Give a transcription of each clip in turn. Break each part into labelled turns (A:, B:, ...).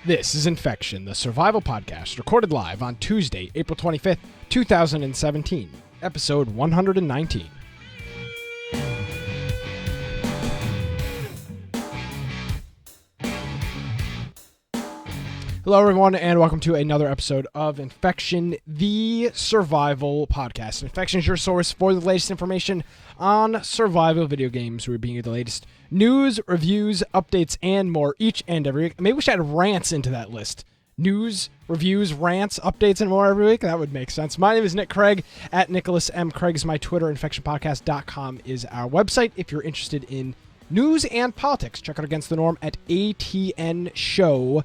A: This is Infection, the survival podcast, recorded live on Tuesday, April 25th, 2017, episode 119. Hello, everyone, and welcome to another episode of Infection, the survival podcast. Infection is your source for the latest information on survival video games. We're bringing you the latest news, reviews, updates, and more each and every week. Maybe we should add rants into that list. News, reviews, rants, updates, and more every week. That would make sense. My name is Nick Craig, at Nicholas M. Craig is my Twitter. InfectionPodcast.com is our website. If you're interested in news and politics, check out Against the Norm at ATNShow.com.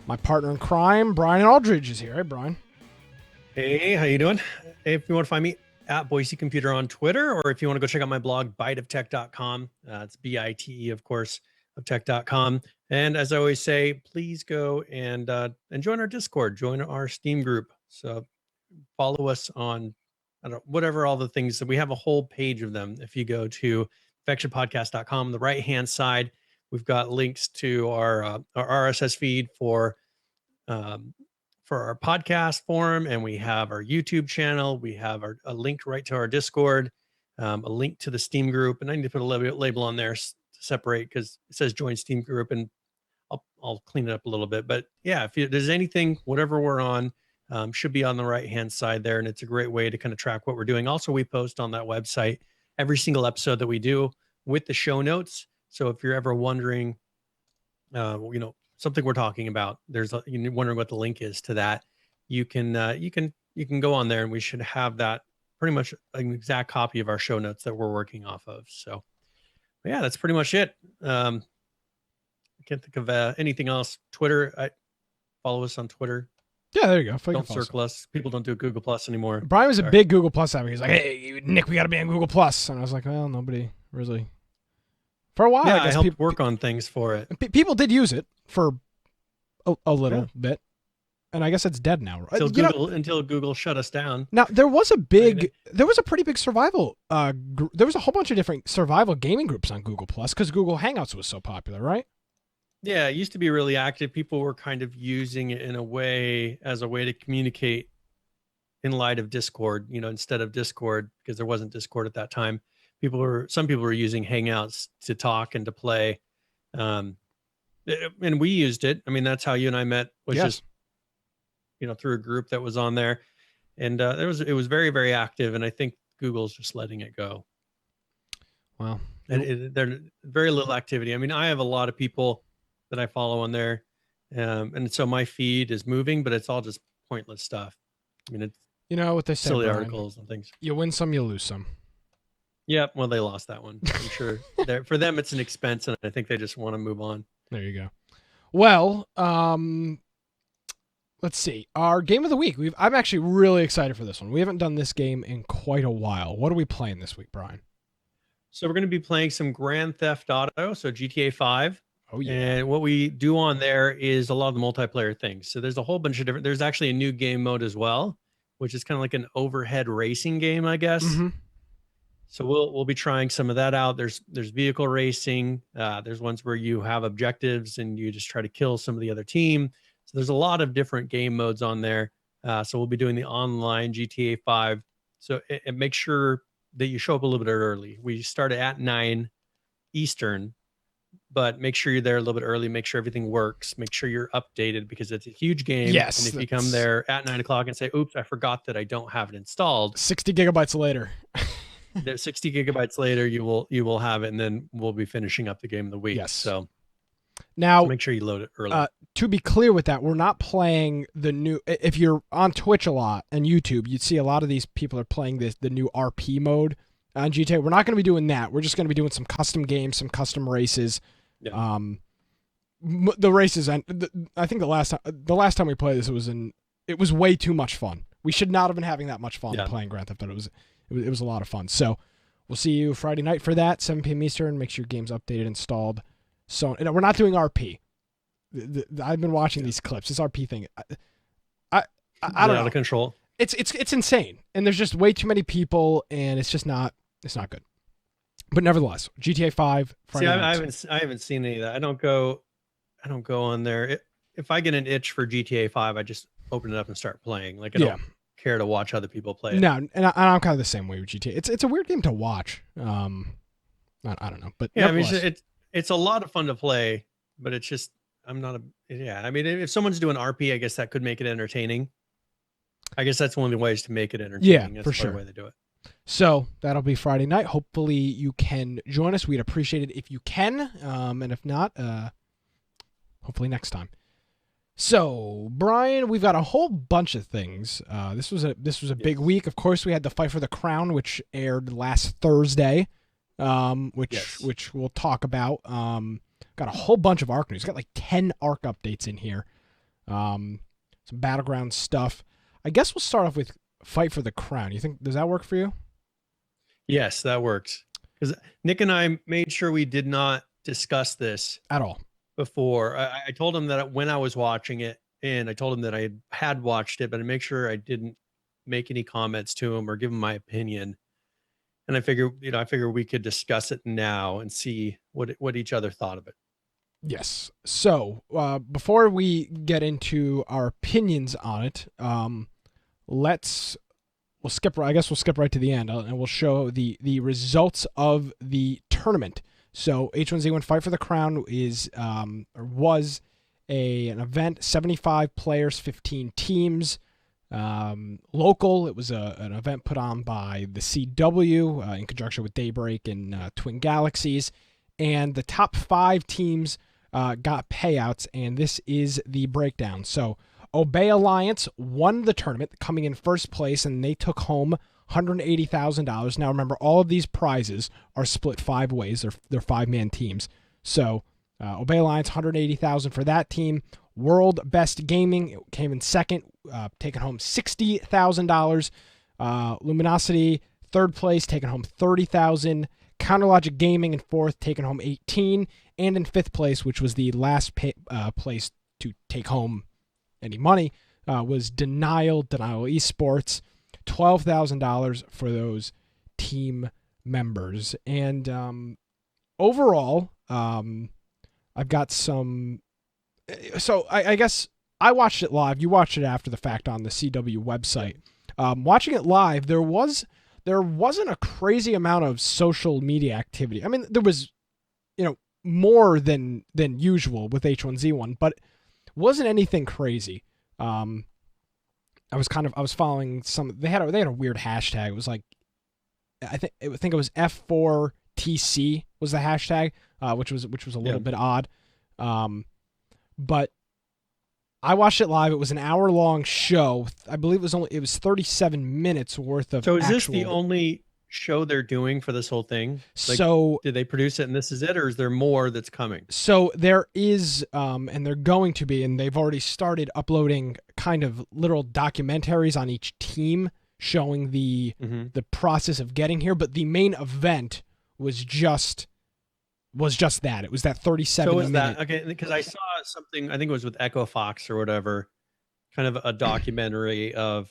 A: My partner in crime, Brian Aldridge, is here. Hey, Brian.
B: Hey, how you doing? If you want to find me at Boise Computer on Twitter, or if you want to go check out my blog, biteoftech.com. It's BITE, of course, of tech.com. And as I always say, please go and join our Discord, join our Steam group. So follow us on whatever all the things that we have, a whole page of them. If you go to infectionpodcast.com, the right-hand side, we've got links to our RSS feed for our podcast forum, and we have our YouTube channel. We have a link right to our Discord, a link to the Steam group, and I need to put a label on there to separate because it says join Steam group, and I'll clean it up a little bit. But yeah, if there's anything, whatever we're on, should be on the right-hand side there, and it's a great way to kind of track what we're doing. Also, we post on that website every single episode that we do with the show notes. So if you're ever wondering, something we're talking about, you're wondering what the link is to that, you can go on there, and we should have that pretty much an exact copy of our show notes that we're working off of. So yeah, that's pretty much it. I can't think of anything else. Twitter, follow us on Twitter.
A: Yeah, there you go.
B: Don't circle us. People don't do Google Plus anymore.
A: Brian was a big Google Plus advocate. He's like, hey, Nick, we got to be on Google Plus. And I was like, well, nobody really. For a while,
B: yeah,
A: I guess
B: I helped work on things for it.
A: People did use it for a little bit, and I guess it's dead now.
B: Until Google shut us down.
A: Now there was a pretty big survival. There was a whole bunch of different survival gaming groups on Google Plus because Google Hangouts was so popular, right?
B: Yeah, it used to be really active. People were kind of using it as a way to communicate in light of Discord. Instead of Discord, because there wasn't Discord at that time. Some people were using Hangouts to talk and to play. And we used it. I mean, that's how you and I met, was just, through a group that was on there. And it was very, very active. And I think Google's just letting it go.
A: Wow.
B: And there's very little activity. I mean, I have a lot of people that I follow on there. And so my feed is moving, but it's all just pointless stuff. I mean, it's
A: what they say,
B: silly
A: Brian,
B: articles and things.
A: You win some, you lose some.
B: Yep. Well, they lost that one. I'm sure. For them, it's an expense, and I think they just want to move on.
A: There you go. Well, let's see. Our game of the week. I'm actually really excited for this one. We haven't done this game in quite a while. What are we playing this week, Brian?
B: So we're going to be playing some Grand Theft Auto, so GTA 5.
A: Oh, yeah.
B: And what we do on there is a lot of the multiplayer things. So there's a whole bunch of different. There's actually a new game mode as well, which is kind of like an overhead racing game, I guess. Mm-hmm. So we'll be trying some of that out. There's vehicle racing. There's ones where you have objectives and you just try to kill some of the other team. So there's a lot of different game modes on there. So we'll be doing the online GTA 5. So and make sure that you show up a little bit early. We start at 9 Eastern, but make sure you're there a little bit early. Make sure everything works. Make sure you're updated because it's a huge game.
A: Yes.
B: And if you come there at 9 o'clock and say, oops, I forgot that I don't have it installed.
A: 60 gigabytes later.
B: There's 60 gigabytes later, you will have it, and then we'll be finishing up the game of the week.
A: Yes.
B: So
A: now
B: make sure you load it early.
A: To be clear with that, we're not playing the new. If you're on Twitch a lot and YouTube, you'd see a lot of these people are playing the new RP mode on GTA. We're not going to be doing that. We're just going to be doing some custom games, some custom races. Yeah. The races, and I think the last time we played this, it was way too much fun. We should not have been having that much fun playing Grand Theft Auto. It was a lot of fun. So we'll see you Friday night for that, 7 p.m. Eastern. Make sure your game's updated, installed. So we're not doing RP. I've been watching these clips. This RP thing, I don't know.
B: Out of control.
A: It's insane, and there's just way too many people, and it's not good. But nevertheless, GTA 5.
B: Friday nights. I haven't seen any of that. I don't go don't go on there. If I get an itch for GTA 5, I just open it up and start playing. Like I don't care to watch other people play it.
A: No, and I'm kind of the same way with GTA. It's a weird game to watch. I don't know, but
B: yeah, I mean it's a lot of fun to play, but it's just I'm not a yeah. I mean, if someone's doing RP, I guess that could make it entertaining. I guess that's one of the ways to make it entertaining.
A: Yeah,
B: that's
A: for sure.
B: The way they do it.
A: So that'll be Friday night. Hopefully you can join us. We'd appreciate it if you can, and if not, hopefully next time. So, Brian, we've got a whole bunch of things. This was a big week. Of course, we had the Fight for the Crown, which aired last Thursday, which we'll talk about. Got a whole bunch of ARC news. Got like 10 ARC updates in here. Some Battleground stuff. I guess we'll start off with Fight for the Crown. You think, does that work for you?
B: Yes, that works. Because Nick and I made sure we did not discuss this
A: at all
B: before. I told him that when I was watching it, and I told him that I had watched it, but I make sure I didn't make any comments to him or give him my opinion. And I figure we could discuss it now and see what each other thought of it.
A: Yes. So before we get into our opinions on it, we'll skip right to the end, and we'll show the results of the tournament. So H1Z1 Fight for the Crown was an event, 75 players, 15 teams. Local, it was an event put on by the CW in conjunction with Daybreak and Twin Galaxies, and the top 5 teams got payouts, and this is the breakdown. So Obey Alliance won the tournament, coming in first place, and they took home $180,000. Now remember, all of these prizes are split 5 ways. They're 5-man teams. So Obey Alliance, $180,000 for that team. World Best Gaming came in second, taking home $60,000. Luminosity, third place, taking home $30,000. Counterlogic Gaming in fourth, taking home $18,000. And in fifth place, which was the last place to take home any money, was Denial Esports, $12,000 for those team members. And overall, I've got some. So I guess I watched it live. You watched it after the fact on the CW website. Watching it live, there wasn't a crazy amount of social media activity. I mean, there was, more than usual with H1Z1, but wasn't anything crazy. I was following some. They had a weird hashtag. It was like, I think it was F4TC was the hashtag, which was a little bit odd. But I watched it live. It was an hour-long show. I believe it was 37 minutes worth of.
B: So is this the only show they're doing for this whole thing? Like,
A: so
B: did they produce it and this is it, or is there more that's coming?
A: So there is, and they're going to be, and they've already started uploading kind of literal documentaries on each team showing the process of getting here. But the main event was just that. It was that 37 minute.
B: That okay? Because I saw something, I think it was with Echo Fox or whatever, kind of a documentary of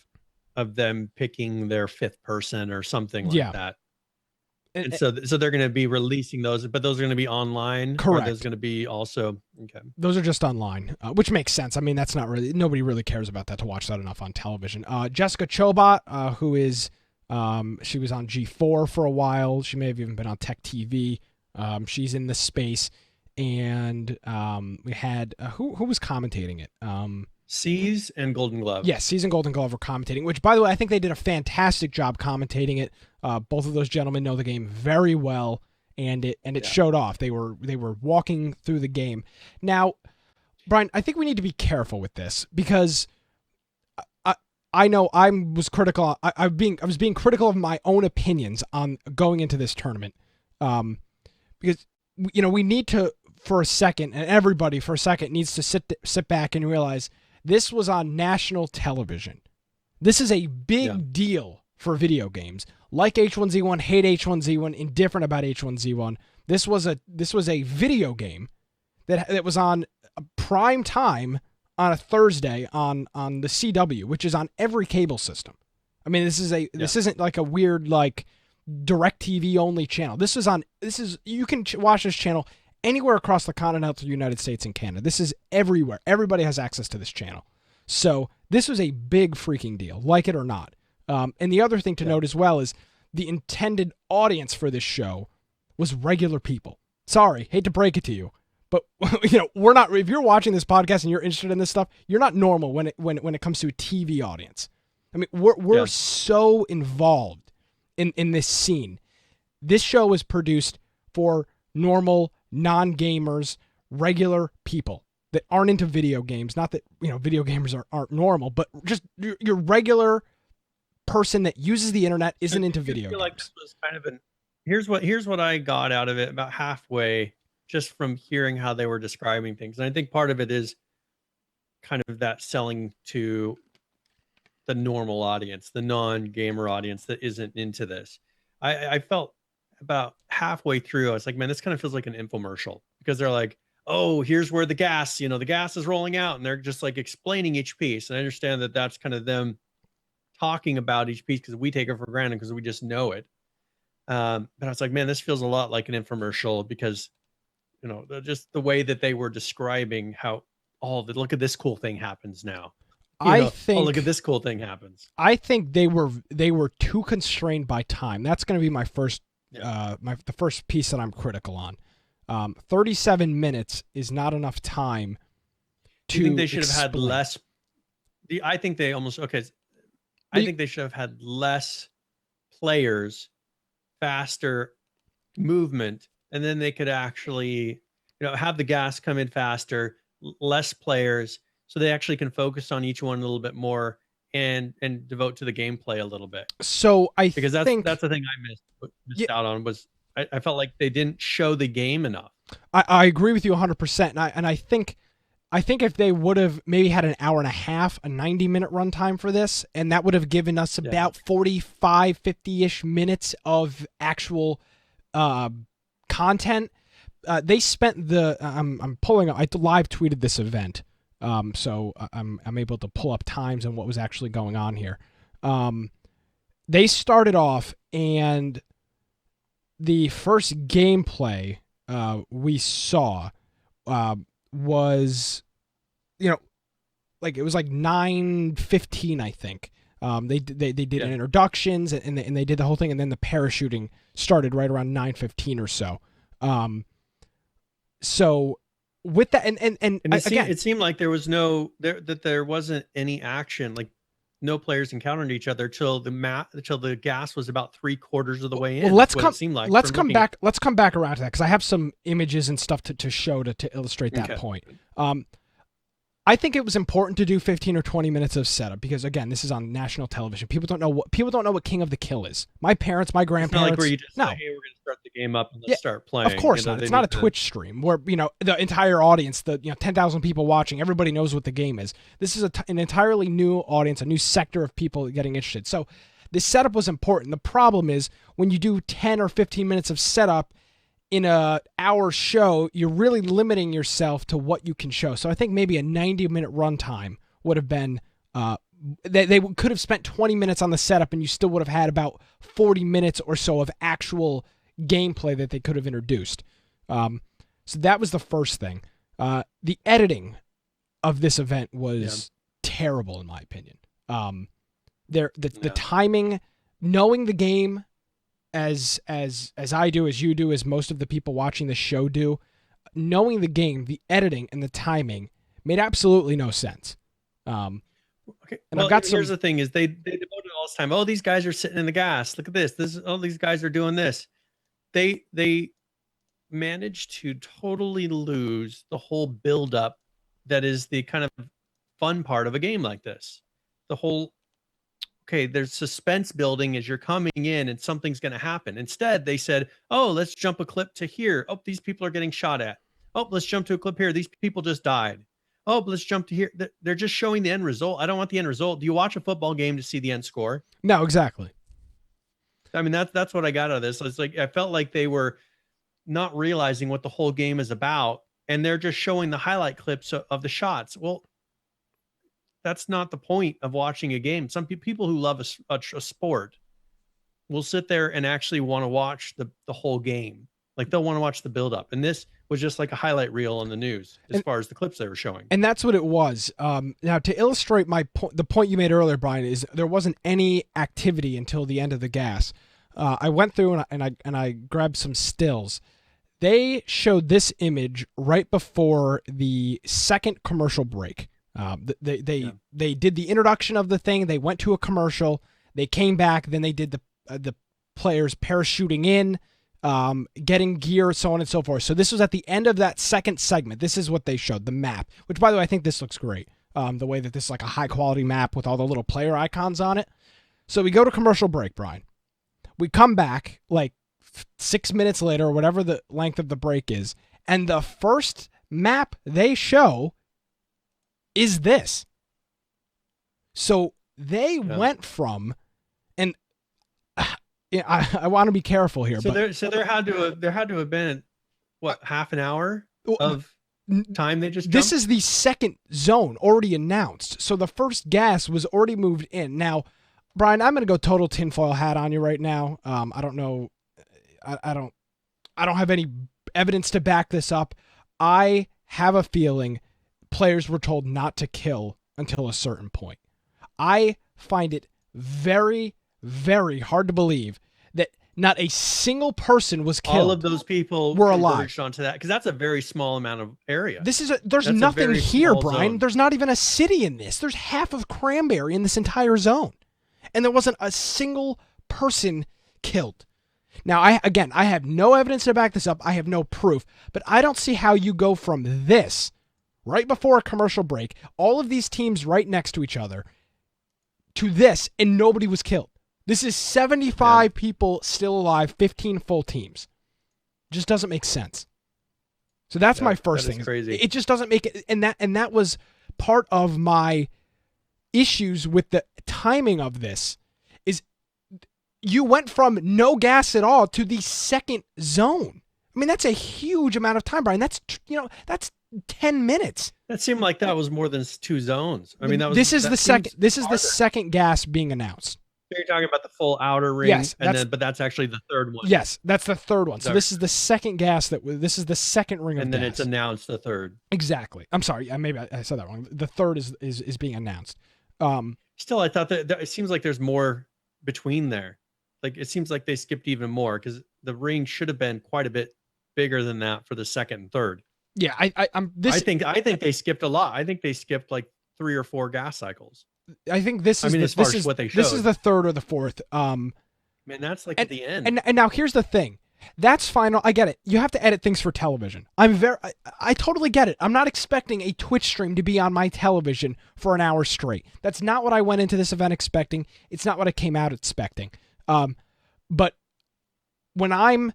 B: them picking their 5th person or something like that. And so they're going to be releasing those, but those are going to be online.
A: Correct.
B: Or there's going to be also okay.
A: Those are just online, which makes sense. I mean, that's not really, nobody really cares about that to watch that enough on television. Jessica Chobot, who is, she was on G4 for a while. She may have even been on Tech TV. She's in the space, and we had who was commentating it?
B: C's and Golden Glove.
A: Yes, C's and Golden Glove were commentating, which, by the way, I think they did a fantastic job commentating it. Both of those gentlemen know the game very well, and it showed off. They were walking through the game. Now, Brian, I think we need to be careful with this because I know I was critical. I was being critical of my own opinions on going into this tournament. Because we need to, for a second, and everybody for a second needs to sit back and realize this was on national television. This is a big deal for video games. Like H1Z1, hate H1Z1, indifferent about H1Z1. This was a video game that was on prime time on a Thursday on the CW, which is on every cable system. I mean, this isn't like a weird like DirecTV only channel. You can watch this channel anywhere across the continental United States and Canada. This is everywhere. Everybody has access to this channel. So this was a big freaking deal, like it or not. And the other thing to note as well is the intended audience for this show was regular people. Sorry, hate to break it to you, but we're not. If you're watching this podcast and you're interested in this stuff, you're not normal when it comes to a TV audience. I mean, we're so involved in this scene. This show was produced for normal, non-gamers, regular people that aren't into video games. Not that video gamers aren't normal, but just your regular person that uses the internet isn't into video games. Like this was
B: kind of here's what I got out of it about halfway, just from hearing how they were describing things. And I think part of it is kind of that selling to the normal audience, the non-gamer audience that isn't into this. I felt about halfway through, I was like, man, this kind of feels like an infomercial, because they're like, oh, here's where the gas is rolling out, and they're just like explaining each piece. And I understand that that's kind of them talking about each piece because we take it for granted because we just know it. But I was like, man, this feels a lot like an infomercial, because just the way that they were describing how, look at this cool thing happens now. Look at this cool thing happens.
A: I think they were too constrained by time. That's going to be my first the first piece that I'm critical on. 37 minutes is not enough time to.
B: You think they should have had less? I think they should have had less players, faster movement, and then they could actually, have the gas come in faster, less players, so they actually can focus on each one a little bit more and devote to the gameplay a little bit.
A: So that's
B: the thing I missed out on, was I felt like they didn't show the game enough.
A: I agree with you 100%, and I think if they would have maybe had an hour and a half, a 90-minute runtime for this, and that would have given us about 45, 50-ish minutes of actual content. They spent I'm pulling up. I live tweeted this event, so I'm able to pull up times and what was actually going on here. They started off, and the first gameplay we saw was, like it was like 9:15, I think. They did an introductions and they did the whole thing, and then the parachuting started right around 9:15 or so. So with that, and
B: it seemed like there was there wasn't any action, like no players encountered each other till the gas was about 3/4 of the way in.
A: Well, let's come back around to that, because I have some images and stuff to show to illustrate that point. I think it was important to do 15 or 20 minutes of setup, because again, this is on national television. People don't know what King of the Kill is. My parents, my grandparents.
B: It's not like where you just say, hey, we're going to start the game up and let's start playing.
A: Of course not. It's not a Twitch stream where the entire audience, the 10,000 people watching, everybody knows what the game is. This is an entirely new audience, a new sector of people getting interested. So this setup was important. The problem is when you do 10 or 15 minutes of setup in a hour show, you're really limiting yourself to what you can show. So I think maybe a 90-minute runtime would have been, they could have spent 20 minutes on the setup, and you still would have had about 40 minutes or so of actual gameplay that they could have introduced. So that was the first thing. The editing of this event was terrible, in my opinion. The timing, knowing the game as I do, as you do, as most of the people watching the show do, knowing the game, the editing and the timing made absolutely no sense.
B: Okay. And well, here's the thing: is they devoted all this time. Oh, these guys are sitting in the gas. Look at this. These guys are doing this. They managed to totally lose the whole build-up that is the kind of fun part of a game like this. The whole, okay, there's suspense building as you're coming in and something's going to happen. Instead, they said, oh, let's jump a clip to here. Oh, these people are getting shot at. Oh, let's jump to a clip here. These people just died. Oh, let's jump to here. They're just showing the end result. I don't want the end result. Do you watch a football game to see the end score?
A: No, exactly.
B: I mean, that's what I got out of this. It's like, I felt like they were not realizing what the whole game is about, and they're just showing the highlight clips of the shots. Well, that's not the point of watching a game. Some people who love a sport will sit there and actually want to watch the whole game. Like, they'll want to watch the build up. And this, was just like a highlight reel on the news as far as the clips they were showing.
A: And that's what it was. Now, to illustrate the point you made earlier, Brian, is there wasn't any activity until the end of the gas. I went through and I grabbed some stills. They showed this image right before the second commercial break. They did the introduction of the thing. They went to a commercial. They came back. Then they did the players parachuting in, getting gear, so on and so forth. So this was at the end of that second segment. This is what they showed, the map, which, by the way, I think this looks great. The way that this is like a high-quality map with all the little player icons on it. So we go to commercial break, Brian. We come back like 6 minutes later or whatever the length of the break is, and the first map they show is this. So they went from, and I want to be careful here.
B: So there had to have been what, half an hour of time they just jumped?
A: This is the second zone already announced. So the first gas was already moved in. Now, Brian, I'm going to go total tinfoil hat on you right now. I don't know. I don't have any evidence to back this up. I have a feeling players were told not to kill until a certain point. I find it very, very hard to believe that not a single person was killed.
B: All of those people
A: were alive
B: onto that, because that's a very small amount of area.
A: There's nothing here, Brian. Zone. There's not even a city in this. There's half of Cranberry in this entire zone. And there wasn't a single person killed. Now, I have no evidence to back this up. I have no proof. But I don't see how you go from this, right before a commercial break, all of these teams right next to each other, to this, and nobody was killed. This is 75 people still alive, 15 full teams. Just doesn't make sense. So that's my first thing.
B: Crazy.
A: It just doesn't make it, and that was part of my issues with the timing of this. Is you went from no gas at all to the second zone. I mean, that's a huge amount of time, Brian. That's 10 minutes.
B: That seemed like that was more than 2 zones. I mean,
A: this is the second gas being announced.
B: You're talking about the full outer ring,
A: yes,
B: but that's actually the third one.
A: Yes, that's the third one. So this is the second gas this is the second ring of gas.
B: And then it's announced the third.
A: Exactly. I'm sorry. Maybe I said that wrong. The third is being announced.
B: Still, I thought that it seems like there's more between there. Like, it seems like they skipped even more, because the ring should have been quite a bit bigger than that for the second and third.
A: Yeah, I
B: think they skipped a lot. I think they skipped like 3 or 4 gas cycles.
A: I think this is
B: what they showed.
A: This is the third or the fourth.
B: Man, that's like at the end.
A: And now here's the thing. That's final. I get it. You have to edit things for television. I totally get it. I'm not expecting a Twitch stream to be on my television for an hour straight. That's not what I went into this event expecting. It's not what I came out expecting. But when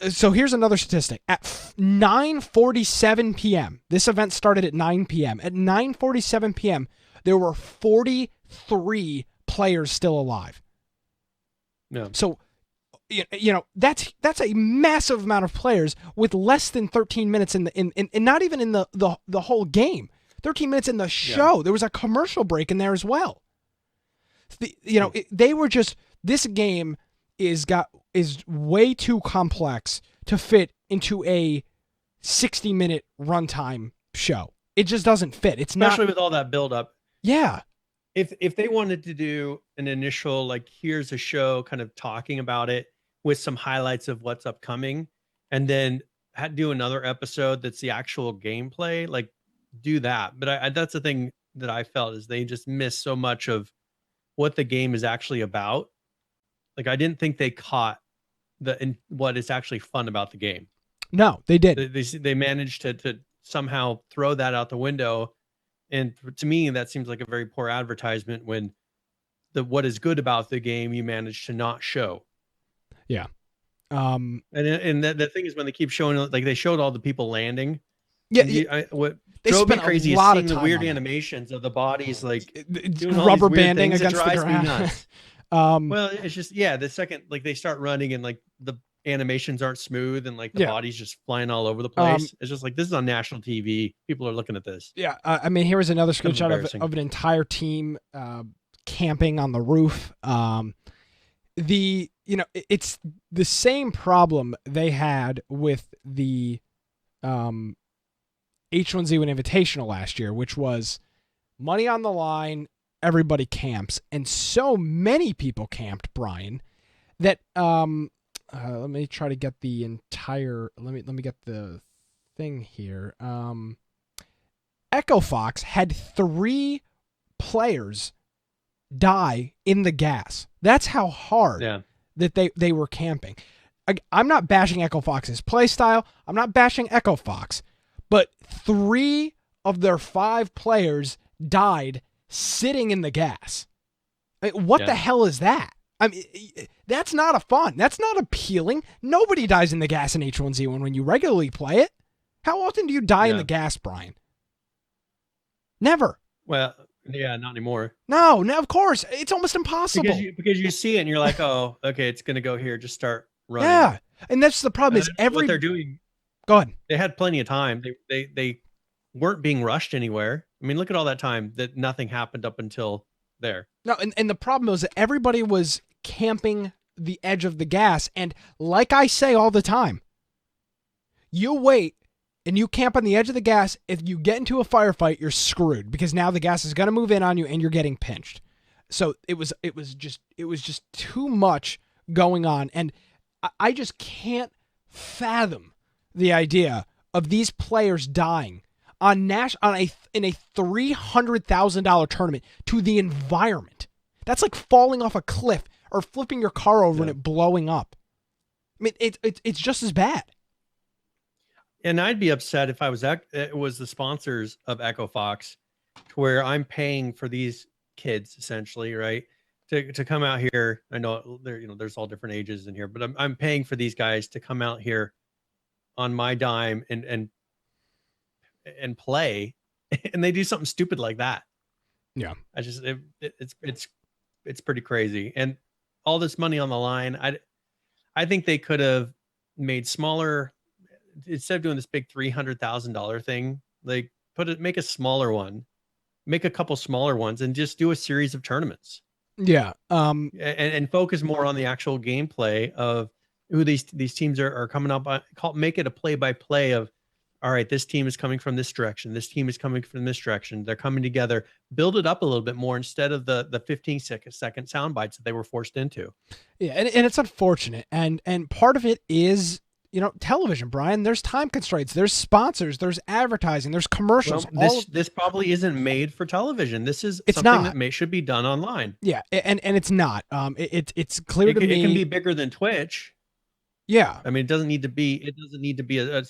A: so here's another statistic. At 9:47 p.m., this event started at 9 p.m. At 9:47 p.m., there were 43 players still alive.
B: No.
A: So, that's a massive amount of players with less than 13 minutes in not even in the whole game. 13 minutes in the show. Yeah. There was a commercial break in there as well. They were just, this game is way too complex to fit into a 60-minute runtime show. It just doesn't fit. It's
B: especially with all that buildup.
A: Yeah.
B: If they wanted to do an initial, like, here's a show kind of talking about it with some highlights of what's upcoming, and then do another episode that's the actual gameplay, like, do that. But that's the thing that I felt, is they just missed so much of what the game is actually about. Like, I didn't think they caught what is actually fun about the game.
A: No, they did.
B: They managed to somehow throw that out the window. And to me, that seems like a very poor advertisement, when what is good about the game you manage to not show.
A: Yeah.
B: And the thing is, when they keep showing, like, they showed all the people landing.
A: Yeah.
B: What drove me crazy is seeing the weird animations of the bodies, like
A: rubber banding against the ground.
B: Me nuts. Well, it's just, the second, like, they start running and, like, the animations aren't smooth and, like, the body's just flying all over the place. It's just like, this is on national TV. People are looking at this.
A: Yeah. I mean, here was another screenshot of an entire team camping on the roof. The it's the same problem they had with the H1Z1 Invitational last year, which was money on the line, everybody camps, and so many people camped, Brian, that let me try to get the entire. Let me get the thing here. Echo Fox had 3 players die in the gas. That's how hard that they were camping. I'm not bashing Echo Fox's play style. I'm not bashing Echo Fox, but 3 of their 5 players died sitting in the gas. What the hell is that? I mean, that's not fun. That's not appealing. Nobody dies in the gas in H1Z1 when you regularly play it. How often do you die in the gas, Brian? Never.
B: Well, yeah, not anymore.
A: No, of course. It's almost impossible.
B: Because you see it and you're like, oh, okay, it's going to go here. Just start running.
A: Yeah, and that's the problem is
B: what they're doing.
A: Go ahead.
B: They had plenty of time. They weren't being rushed anywhere. I mean, look at all that time that nothing happened up until there.
A: No, and the problem was that everybody was camping the edge of the gas. And like I say all the time, you wait and you camp on the edge of the gas. If you get into a firefight, you're screwed because now the gas is going to move in on you and you're getting pinched. So it was just too much going on. And I just can't fathom the idea of these players dying in a $300,000 tournament to the environment. That's like falling off a cliff or flipping your car over and it blowing up. I mean, it's just as bad.
B: And I'd be upset if it was the sponsors of Echo Fox, to where I'm paying for these kids essentially, right, to come out here. I know there's all different ages in here, but I'm paying for these guys to come out here on my dime and play, and they do something stupid like that.
A: Yeah,
B: it's pretty crazy, and all this money on the line. I think they could have made smaller, instead of doing this big $300,000 thing. Like make a smaller one, make a couple smaller ones, and just do a series of tournaments.
A: Yeah,
B: and focus more on the actual gameplay of who these teams are coming up on. Make it a play-by-play of, all right, this team is coming from this direction. This team is coming from this direction. They're coming together. Build it up a little bit more instead of the 15-second sound bites that they were forced into.
A: Yeah, and it's unfortunate. And part of it is, television, Brian. There's time constraints. There's sponsors. There's advertising. There's commercials.
B: Well, this probably isn't made for television. This is something that should be done online.
A: Yeah, and it's not. It's clear to me.
B: It can be bigger than Twitch.
A: Yeah,
B: I mean, it doesn't need to be a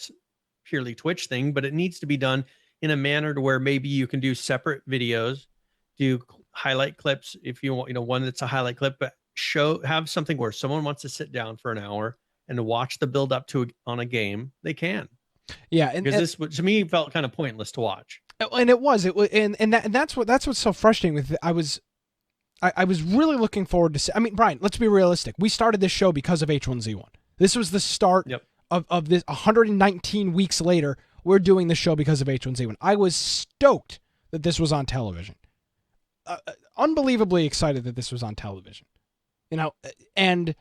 B: purely Twitch thing, but it needs to be done in a manner to where maybe you can do separate videos, do highlight clips if you want, one that's a highlight clip, but have something where someone wants to sit down for an hour and to watch the build up on a game. They can.
A: Yeah,
B: because this to me felt kind of pointless to watch.
A: And it was, that's what's so frustrating with it. I was really looking forward to. I mean, Brian, let's be realistic. We started this show because of H1Z1. This was the start.
B: Yep.
A: Of this 119 weeks later, we're doing the show because of H1Z1. I was stoked that this was on television. Unbelievably excited that this was on television. And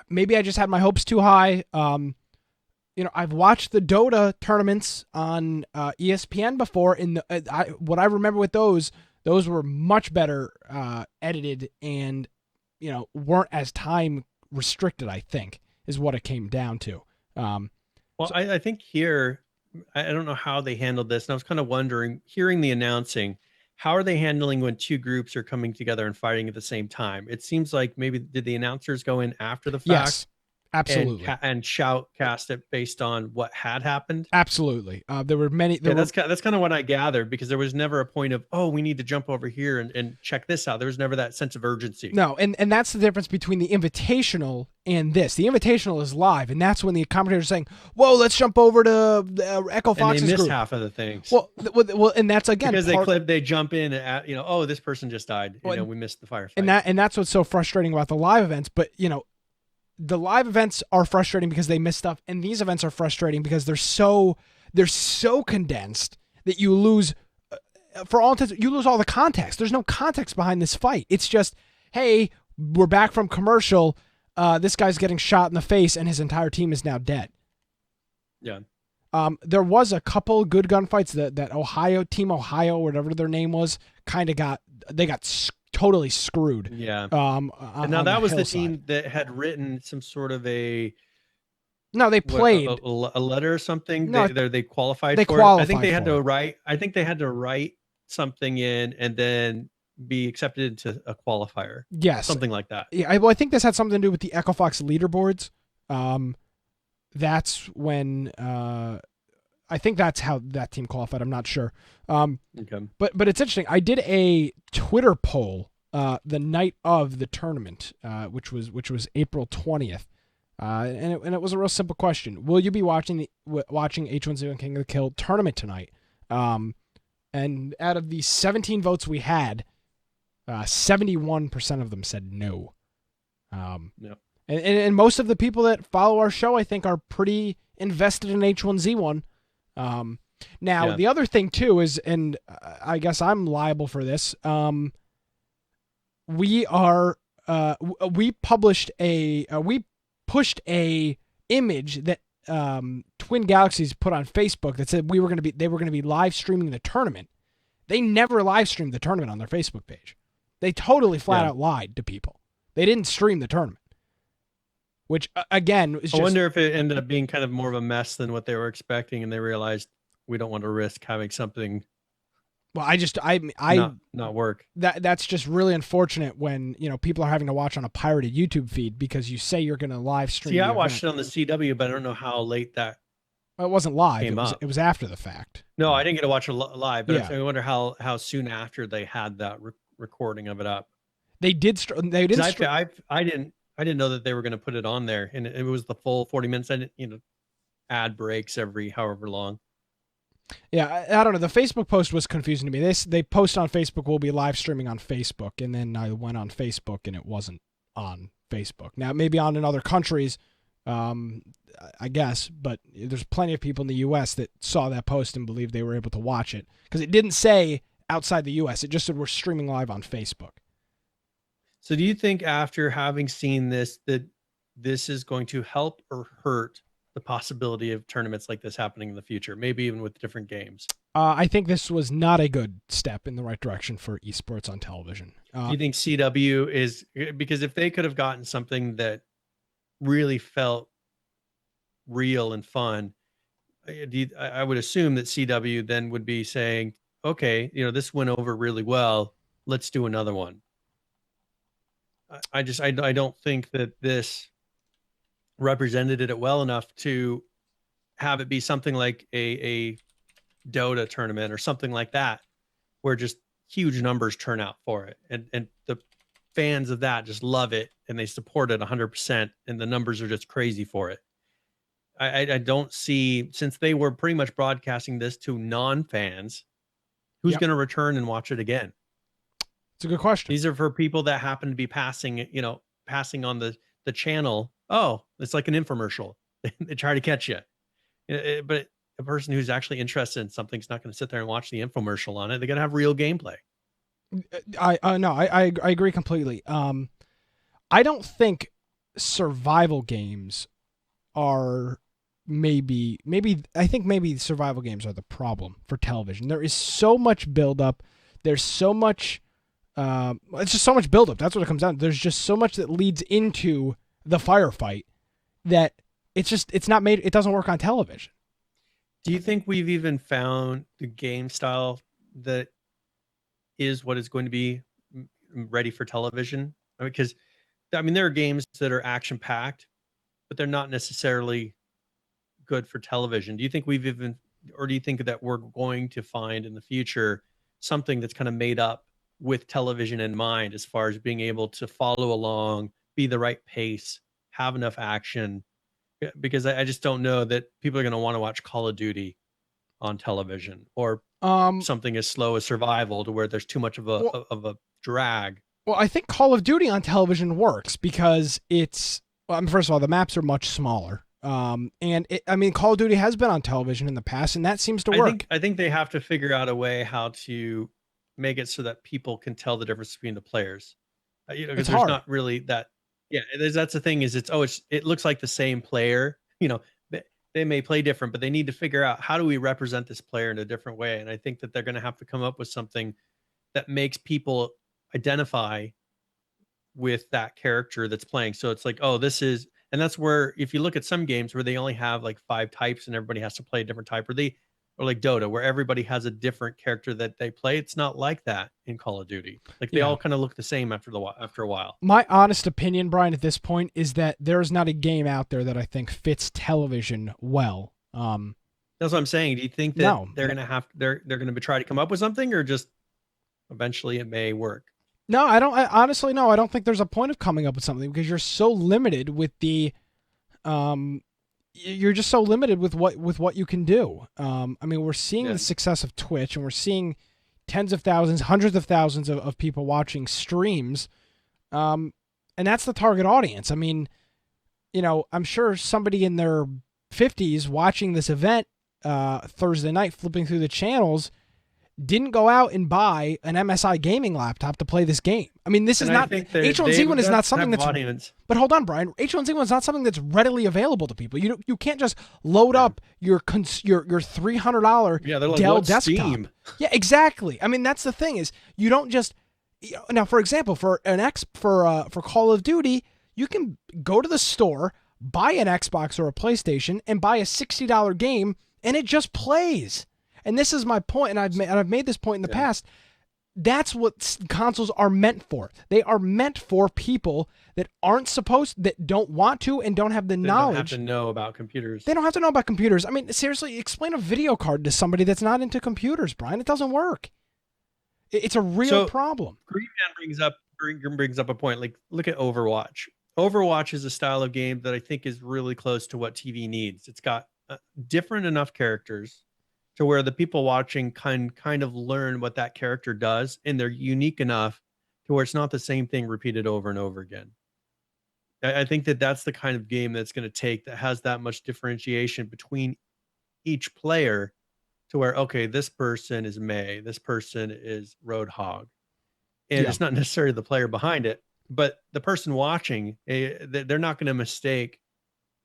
A: maybe I just had my hopes too high. I've watched the Dota tournaments on ESPN before. What I remember with those were much better edited and, weren't as time restricted, I think, is what it came down to.
B: I think here, I don't know how they handled this. And I was kind of wondering, hearing the announcing, how are they handling when 2 groups are coming together and fighting at the same time? It seems like maybe did the announcers go in after the fact?
A: Yes, absolutely.
B: And shoutcast it based on what had happened?
A: Absolutely. There were many.
B: That's kind of what I gathered, because there was never a point of, oh, we need to jump over here and check this out. There was never that sense of urgency.
A: No, and that's the difference between the Invitational and this. The Invitational is live, and that's when the commentators are saying, whoa, let's jump over to Echo Fox's
B: group. And they miss
A: group.
B: half of the things.
A: Well, and that's again
B: because they jump in at, oh, this person just died. We missed the firefight.
A: And that's what's so frustrating about the live events. But the live events are frustrating because they miss stuff, and these events are frustrating because they're so condensed that you lose, for all intents, you lose all the context. There's no context behind this fight. It's just, hey, we're back from commercial. This guy's getting shot in the face, and his entire team is now dead.
B: Yeah.
A: There was a couple good gunfights that Ohio, Team Ohio, whatever their name was, kind of got totally screwed.
B: Yeah. And now that was the team that had written some sort of a.
A: No, they played
B: a letter or something.
A: No,
B: they qualified.
A: They
B: for
A: qualified.
B: It. I think they had to write. I think they had to write something in and then be accepted into a qualifier.
A: Yes,
B: something like that.
A: Yeah, I think this had something to do with the EchoFox leaderboards. That's when I think that's how that team qualified. I'm not sure.
B: Okay.
A: But it's interesting. I did a Twitter poll the night of the tournament, which was April 20th. And it was a real simple question. Will you be watching H1Z1 King of the Kill tournament tonight? And out of the 17 votes we had, 71% of them said no.
B: Yep.
A: And most of the people that follow our show, I think, are pretty invested in H1Z1. Now, the other thing, too, is, and I guess I'm liable for this, we pushed a image that Twin Galaxies put on Facebook that said they were going to be live streaming the tournament. They never live streamed the tournament on their Facebook page. They totally flat out lied to people. They didn't stream the tournament, which again is just.
B: I wonder if it ended up being kind of more of a mess than what they were expecting, and they realized we don't want to risk having something.
A: Well, I
B: not work.
A: That's just really unfortunate when people are having to watch on a pirated YouTube feed because you say you're going to live stream.
B: See, I watched it on the CW, but I don't know how late that.
A: Well, it wasn't live. It was after the fact.
B: No, I didn't get to watch it live, but I wonder how soon after they had that recording of it up.
A: They did. They did.
B: I didn't know that they were going to put it on there, and it was the full 40 minutes. I didn't, ad breaks every however long.
A: Yeah, I don't know. The Facebook post was confusing to me. They post on Facebook, we'll be live streaming on Facebook, and then I went on Facebook and it wasn't on Facebook. Now, maybe on in other countries, I guess, but there's plenty of people in the U.S. that saw that post and believed they were able to watch it because it didn't say outside the U.S. It just said we're streaming live on Facebook.
B: So do you think after having seen this, that this is going to help or hurt the possibility of tournaments like this happening in the future, maybe even with different games?
A: I think this was not a good step in the right direction for esports on television.
B: Do you think CW is, because if they could have gotten something that really felt real and fun, I would assume that CW then would be saying, okay, this went over really well. Let's do another one. I don't think that this represented it well enough to have it be something like a Dota tournament or something like that, where just huge numbers turn out for it. And the fans of that just love it and they support it 100%. And the numbers are just crazy for it. I don't see, since they were pretty much broadcasting this to non-fans, who's going to return and watch it again?
A: It's a good question.
B: These are for people that happen to be passing on the channel. Oh, it's like an infomercial. They try to catch you. But a person who's actually interested in something's not going to sit there and watch the infomercial on it. They're going to have real gameplay.
A: I agree completely. I don't think survival games are I think maybe survival games are the problem for television. There is so much buildup. There's so much, it's just so much buildup. That's what it comes down to. There's just so much that leads into the firefight that it doesn't work on television.
B: Do you think we've even found the game style that is what is going to be ready for television? Because there are games that are action packed, but they're not necessarily good for television. Do you think do you think that we're going to find in the future something that's kind of made up with television in mind, as far as being able to follow along, be the right pace, have enough action? Because I just don't know that people are going to want to watch Call of Duty on television, or something as slow as Survival, to where there's too much of a drag.
A: Well, I think Call of Duty on television works because first of all, the maps are much smaller. And Call of Duty has been on television in the past, and that seems to work.
B: I think they have to figure out a way how to make it so that people can tell the difference between the players. because
A: It's
B: there's
A: hard.
B: not really that. Yeah, that's the thing is it looks like the same player. They may play different, but they need to figure out how do we represent this player in a different way. And I think that they're going to have to come up with something that makes people identify with that character that's playing. So it's like, oh, this is, and that's where if you look at some games where they only have like 5 types and everybody has to play a different type, or like Dota, where everybody has a different character that they play. It's not like that in Call of Duty. Like they all kind of look the same after a while.
A: My honest opinion, Brian, at this point is that there's not a game out there that I think fits television well.
B: That's what I'm saying. Do you think that they're gonna try to come up with something, or just eventually it may work?
A: No, I don't. Honestly, no. I don't think there's a point of coming up with something because you're so limited with the, you're just so limited with what you can do. I mean, we're seeing the success of Twitch, and we're seeing tens of thousands, hundreds of thousands of people watching streams, and that's the target audience. I mean, I'm sure somebody in their 50s watching this event Thursday night, flipping through the channels, didn't go out and buy an MSI gaming laptop to play this game. I mean, this is not H1Z1 is not something that's audience. But hold on, Brian. H1Z1 is not something that's readily available to people. You can't just load up your $300 Dell desktop. Steam? Yeah, exactly. I mean, that's the thing is you don't just now. For example, for Call of Duty, you can go to the store, buy an Xbox or a PlayStation, and buy a $60 game, and it just plays. And this is my point, and I've made this point in the past. That's what consoles are meant for. They are meant for people that that don't want to and don't have the knowledge.
B: They don't have to know about computers.
A: They don't have to know about computers. I mean, seriously, explain a video card to somebody that's not into computers, Brian. It doesn't work. It's a real problem.
B: Green Man brings up a point. Like, look at Overwatch. Overwatch is a style of game that I think is really close to what TV needs. It's got different enough characters to where the people watching kind of learn what that character does, and they're unique enough to where it's not the same thing repeated over and over again. I think that that's the kind of game that's going to take that has that much differentiation between each player to where, okay, this person is May, this person is Roadhog. And it's not necessarily the player behind it, but the person watching, they're not going to mistake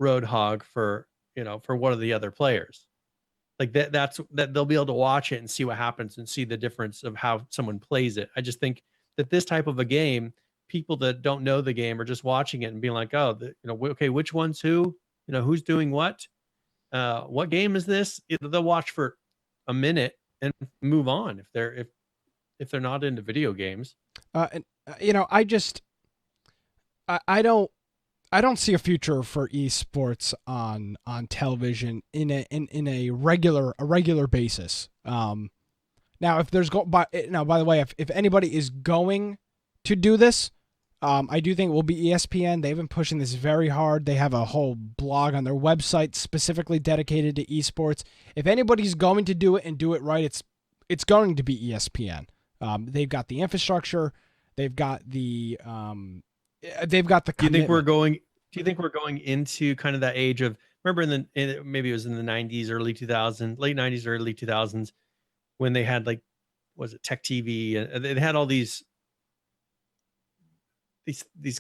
B: Roadhog for one of the other players. Like that they'll be able to watch it and see what happens and see the difference of how someone plays it. I just think that this type of a game, people that don't know the game are just watching it and being like, oh, okay, which one's who? Who's doing what? What game is this? They'll watch for a minute and move on if they're not into video games.
A: I don't see a future for esports on television in a regular basis. Now, if there's by the way, if anybody is going to do this, I do think it will be ESPN. They've been pushing this very hard. They have a whole blog on their website specifically dedicated to esports. If anybody's going to do it and do it right, it's going to be ESPN. They've got the infrastructure. They've got the commitment.
B: Do you think we're going into kind of that age of, remember maybe it was in the 90s, late 90s, early 2000s, when they had was it Tech TV, and they had all these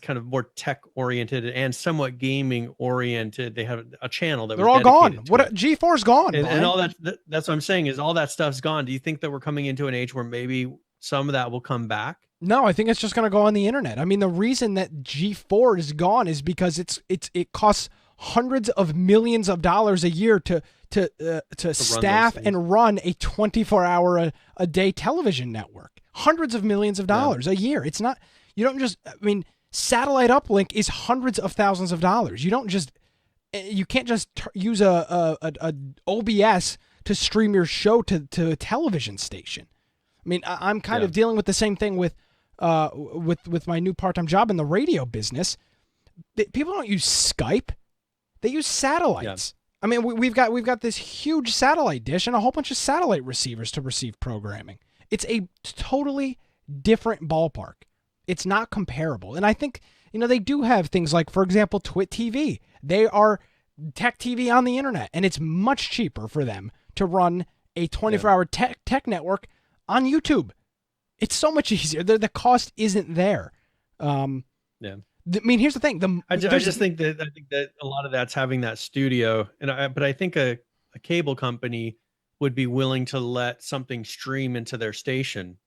B: kind of more tech oriented and somewhat gaming oriented. They have a channel that
A: they're all gone. G4's gone,
B: and all that's what I'm saying is all that stuff's gone. Do you think that we're coming into an age where maybe some of that will come back?
A: No, I think it's just going to go on the internet. I mean, the reason that G4 is gone is because it costs hundreds of millions of dollars a year to staff and run a 24-hour a day television network. Hundreds of millions of dollars a year. It's not, you don't just, I mean, satellite uplink is hundreds of thousands of dollars. You can't just use a OBS to stream your show to a television station. I mean, I'm kind of dealing with the same thing with my new part-time job in the radio business. People don't use Skype; they use satellites. Yeah. I mean, we've got this huge satellite dish and a whole bunch of satellite receivers to receive programming. It's a totally different ballpark. It's not comparable, and I think they do have things like, for example, Twit TV. They are tech TV on the internet, and it's much cheaper for them to run a 24-hour tech network on YouTube. It's so much easier. The cost isn't there.
B: Yeah.
A: I mean, here's the thing.
B: I just think that a lot of that's having that studio, but I think a cable company would be willing to let something stream into their station,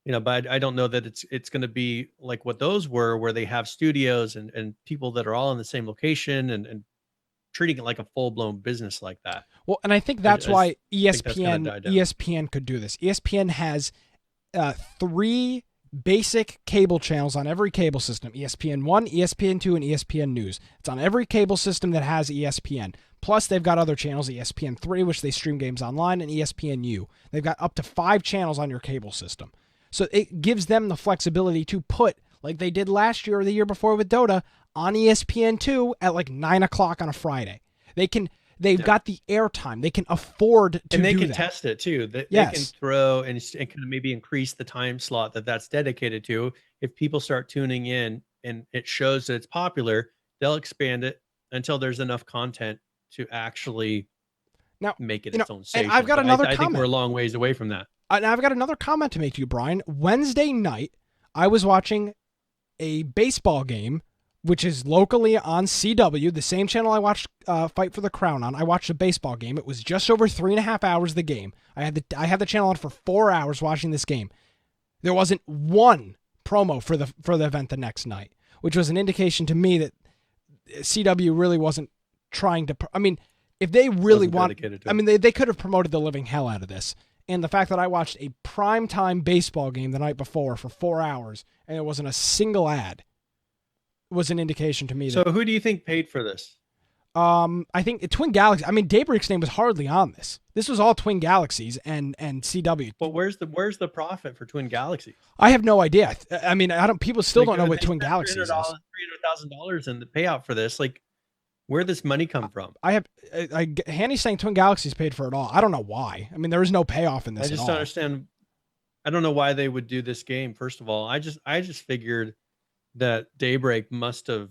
B: but I don't know that it's going to be like what those were, where they have studios and people that are all in the same location and treating it like a full blown business like that.
A: Well, and I think that's why
B: think that's gonna die down.
A: ESPN could do this. ESPN has 3 basic cable channels on every cable system: ESPN1, ESPN2, and ESPN News. It's on every cable system that has ESPN. Plus, they've got other channels: ESPN3, which they stream games online, and ESPNU. They've got up to 5 channels on your cable system. So it gives them the flexibility to put, like they did last year or the year before with Dota, on ESPN2 at like 9 o'clock on a Friday. They've got the airtime. They can afford to do that.
B: And they can test it too. They can throw and kind of maybe increase the time slot that's dedicated to. If people start tuning in and it shows that it's popular, they'll expand it until there's enough content to actually make it its own station.
A: And I've got another comment.
B: I think we're a long ways away from that.
A: And I've got another comment to make to you, Brian. Wednesday night, I was watching a baseball game, which is locally on CW, the same channel I watched Fight for the Crown on. I watched a baseball game. It was just over 3.5 hours, the game. I had the channel on for 4 hours watching this game. There wasn't one promo for the event the next night, which was an indication to me that CW really wasn't trying to... I mean, if they really want... I mean, they could have promoted the living hell out of this. And the fact that I watched a primetime baseball game the night before for 4 hours and there wasn't a single ad was an indication to me.
B: So who do you think paid for this?
A: I think Twin Galaxy. I mean, Daybreak's name was hardly on this. This was all Twin Galaxies and CW.
B: But where's the profit for Twin Galaxies?
A: I have no idea. I mean, people still don't know what Twin Galaxies is.
B: $300,000 in the payout for this. Like, where this money come from?
A: Hanny's saying Twin Galaxies paid for it all. I don't know why. I mean, there is no payoff in this.
B: I just don't understand. I don't know why they would do this game. First of all, I just figured that Daybreak must have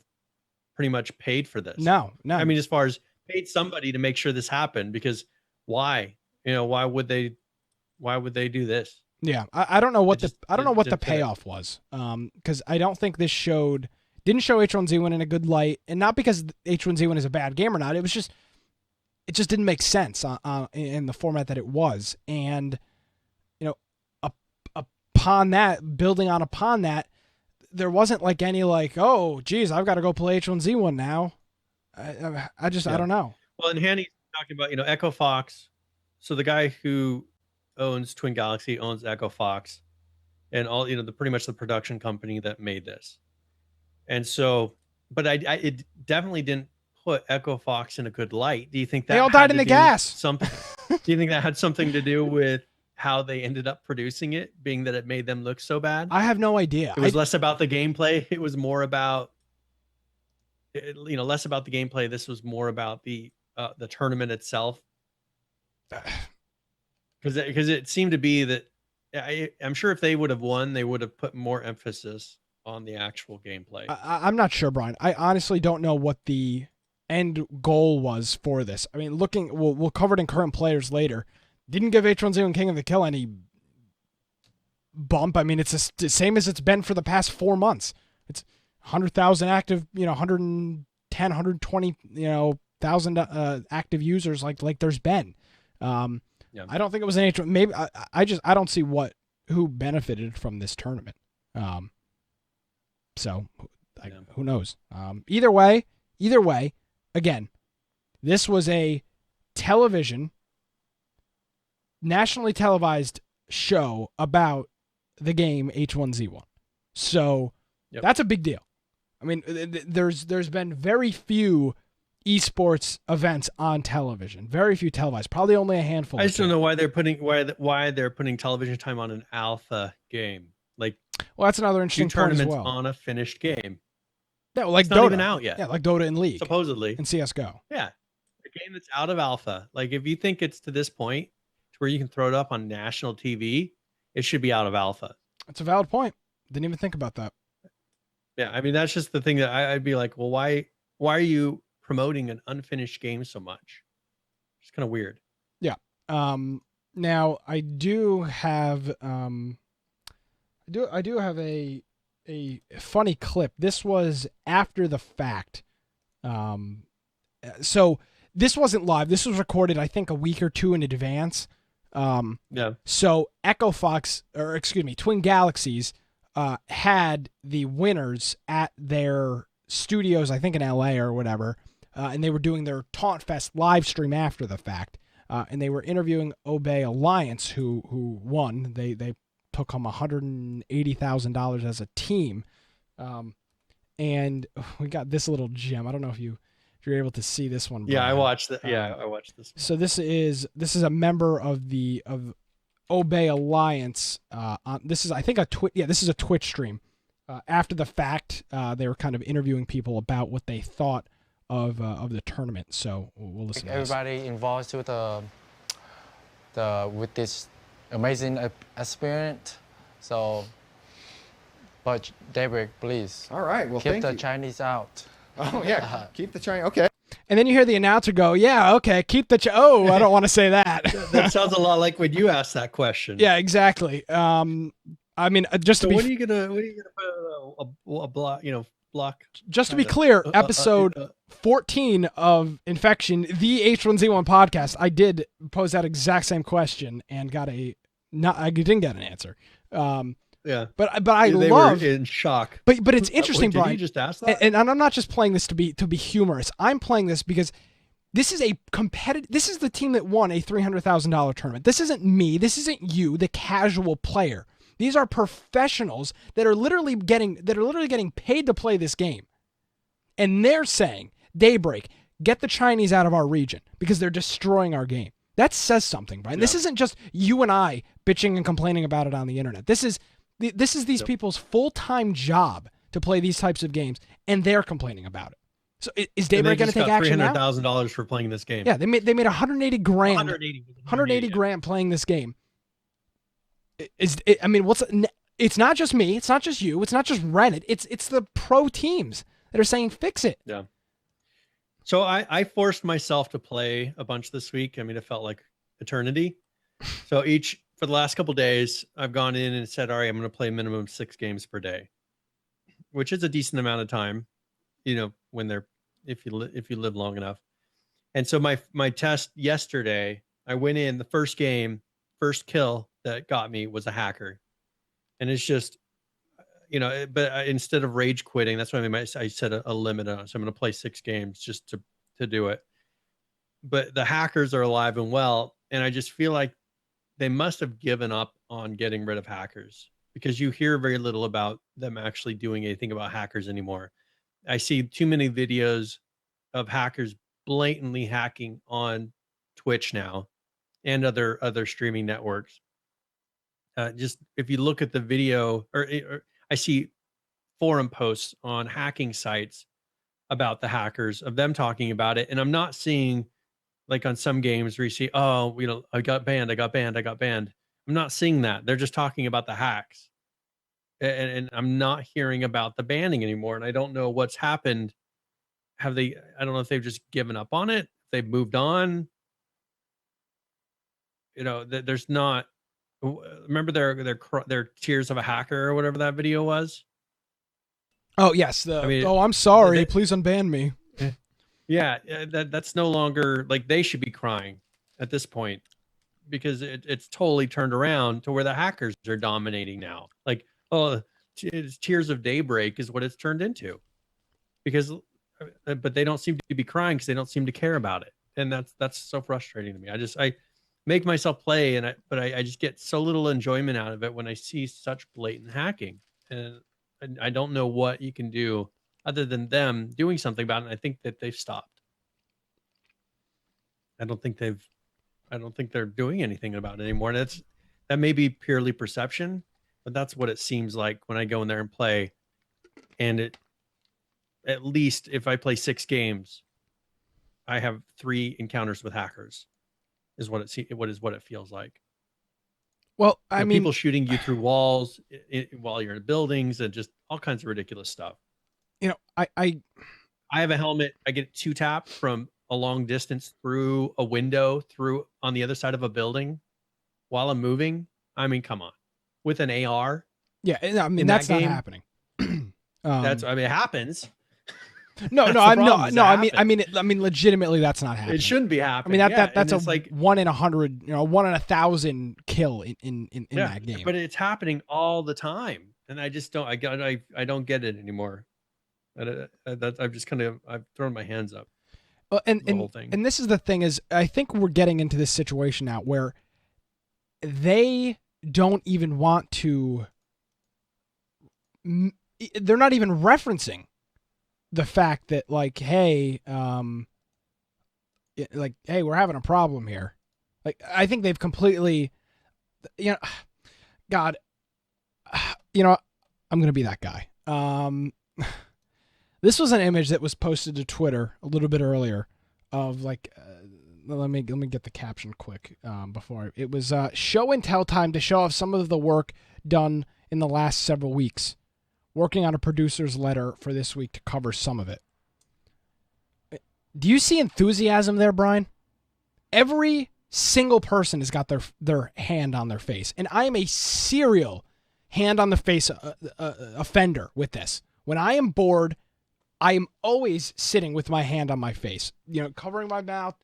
B: pretty much paid for this.
A: No.
B: I mean, as far as paid somebody to make sure this happened, because why? Why would they do this?
A: Yeah, I don't know what the payoff was. Because I don't think this didn't show H1Z1 in a good light, and not because H1Z1 is a bad game or not. It just didn't make sense in the format that it was, and building upon that, there wasn't like any oh geez, I've got to go play H1Z1 now. I don't know.
B: Well, and Hanny's talking about Echo Fox. So the guy who owns Twin Galaxy owns Echo Fox, and all pretty much the production company that made this. And so, but it definitely didn't put Echo Fox in a good light. Do you think that
A: they all died in the gas?
B: Something? Do you think that had something to do with how they ended up producing it, being that it made them look so bad?
A: I have no idea.
B: It was less about the gameplay. It was more about, less about the gameplay. This was more about the tournament itself. Because it seemed to be that I'm sure if they would have won, they would have put more emphasis on the actual gameplay.
A: I'm not sure, Brian. I honestly don't know what the end goal was for this. I mean, we'll cover it in current players later. Didn't give H1Z1 King of the Kill any bump. I mean, it's the same as it's been for the past 4 months. It's 100,000 active, 110, 120, thousand active users like there's been. I don't think it was an H1. Maybe I don't see who benefited from this tournament. So who knows? Either way, again, this was a nationally televised show about the game H1Z1. So that's a big deal. I mean, there's been very few esports events on television, very few televised, probably only a handful.
B: I just don't know why they're putting television time on an alpha game.
A: Well, that's another interesting point as well.
B: On a finished game.
A: Yeah, like
B: it's
A: Dota.
B: Not even out yet.
A: Yeah, like Dota in League.
B: Supposedly.
A: And CSGO.
B: Yeah. A game that's out of alpha. Like, if you think it's to this point to where you can throw it up on national TV, it should be out of alpha.
A: That's a valid point. Didn't even think about that.
B: Yeah, I mean, that's just the thing that I'd be like, well, why are you promoting an unfinished game so much? It's kind of weird.
A: Yeah. Now I do have I do have a a funny clip. This was after the fact. So this wasn't live. This was recorded, I think, a week or two in advance. So Twin Galaxies had the winners at their studios, I think in LA or whatever, and they were doing their Taunt Fest live stream after the fact, and they were interviewing Obey Alliance, who won. They took home $180,000 as a team, and we got this little gem. I don't know if you're able to see this one.
B: Yeah,
A: Brian.
B: I watched that. I watched this one.
A: So this is a member of Obey Alliance. This is, I think, this is a Twitch stream. After the fact, they were kind of interviewing people about what they thought of the tournament. So we'll listen.
C: Everybody involved with with this amazing experience. So, but Daybreak, please.
D: All right. Well,
C: keep the Chinese out.
D: Oh yeah, keep the Chinese. Okay.
A: And then you hear the announcer go, "Yeah, okay, keep the I don't want to say that."
B: That sounds a lot like when you asked that question.
A: Yeah, exactly. I mean, just
B: so
A: to be.
B: When are you gonna put a block? Block.
A: Just to be clear, episode 14 of Infection, the H1Z1 podcast, I did pose that exact same question and I didn't get an answer.
B: Yeah,
A: but I
B: they
A: love
B: were in shock.
A: But it's interesting,
B: Did
A: Brian.
B: you just ask that?
A: And I'm not just playing this to be humorous. I'm playing this because this is a competitive. This is the team that won a $300,000 tournament. This isn't me. This isn't you, the casual player. These are professionals that are literally getting paid to play this game, and they're saying, "Daybreak, get the Chinese out of our region because they're destroying our game." That says something, Brian. Yeah. This isn't just you and I bitching and complaining about it on the internet. This is these people's full-time job to play these types of games, and they're complaining about it. So is Daybreak going to take action now?
B: $300,000 for playing this game.
A: Yeah, they made $180 grand. 180 grand playing this game. It's not just me. It's not just you. It's not just Reddit. It's the pro teams that are saying fix it.
B: Yeah. So I forced myself to play a bunch this week. I mean, it felt like eternity. So for the last couple of days, I've gone in and said, all right, I'm going to play a minimum of 6 games per day, which is a decent amount of time, when if you live long enough. And so my test yesterday, I went in the first game, first kill that got me was a hacker. And it's just, but instead of rage quitting, that's what I mean. I set a limit on it. So I'm going to play 6 games just to do it. But the hackers are alive and well. And I just feel like they must have given up on getting rid of hackers, because you hear very little about them actually doing anything about hackers anymore. I see too many videos of hackers blatantly hacking on Twitch now and other streaming networks. Just if you look at the video, or I see forum posts on hacking sites about the hackers, of them talking about it, and I'm not seeing, like on some games where you see, I got banned. I'm not seeing that. They're just talking about the hacks. And I'm not hearing about the banning anymore. And I don't know what's happened. I don't know if they've just given up on it. If they've moved on. There's not, remember their Tears of a Hacker or whatever that video was?
A: Oh, yes. I'm sorry. Please unban me.
B: Yeah, that's no longer, like, they should be crying at this point, because it's totally turned around to where the hackers are dominating now. Like, it's Tears of Daybreak is what it's turned into, but they don't seem to be crying because they don't seem to care about it, and that's so frustrating to me. I make myself play, but I just get so little enjoyment out of it when I see such blatant hacking, and I don't know what you can do other than them doing something about it. And I think that they've stopped. I don't think they're doing anything about it anymore. And that may be purely perception, but that's what it seems like when I go in there and play. And at least if I play 6 games, I have 3 encounters with hackers, is what it feels like.
A: Well, I mean,
B: people shooting you through walls while you're in buildings, and just all kinds of ridiculous stuff.
A: I
B: have a helmet. I get 2 tap from a long distance through a window, through on the other side of a building while I'm moving. I mean, come on, with an AR.
A: Yeah. I mean, that's not happening.
B: That's, I mean, it happens.
A: No,
B: That's
A: no,
B: the
A: I'm
B: problem,
A: no,
B: is it
A: I mean, legitimately, that's not happening.
B: It shouldn't be
A: I
B: happening.
A: mean,
B: Yeah,
A: that's
B: and it's
A: a
B: like
A: 1 in 100, 1 in 1,000 kill in
B: yeah,
A: that game.
B: but it's happening all the time, and I just don't. I don't get it anymore. I've just I've thrown my hands up.
A: And
B: The whole thing.
A: and this is the thing is, I think we're getting into this situation now where they don't even want to. They're not even referencing the fact that like, hey, hey, we're having a problem here. Like, I think they've completely, God, I'm gonna be that guy. This was an image that was posted to Twitter a little bit earlier of like, let me get the caption quick before it was show and tell time to show off some of the work done in the last several weeks. Working on a producer's letter for this week to cover some of it. Do you see enthusiasm there, Brian? Every single person has got their hand on their face, and I am a serial hand on the face offender with this. When I am bored, I am always sitting with my hand on my face, covering my mouth,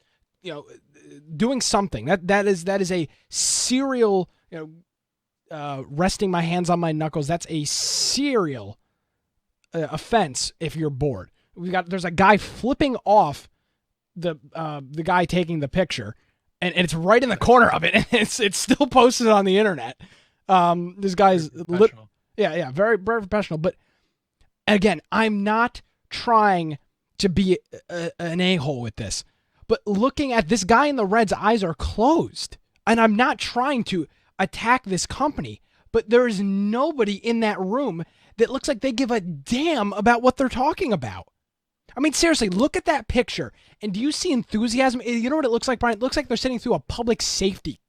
A: doing something. That is a serial, resting my hands on my knuckles. That's a serial offense if you're bored. There's a guy flipping off the guy taking the picture, and it's right in the corner of it, and it's still posted on the internet. This guy's very, very professional. But again, I'm not trying to be an a-hole with this, but looking at this guy in the red's eyes are closed, and I'm not trying to attack this company, but there is nobody in that room that looks like they give a damn about what they're talking about. I mean, seriously, look at that picture, and do you see enthusiasm? You know what it looks like, Brian? It looks like they're sitting through a public safety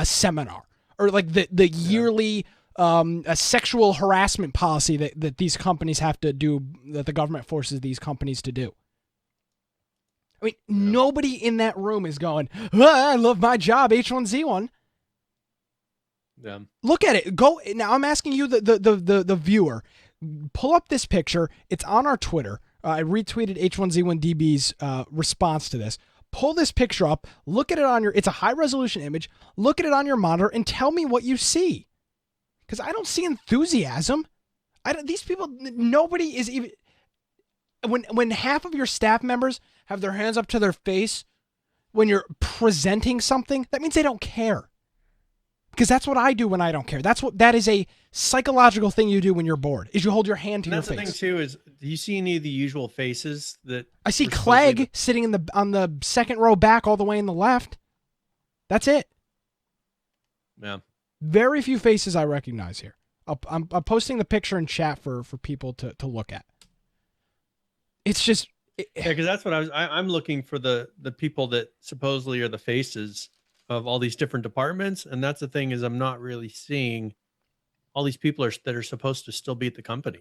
A: seminar, or like the yearly a sexual harassment policy that these companies have to do, that the government forces these companies to do. I mean, nobody in that room is going, I love my job, H1Z1.
B: Yeah.
A: Look at it. Go now. I'm asking you, the viewer, pull up this picture. It's on our Twitter. I retweeted H1Z1DB's response to this. Pull this picture up. Look at it on it's a high resolution image. Look at it on your monitor and tell me what you see. Because I don't see enthusiasm. These people, nobody is even. When half of your staff members have their hands up to their face when you're presenting something, that means they don't care. Because that's what I do when I don't care. That is a psychological thing you do when you're bored, is you hold your hand to your face.
B: That's the thing too, is do you see any of the usual faces that
A: I see? Clegg sitting on the second row back all the way in the left. That's it.
B: Yeah.
A: Very few faces I recognize here. I'm posting the picture in chat for people to look at. It's just
B: because that's what I'm looking for, the people that supposedly are the faces of all these different departments, and that's the thing, is I'm not really seeing all these people that are supposed to still be at the company.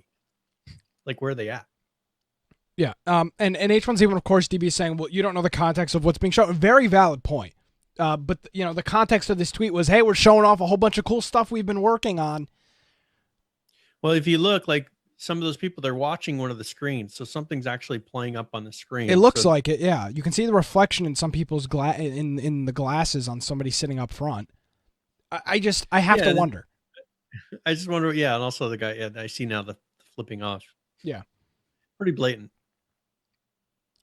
B: Like, where are they at?
A: Yeah. And H1Z1, of course, DB is saying, well, you don't know the context of what's being shown. Very valid point. But the context of this tweet was, hey, we're showing off a whole bunch of cool stuff we've been working on.
B: Well, if you look, like, some of those people, they're watching one of the screens, so something's actually playing up on the screen.
A: It looks like it, yeah. You can see the reflection in some people's in the glasses on somebody sitting up front. I have to wonder.
B: I just wonder, yeah, and also the guy, yeah, I see now the flipping off.
A: Yeah,
B: pretty blatant.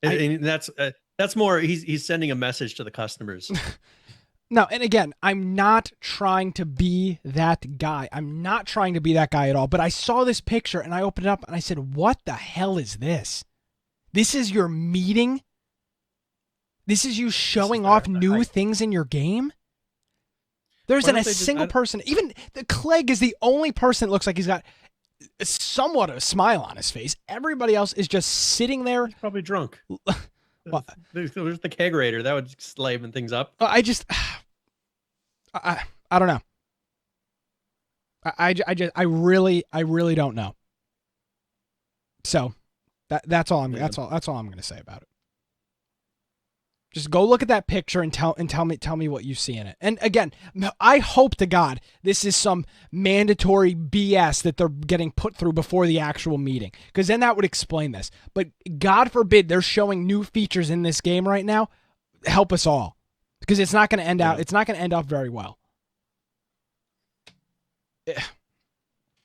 B: And that's more. He's sending a message to the customers.
A: No, and again, I'm not trying to be that guy. I'm not trying to be that guy at all. But I saw this picture and I opened it up and I said, what the hell is this? This is your meeting? This is you showing off new things in your game? There isn't a single person. Even the Clegg is the only person that looks like he's got somewhat of a smile on his face. Everybody else is just sitting there.
B: He's probably drunk. Well, there's the kegerator that would liven things up.
A: I don't know. I really don't know. So that's all I'm going to say about it. Just go look at that picture and tell me what you see in it. And again, I hope to God this is some mandatory BS that they're getting put through before the actual meeting, because then that would explain this. But God forbid they're showing new features in this game right now. Help us all, because it's not going to end out. It's not going to end up very well.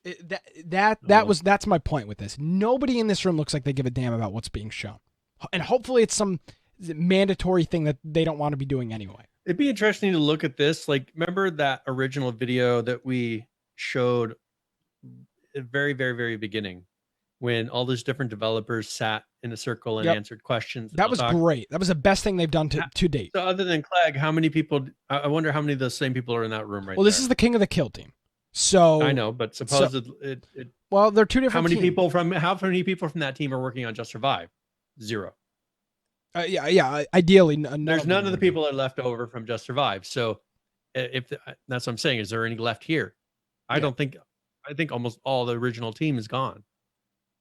A: That's my point with this. Nobody in this room looks like they give a damn about what's being shown, and hopefully it's some mandatory thing that they don't want to be doing anyway.
B: It'd be interesting to look at this. Like, remember that original video that we showed at the very, very, very beginning, when all those different developers sat in a circle and answered questions?
A: That was great. That was the best thing they've done to date.
B: So other than Clegg, how many people, I wonder how many of those same people are in that room right now.
A: Well, this is the King of the Kill team. So
B: I know, but supposedly
A: well, they're two different
B: how many
A: teams.
B: How many people from that team are working on Just Survive? 0.
A: Yeah. Ideally,
B: there's none of the people that are left over from Just Survive. So, if that's what I'm saying, is there any left here? I think almost all the original team is gone.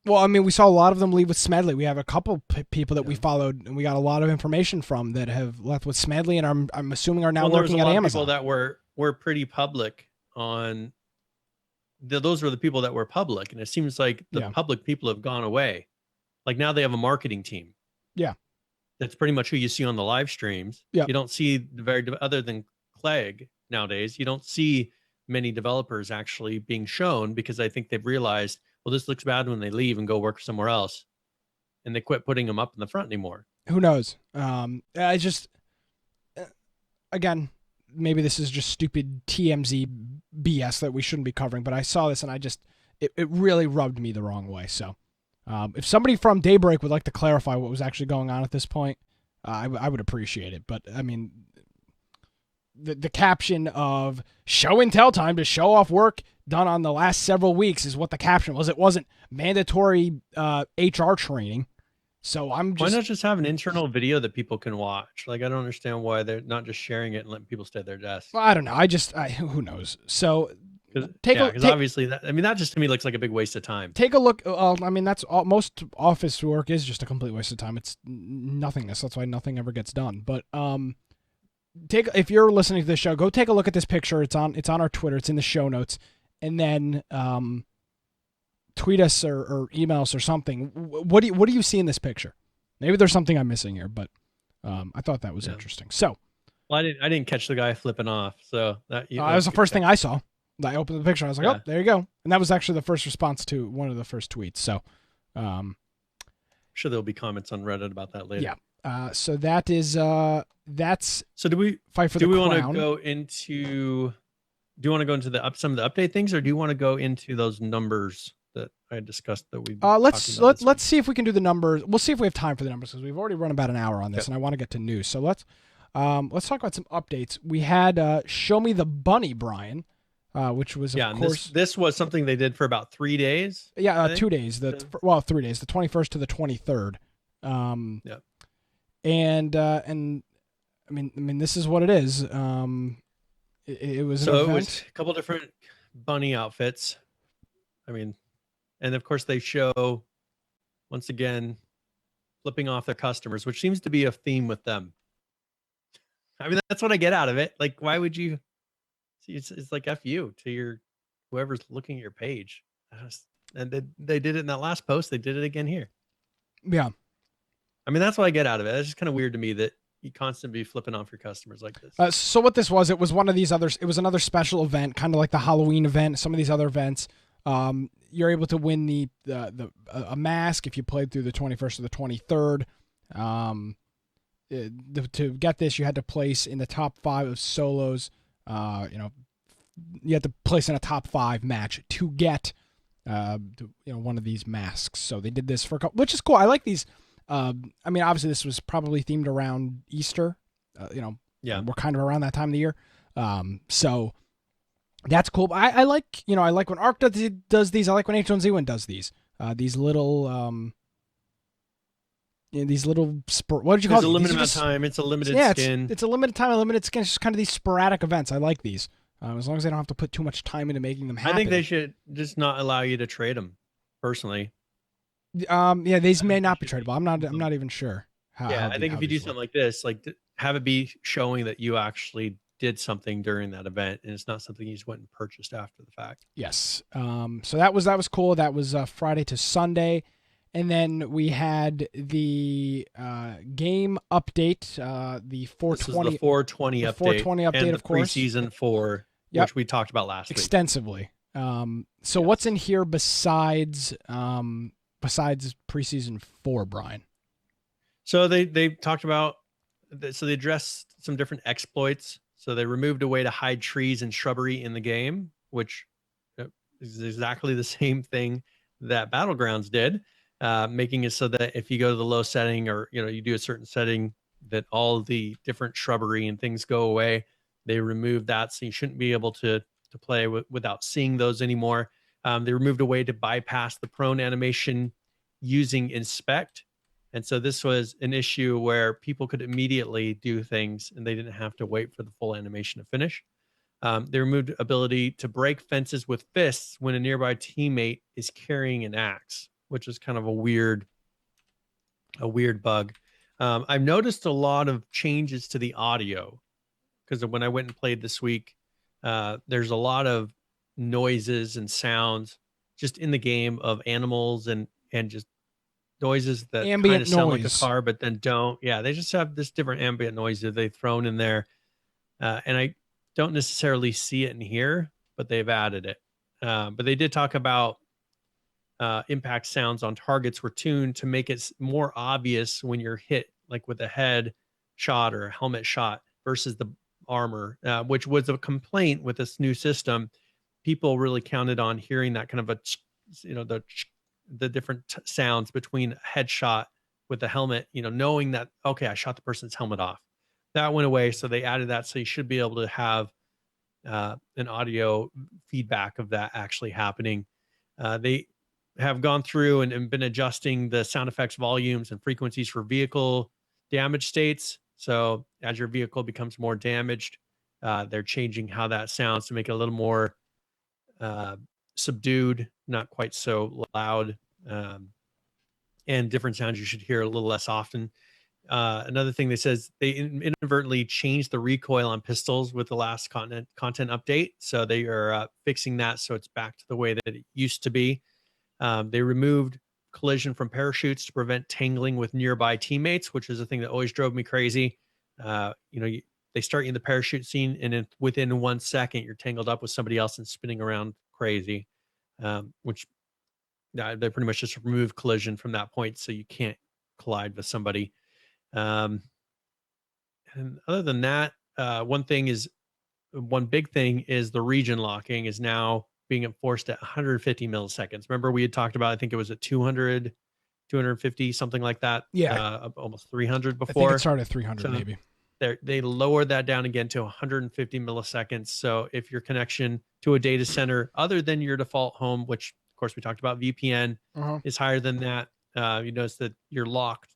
A: Well, I mean, we saw a lot of them leave with Smedley. We have a couple people that we followed, and we got a lot of information from that have left with Smedley, and I'm assuming are now working at Amazon.
B: People that were pretty public on. Those were the people that were public, and it seems like the public people have gone away. Like, now they have a marketing team.
A: Yeah.
B: That's pretty much who you see on the live streams.
A: Yeah.
B: You don't see other than Clegg nowadays, you don't see many developers actually being shown, because I think they've realized, well, this looks bad when they leave and go work somewhere else, and they quit putting them up in the front anymore.
A: Who knows? I just, again, maybe this is just stupid TMZ BS that we shouldn't be covering, but I saw this and it really rubbed me the wrong way. So if somebody from Daybreak would like to clarify what was actually going on at this point, I would appreciate it. But I mean, the caption of show and tell time to show off work done on the last several weeks is what the caption was. It wasn't mandatory HR training. So why
B: not just have an internal video that people can watch? Like, I don't understand why they're not just sharing it and letting people stay at their desks.
A: Well, I don't know. Who knows? So
B: because obviously that just to me looks like a big waste of time.
A: Take a look. I mean, that's all, most office work is just a complete waste of time. It's nothingness. That's why nothing ever gets done. But if you're listening to this show, go take a look at this picture. It's on our Twitter. It's in the show notes, and then tweet us or email us or something. What do you see in this picture? Maybe there's something I'm missing here, but I thought that was interesting. So,
B: well, I didn't catch the guy flipping off. So that
A: was the first thing I saw. I opened the picture. I was like, oh, there you go. And that was actually the first response to one of the first tweets. So,
B: I'm sure there'll be comments on Reddit about that later.
A: Yeah. So that is that's.
B: So do we
A: fight for the crown?
B: Want to go into? Do you want to go into some of the update things, or do you want to go into those numbers that I discussed that we?
A: Let's see if we can do the numbers. We'll see if we have time for the numbers, because we've already run about an hour on this, and I want to get to news. So let's talk about some updates. We had Show Me the Bunny, Brian, which was of course
B: this was something they did for about 3 days.
A: 2 days. 3 days, the 21st to the 23rd. And I mean this is what it is. It was an event.
B: It was a couple different bunny outfits. I mean, and of course they show once again flipping off their customers, which seems to be a theme with them. I mean, that's what I get out of it. Like, why would you? It's like F you to your whoever's looking at your page. And they did it in that last post. They did it again here.
A: Yeah.
B: I mean, that's what I get out of it. It's just kind of weird to me that you constantly be flipping off your customers like this.
A: So what this was, it was one of these others. It was another special event, kind of like the Halloween event. Some of these other events, you're able to win a mask if you played through the 21st or the 23rd. To get this, you had to place in the top 5 of solos. You had to place in a top 5 match to get one of these masks. So they did this for a couple, which is cool. I like these. I mean, obviously this was probably themed around Easter. We're kind of around that time of the year. So that's cool. But I like when Arc does these. I like when H1Z1 does these. These little what did you call it?
B: It's a limited amount of time. It's a limited skin.
A: It's a limited time, a limited skin. It's just kind of these sporadic events. I like these. As long as they don't have to put too much time into making them happen.
B: I think they should just not allow you to trade them, personally.
A: These may not be tradable. I'm not even sure.
B: Yeah, I think if you do something like this, like have it be showing that you actually did something during that event, and it's not something you just went and purchased after the fact.
A: Yes. So that was cool. That was Friday to Sunday, and then we had the game update. The 420.
B: This was the 420 update.
A: 420 update,
B: and
A: of course.
B: Preseason 4, which we talked about last week
A: extensively. So what's in here besides preseason 4, Brian?
B: So they talked about, so they addressed some different exploits. So they removed a way to hide trees and shrubbery in the game, which is exactly the same thing that Battlegrounds did, making it so that if you go to the low setting, or you do a certain setting, that all the different shrubbery and things go away. They removed that, so you shouldn't be able to play without seeing those anymore. They removed a way to bypass the prone animation using inspect. And so this was an issue where people could immediately do things and they didn't have to wait for the full animation to finish. They removed ability to break fences with fists when a nearby teammate is carrying an axe, which is kind of a weird bug. I've noticed a lot of changes to the audio, because when I went and played this week, there's a lot of noises and sounds just in the game of animals and just noises that kind of sound like a car, but then don't. Yeah, they just have this different ambient noise that they've thrown in there. And I don't necessarily see it in here, but they've added it. But they did talk about impact sounds on targets were tuned to make it more obvious when you're hit, like with a head shot or a helmet shot versus the armor, which was a complaint with this new system. People really counted on hearing that kind of the different sounds between a headshot with the helmet, knowing that, okay, I shot the person's helmet off. That went away. So they added that. So you should be able to have an audio feedback of that actually happening. They have gone through and been adjusting the sound effects volumes and frequencies for vehicle damage states. So as your vehicle becomes more damaged, they're changing how that sounds to make it a little more subdued, not quite so loud, and different sounds you should hear a little less often. Another thing they says, they inadvertently changed the recoil on pistols with the last content update. So they are fixing that, so it's back to the way that it used to be. They removed collision from parachutes to prevent tangling with nearby teammates, which is a thing that always drove me crazy. They start you in the parachute scene, and then within 1 second, you're tangled up with somebody else and spinning around crazy, which they pretty much just remove collision from that point, so you can't collide with somebody. And other than that, one big thing is the region locking is now being enforced at 150 milliseconds. Remember, we had talked about, I think it was at 200, 250, something like that.
A: Yeah.
B: Almost 300 before.
A: I think it started at 300, so maybe.
B: They lowered that down again to 150 milliseconds. So if your connection to a data center other than your default home, which of course we talked about, VPN, is higher than that, you notice that you're locked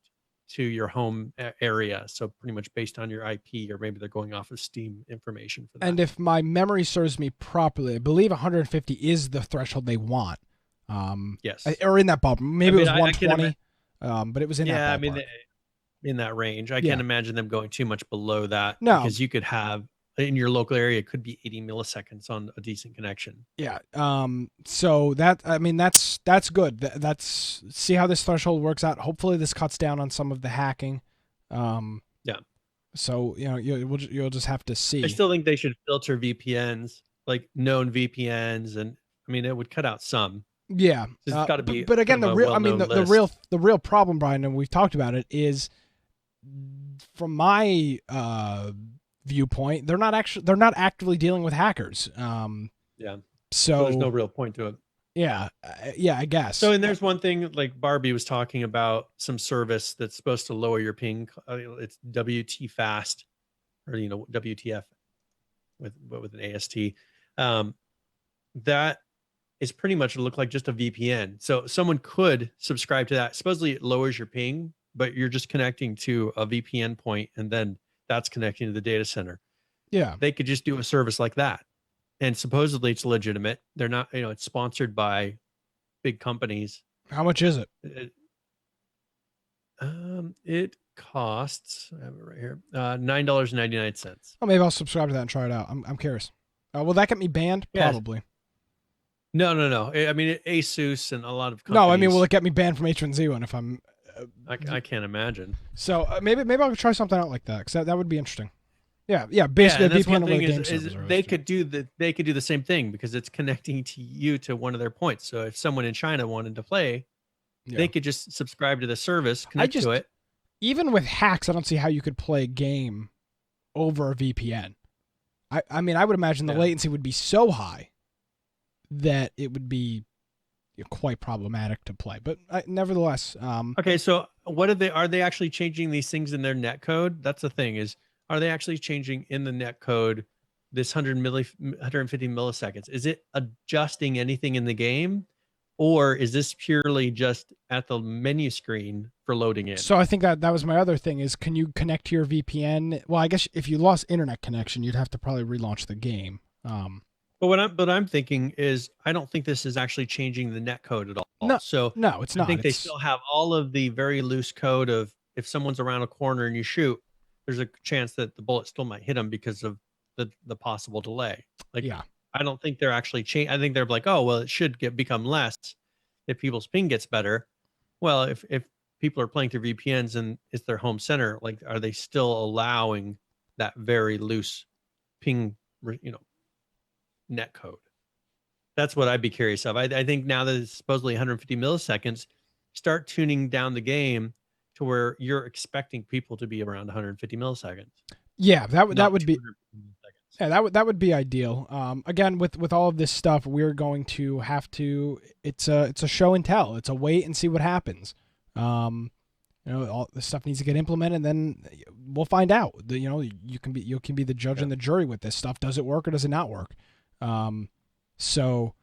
B: to your home area. So pretty much based on your IP, or maybe they're going off of Steam information for that.
A: And if my memory serves me properly, I believe 150 is the threshold they want.
B: Yes.
A: Or in that ballpark. Maybe it was 120, but it was in that ballpark.
B: In that range. I can't imagine them going too much below that.
A: No.
B: Because you could have, in your local area, it could be 80 milliseconds on a decent connection.
A: Yeah. So that's good. That's see how this threshold works out. Hopefully this cuts down on some of the hacking.
B: Yeah.
A: So, you'll just have to see.
B: I still think they should filter VPNs, like known VPNs, and it would cut out some.
A: Yeah.
B: It's got to be.
A: But again, the real problem, Brian, and we've talked about it, is from my viewpoint, they're not actively dealing with hackers.
B: Yeah.
A: So
B: there's no real point to it.
A: Yeah. I guess.
B: So, and there's one thing, like Barbie was talking about, some service that's supposed to lower your ping. It's WT fast, or WTF with an AST. That is pretty much look like just a VPN. So someone could subscribe to that. Supposedly it lowers your ping, but you're just connecting to a VPN point, and then that's connecting to the data center.
A: Yeah.
B: They could just do a service like that. And supposedly it's legitimate. They're not, it's sponsored by big companies.
A: How much is it?
B: It costs, I have it right here, $9.99.
A: Oh, maybe I'll subscribe to that and try it out. I'm curious. Will that get me banned?
B: Yes.
A: Probably.
B: No. I mean, Asus and a lot of companies.
A: No, I mean, will it get me banned from H1Z1 if I'm?
B: I can't imagine.
A: So maybe I'll try something out like that because that would be interesting. Yeah. Basically,
B: and
A: a
B: that's
A: VPN
B: one
A: over the
B: thing
A: game
B: is
A: servers.
B: they could do the same thing because it's connecting to you to one of their points. So if someone in China wanted to play, they could just subscribe to the service, connect to it.
A: Even with hacks, I don't see how you could play a game over a VPN. I mean, I would imagine the latency would be so high that it would be quite problematic to play. But nevertheless,
B: okay. So are they actually changing these things in their net code? That's the thing are they actually changing in the net code this 150 milliseconds? Is it adjusting anything in the game? Or is this purely just at the menu screen for loading in?
A: So I think that was my other thing is, can you connect to your VPN? Well, I guess if you lost internet connection, you'd have to probably relaunch the game.
B: But what I'm thinking is, I don't think this is actually changing the net code at all.
A: No, it's not.
B: I think they still have all of the very loose code of if someone's around a corner and you shoot, there's a chance that the bullet still might hit them because of the possible delay. I don't think they're actually I think they're like, oh, well, it should become less if people's ping gets better. Well, if people are playing through VPNs and it's their home center, like, are they still allowing that very loose ping, net code? That's what I'd be curious of. I think now that it's supposedly 150 milliseconds, start tuning down the game to where you're expecting people to be around 150 milliseconds.
A: Yeah, that would be. Yeah, that would be ideal. Again, with all of this stuff, we're going to have to. It's a show and tell. It's a wait and see what happens. All this stuff needs to get implemented, and then we'll find out. You can be the judge and the jury with this stuff. Does it work or does it not work? So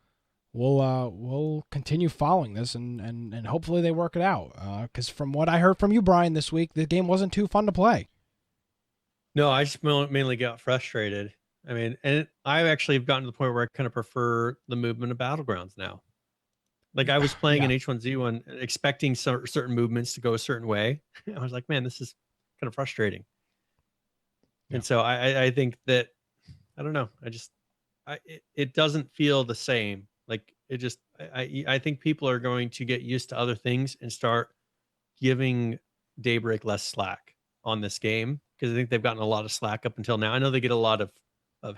A: we'll continue following this, and hopefully they work it out. Because from what I heard from you, Brian, this week, the game wasn't too fun to play. No,
B: I just mainly got frustrated. I mean, and I actually have gotten to the point where I kind of prefer the movement of Battlegrounds now. Like, I was playing in H1Z1 expecting certain movements to go a certain way. I was like, man, this is kind of frustrating. And so I think that, I don't know. It doesn't feel the same. Like, I think people are going to get used to other things and start giving Daybreak less slack on this game, because I think they've gotten a lot of slack up until now. I know they get a lot of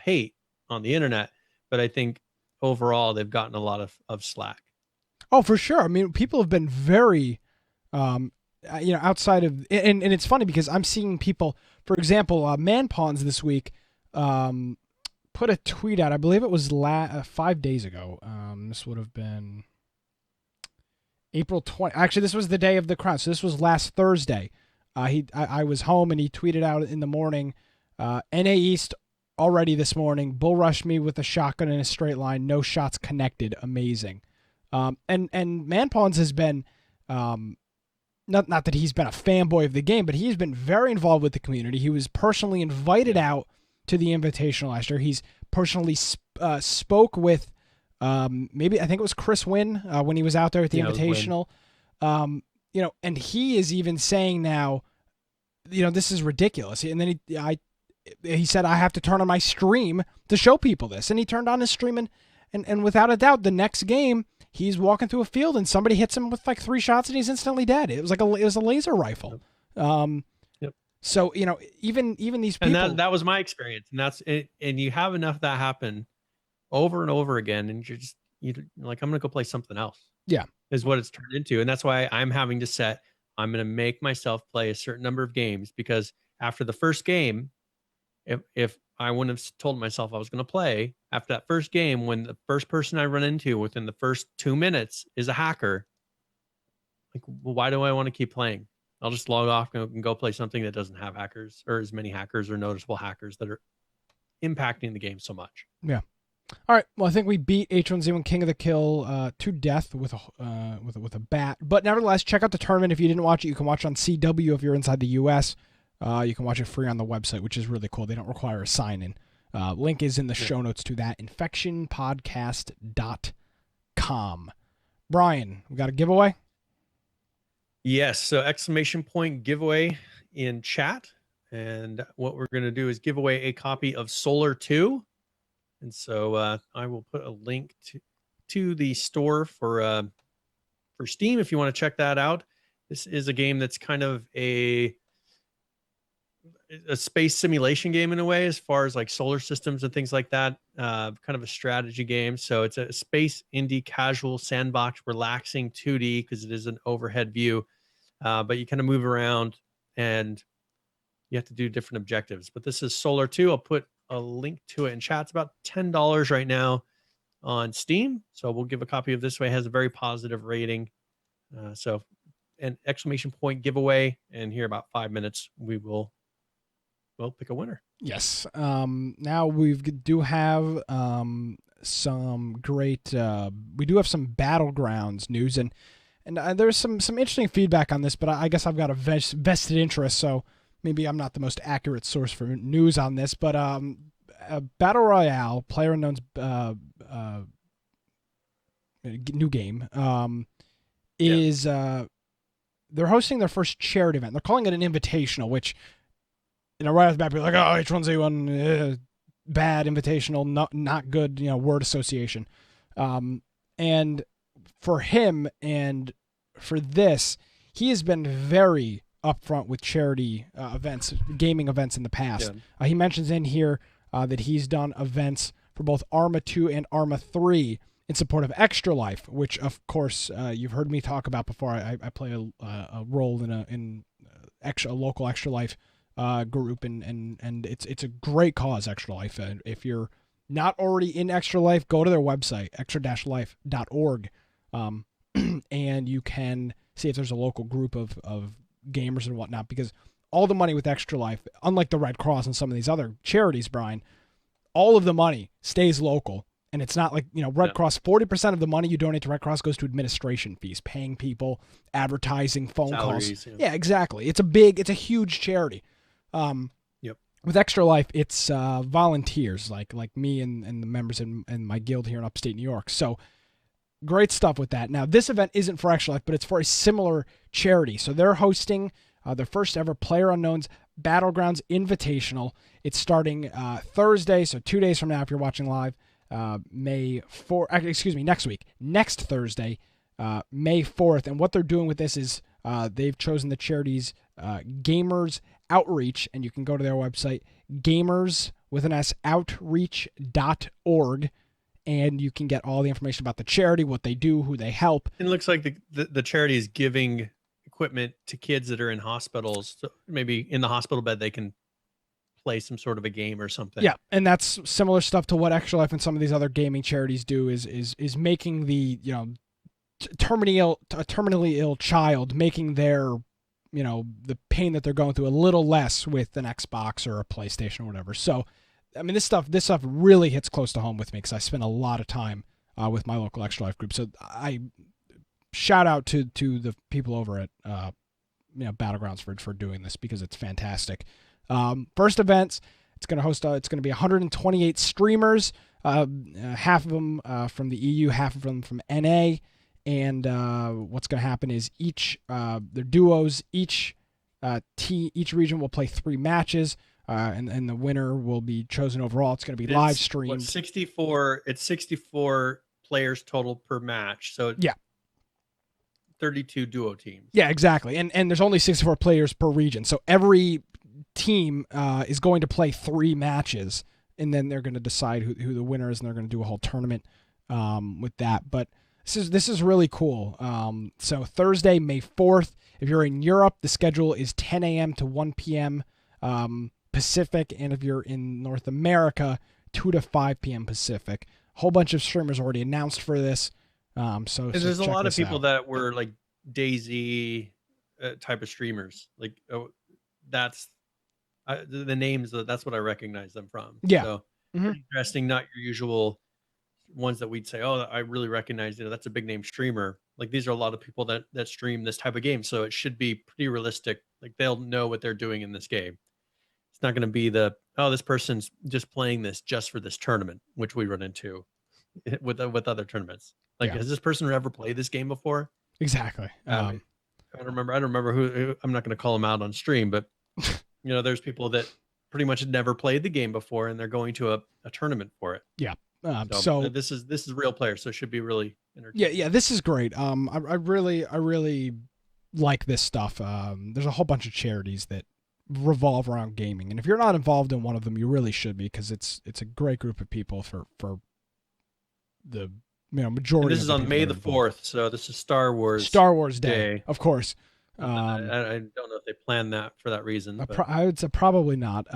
B: hate on the internet, but I think overall they've gotten a lot of slack.
A: Oh, for sure. I mean, people have been very, outside of, and it's funny because I'm seeing people, for example, Man Pawns this week, put a tweet out. I believe it was 5 days ago. This would have been April 20. Actually, this was the day of the crown. So this was last Thursday. I was home and he tweeted out in the morning, NA East already this morning, bull rushed me with a shotgun in a straight line, no shots connected, amazing. And Man Pawns has been, not that he's been a fanboy of the game, but he's been very involved with the community. He was personally invited out to the Invitational last year. He's personally spoke with, maybe, I think it was Chris Wynn when he was out there at the Invitational. And he is even saying now, this is ridiculous. And then he said, I have to turn on my stream to show people this. And he turned on his stream, and without a doubt, the next game, he's walking through a field and somebody hits him with like 3 shots and he's instantly dead. It was like it was a laser rifle. So, even these people.
B: And that was my experience. And that's it. And you have enough of that happen over and over again. And you're like, I'm going to go play something else.
A: Yeah. Is
B: what it's turned into. And that's why I'm having to I'm going to make myself play a certain number of games, because after the first game, if I wouldn't have told myself I was going to play after that first game, when the first person I run into within the first 2 minutes is a hacker, like, well, why do I want to keep playing? I'll just log off and go play something that doesn't have hackers, or as many hackers or noticeable hackers that are impacting the game so much.
A: Yeah. All right. Well, I think we beat H1Z1 King of the Kill to death with a bat. But nevertheless, check out the tournament. If you didn't watch it, you can watch it on CW if you're inside the U.S. You can watch it free on the website, which is really cool. They don't require a sign-in. Link is in the show notes to that, infectionpodcast.com. Brian, we got a giveaway?
B: Yes. So ! Giveaway in chat. And what we're going to do is give away a copy of Solar 2. And so I will put a link to the store for Steam if you want to check that out. This is a game that's kind of a space simulation game in a way, as far as like solar systems and things like that. Kind of a strategy game. So it's a space indie casual sandbox, relaxing 2D because it is an overhead view. But you kind of move around and you have to do different objectives. But this is Solar 2. I'll put a link to it in chat. It's about $10 right now on Steam. So we'll give a copy of this way. It has a very positive rating. So an exclamation point giveaway. And here about 5 minutes, we'll pick a winner.
A: Yes. Now we do have some great. We do have some Battlegrounds news, and there's some interesting feedback on this. But I guess I've got a vested interest, so maybe I'm not the most accurate source for news on this. But Battle Royale, PlayerUnknown's new game, is they're hosting their first charity event. They're calling it an invitational, which, right off the bat, people are like, oh, H1Z1, bad, invitational, not good, word association. And for him and for this, he has been very upfront with charity events, gaming events in the past. Yeah. He mentions in here that he's done events for both Arma 2 and Arma 3 in support of Extra Life, which, of course, you've heard me talk about before. I play a role in a local Extra Life group, and it's a great cause, Extra Life. If you're not already in Extra Life, go to their website, extra-life.org, and you can see if there's a local group of gamers and whatnot, because all the money with Extra Life, unlike the Red Cross and some of these other charities, Brian, all of the money stays local. And it's not like, Red Cross, 40% of the money you donate to Red Cross goes to administration fees, paying people, advertising, phone
B: Salaries,
A: calls. Yeah, exactly. It's a huge charity. With Extra Life, it's volunteers like me and the members in my guild here in upstate New York. So great stuff with that. Now, this event isn't for Extra Life, but it's for a similar charity. So they're hosting their first ever PlayerUnknown's Battlegrounds Invitational. It's starting Thursday, so 2 days from now if you're watching live. Next Thursday, May 4th. And what they're doing with this is they've chosen the charity's Gamers Outreach, and you can go to their website, gamers with an S, outreach.org, and you can get all the information about the charity, what they do, who they help.
B: It looks like the charity is giving equipment to kids that are in hospitals. So maybe in the hospital bed, they can play some sort of a game or something.
A: Yeah, and that's similar stuff to what Extra Life and some of these other gaming charities do, is making the terminally ill child, making their the pain that they're going through a little less with an Xbox or a PlayStation or whatever. So I mean, this stuff really hits close to home with me because I spend a lot of time with my local Extra Life group. So I shout out to the people over at Battlegrounds for doing this, because it's fantastic. First events, it's going to host. It's going to be 128 streamers, half of them from the EU, half of them from NA. And what's going to happen is their duos, each region will play 3 matches, and the winner will be chosen overall. It's going to be live streamed.
B: 64. It's 64 players total per match. So
A: yeah,
B: 32 duo teams.
A: Yeah, exactly. And there's only 64 players per region. So every team is going to play 3 matches, and then they're going to decide who the winner is, and they're going to do a whole tournament with that. But this is really cool. So Thursday, May 4th, if you're in Europe, the schedule is 10 a.m. to 1 p.m. Pacific, and if you're in North America, 2 to 5 p.m. Pacific. A whole bunch of streamers already announced for this. So
B: there's a lot of people that were like DayZ type of streamers. Like that's the names. That's what I recognize them from.
A: Yeah.
B: So pretty interesting. Not your usual ones that we'd say, oh, I really recognize, that's a big name streamer. Like these are a lot of people that stream this type of game. So it should be pretty realistic. Like they'll know what they're doing in this game. It's not going to be this person's just playing this just for this tournament, which we run into with other tournaments. Like, has this person ever played this game before?
A: Exactly.
B: I don't remember who. I'm not going to call him out on stream, but There's people that pretty much had never played the game before, and they're going to a tournament for it.
A: Yeah.
B: So this is real players, so it should be really entertaining.
A: Yeah, this is great. I really like this stuff. There's a whole bunch of charities that revolve around gaming, and if you're not involved in one of them, you really should be, because it's a great group of people for the majority.
B: And this
A: of
B: is
A: the
B: on
A: people
B: May
A: that are
B: the
A: involved.
B: 4th, so this is Star Wars
A: Day, of course.
B: I don't know if they planned that for that reason.
A: I would say probably not.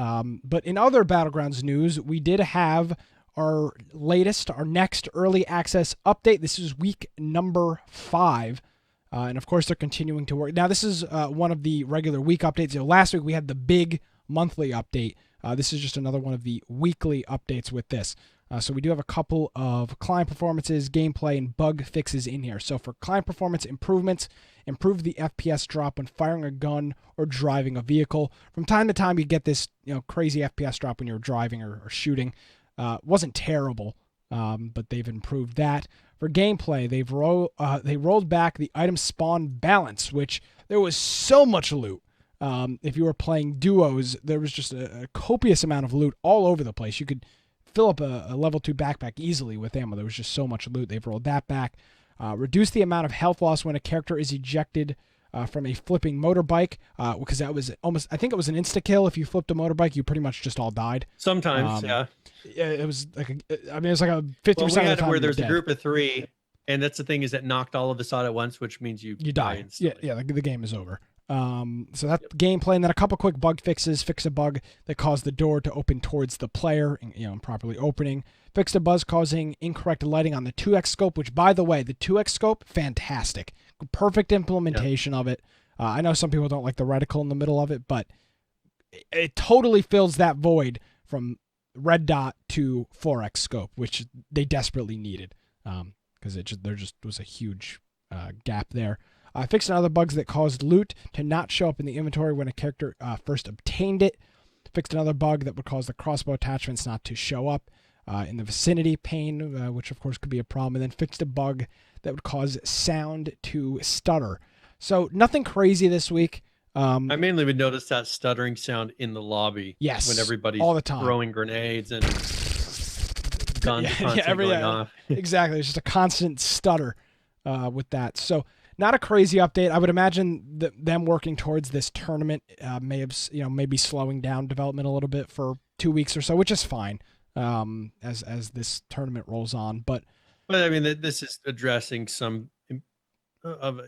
A: But in other Battlegrounds news, we did have our next early access update. This is week number 5. And of course, they're continuing to work. Now, this is one of the regular week updates. Last week, we had the big monthly update. This is just another one of the weekly updates with this. So we do have a couple of client performances, gameplay, and bug fixes in here. So for client performance improvements, improve the FPS drop when firing a gun or driving a vehicle. From time to time, you get this crazy FPS drop when you're driving or shooting. Wasn't terrible, but they've improved that. For gameplay, they rolled back the item spawn balance, which there was so much loot. If you were playing duos, there was just a copious amount of loot all over the place. You could fill up a level 2 backpack easily with ammo. There was just so much loot. They've rolled that back. Reduce the amount of health loss when a character is ejected from a flipping motorbike, because that was I think it was an insta-kill. If you flipped a motorbike, you pretty much just all died.
B: Sometimes, yeah.
A: It was like it was like a 50% of the time
B: where there's
A: a
B: group of 3, and that's the thing, is that knocked all of us out at once, which means you
A: die. Yeah, the game is over. So that's gameplay, and then a couple quick bug fixes. Fix a bug that caused the door to open towards the player, improperly opening. Fixed a buzz causing incorrect lighting on the 2x scope, which, by the way, the 2x scope, fantastic. Perfect implementation of it. I know some people don't like the reticle in the middle of it, but it totally fills that void from red dot to 4x scope, which they desperately needed, because there just was a huge gap there. Fixed other bugs that caused loot to not show up in the inventory when a character first obtained it. Fixed another bug that would cause the crossbow attachments not to show up in the vicinity pane, which of course could be a problem. And then fixed a bug that would cause sound to stutter. So nothing crazy this week.
B: I mainly would notice that stuttering sound in the lobby.
A: Yes,
B: when everybody's
A: all the time
B: throwing grenades and guns going off.
A: Exactly. It's just a constant stutter with that. So not a crazy update. I would imagine that them working towards this tournament may be slowing down development a little bit for 2 weeks or so, which is fine as this tournament rolls on. But
B: I mean, this is addressing some of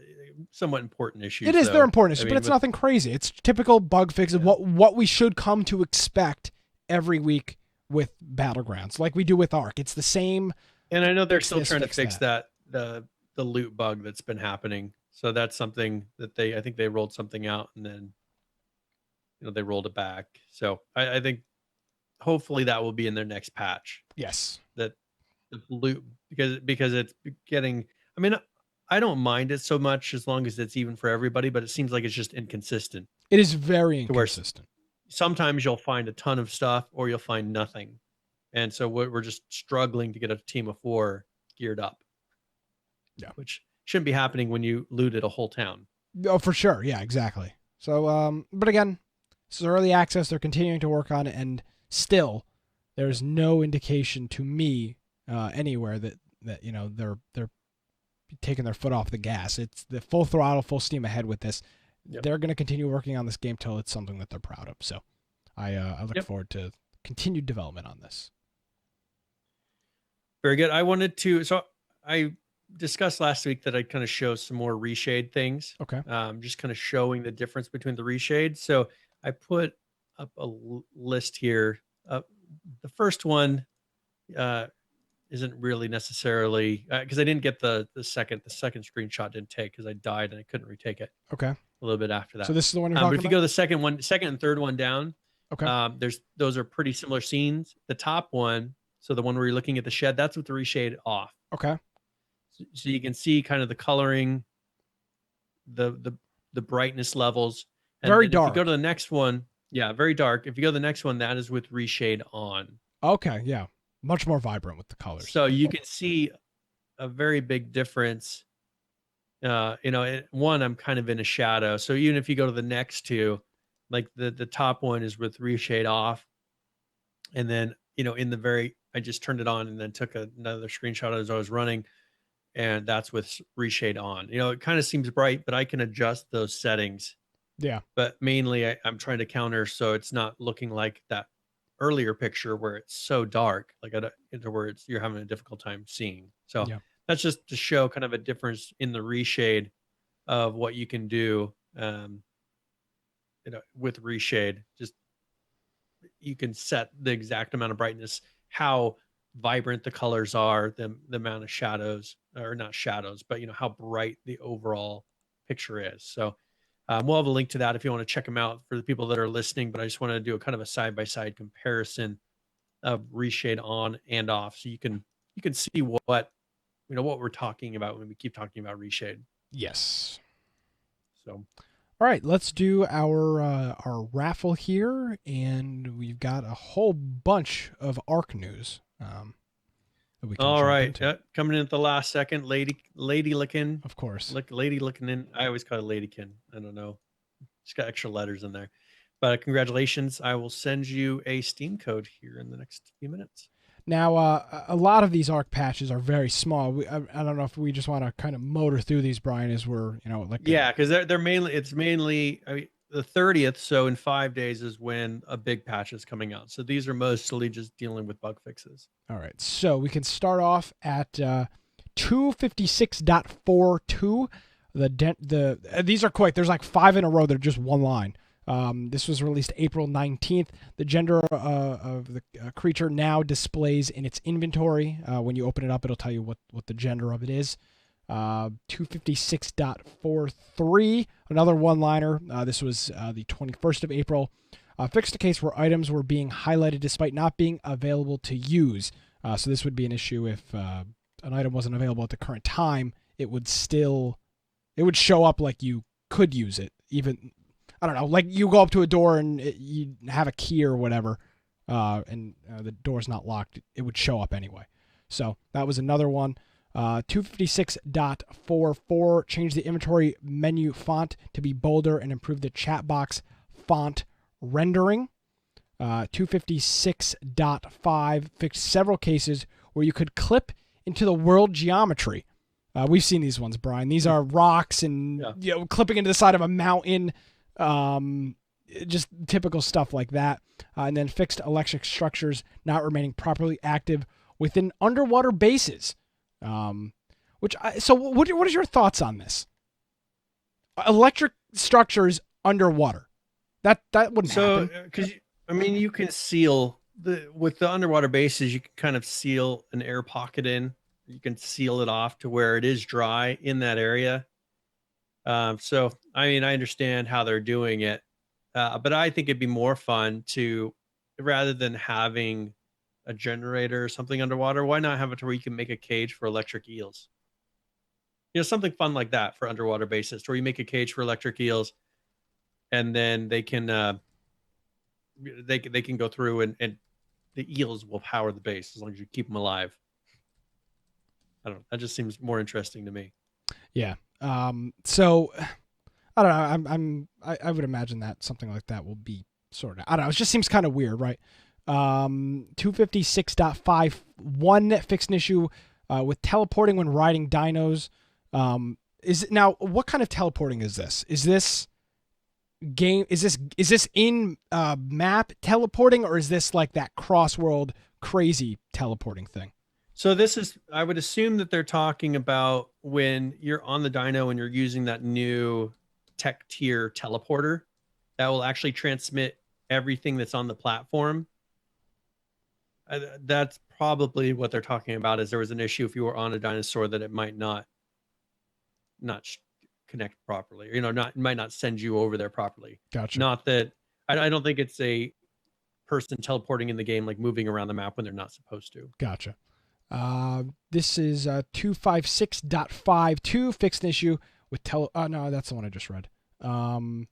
B: somewhat important issues.
A: It is their important issue, but it's nothing crazy. It's typical bug fixes, what we should come to expect every week with Battlegrounds, like we do with Ark. It's the same.
B: And I know they're still trying to fix that the loot bug that's been happening. So that's something that I think they rolled something out, and then they rolled it back. So I think hopefully that will be in their next patch.
A: Yes.
B: That the loot, because it's getting, I mean, I don't mind it so much as long as it's even for everybody, but it seems like it's just inconsistent.
A: It is very inconsistent.
B: Sometimes you'll find a ton of stuff or you'll find nothing. And so we're just struggling to get a team of 4 geared up.
A: Yeah.
B: Which shouldn't be happening when you looted a whole town.
A: Oh, for sure. Yeah, exactly. So, but again, this is early access. They're continuing to work on it, and still there's no indication to me anywhere that they're taking their foot off the gas. It's the full throttle, full steam ahead with this. Yep. They're going to continue working on this game till it's something that they're proud of. So I look forward to continued development on this.
B: Very good. I discussed last week that I'd kind of show some more reshade things.
A: Okay.
B: Just kind of showing the difference between the reshades. So I put up a list here. The first one isn't really necessarily because I didn't get the second screenshot didn't take because I died and I couldn't retake it.
A: Okay.
B: A little bit after that.
A: So this is the one you're talking
B: about? If you go to the second and third one down,
A: okay.
B: Those are pretty similar scenes. The top one, so the one where you're looking at the shed, that's with the reshade off.
A: Okay.
B: So you can see kind of the coloring, the brightness levels. And
A: very dark.
B: If you go to the next one, yeah, very dark. If you go to the next one, that is with reshade on.
A: Okay, yeah. Much more vibrant with the colors.
B: So you can see a very big difference. One, I'm kind of in a shadow. So even if you go to the next two, like the top one is with reshade off, and then in the I just turned it on and then took another screenshot as I was running, and that's with reshade on. It kind of seems bright, but I can adjust those settings.
A: Yeah.
B: But mainly I'm trying to counter so it's not looking like that earlier picture where it's so dark, like into where you're having a difficult time seeing. So
A: Yeah.
B: that's just to show kind of a difference in the reshade of what you can do. With reshade, just you can set the exact amount of brightness, how vibrant the colors are, the amount of shadows, or not shadows, but how bright the overall picture is. So we'll have a link to that if you want to check them out for the people that are listening. But I just want to do a kind of a side-by-side comparison of reshade on and off, so you can see what we're talking about when we keep talking about reshade.
A: Yes.
B: So.
A: All right, let's do our raffle here, and we've got a whole bunch of ARC news. That we can
B: All right,
A: into.
B: Coming in at the last second, Lady Lickin.
A: Of course.
B: Lady Lickin in. I always call it Ladykin. I don't know. It's got extra letters in there. But congratulations. I will send you a Steam code here in the next few minutes.
A: Now, a lot of these ARC patches are very small. I don't know if we just want to kind of motor through these, Brian, as we're,
B: because they're mainly, the 30th. So in 5 days is when a big patch is coming out. So these are mostly just dealing with bug fixes.
A: All right. So we can start off at 256.42. These are quick. There's like 5 in a row. They're just one line. This was released April 19th. The gender of the creature now displays in its inventory. When you open it up, it'll tell you what the gender of it is. 256.43, another one-liner. This was the 21st of April. Fixed a case where items were being highlighted despite not being available to use. So this would be an issue if an item wasn't available at the current time. It would show up like you could use it, even... I don't know, like you go up to a door and you have a key or whatever, and the door's not locked, it would show up anyway. So that was another one. 256.44, change the inventory menu font to be bolder and improve the chat box font rendering. 256.5, fixed several cases where you could clip into the world geometry. We've seen these ones, Brian. These are rocks and clipping into the side of a mountain. Just typical stuff like that. And then fixed electric structures not remaining properly active within underwater bases. What is your thoughts on this? Electric structures underwater. That wouldn't happen.
B: So, because you can seal with the underwater bases, you can kind of seal an air pocket in. You can seal it off to where it is dry in that area. So, I understand how they're doing it, but I think it'd be more fun to, rather than having a generator or something underwater, why not have it to where you can make a cage for electric eels? Something fun like that for underwater bases, where you make a cage for electric eels, and then they can go through and the eels will power the base as long as you keep them alive. I don't know. That just seems more interesting to me.
A: Yeah. So I don't know. I would imagine that something like that will be sorted out. I don't know. It just seems kind of weird, right? 256.51 fixed an issue with teleporting when riding dinos. Now what kind of teleporting is this? Is this in map teleporting, or is this like that cross-world crazy teleporting thing?
B: So this is, I would assume that they're talking about when you're on the dyno and you're using that new tech tier teleporter that will actually transmit everything that's on the platform. That's probably what they're talking about, is there was an issue if you were on a dinosaur that it might not connect properly, it might not send you over there properly.
A: Gotcha.
B: Not that, I don't think it's a person teleporting in the game, like moving around the map when they're not supposed to.
A: Gotcha. This is 256.52 fixed an issue with no, that's the one I just read. No,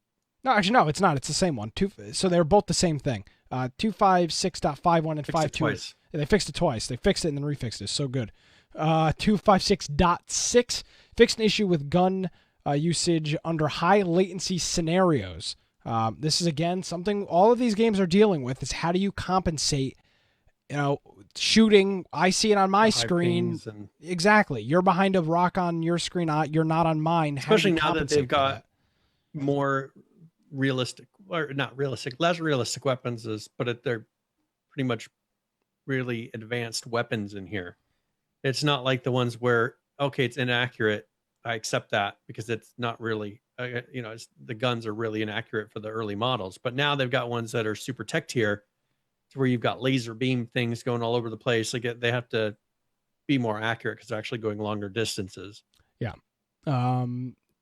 A: actually, no, it's not. It's the same one. So they're both the same thing. 256.51 and 52. Yeah, they fixed it twice. They fixed it and then refixed it. So good. 256.6 fixed an issue with gun usage under high latency scenarios. This is, again, something all of these games are dealing with, is how do you compensate, shooting. I see it on my screen. Exactly. You're behind a rock on your screen. You're not on mine.
B: Especially now that they've got more realistic, or not realistic, less realistic weapons, but they're pretty much really advanced weapons in here. It's not like the ones where, okay, it's inaccurate. I accept that because it's not really, the guns are really inaccurate for the early models. But now they've got ones that are super tech tier, to where you've got laser beam things going all over the place. Like they have to be more accurate because they're actually going longer distances.
A: Yeah.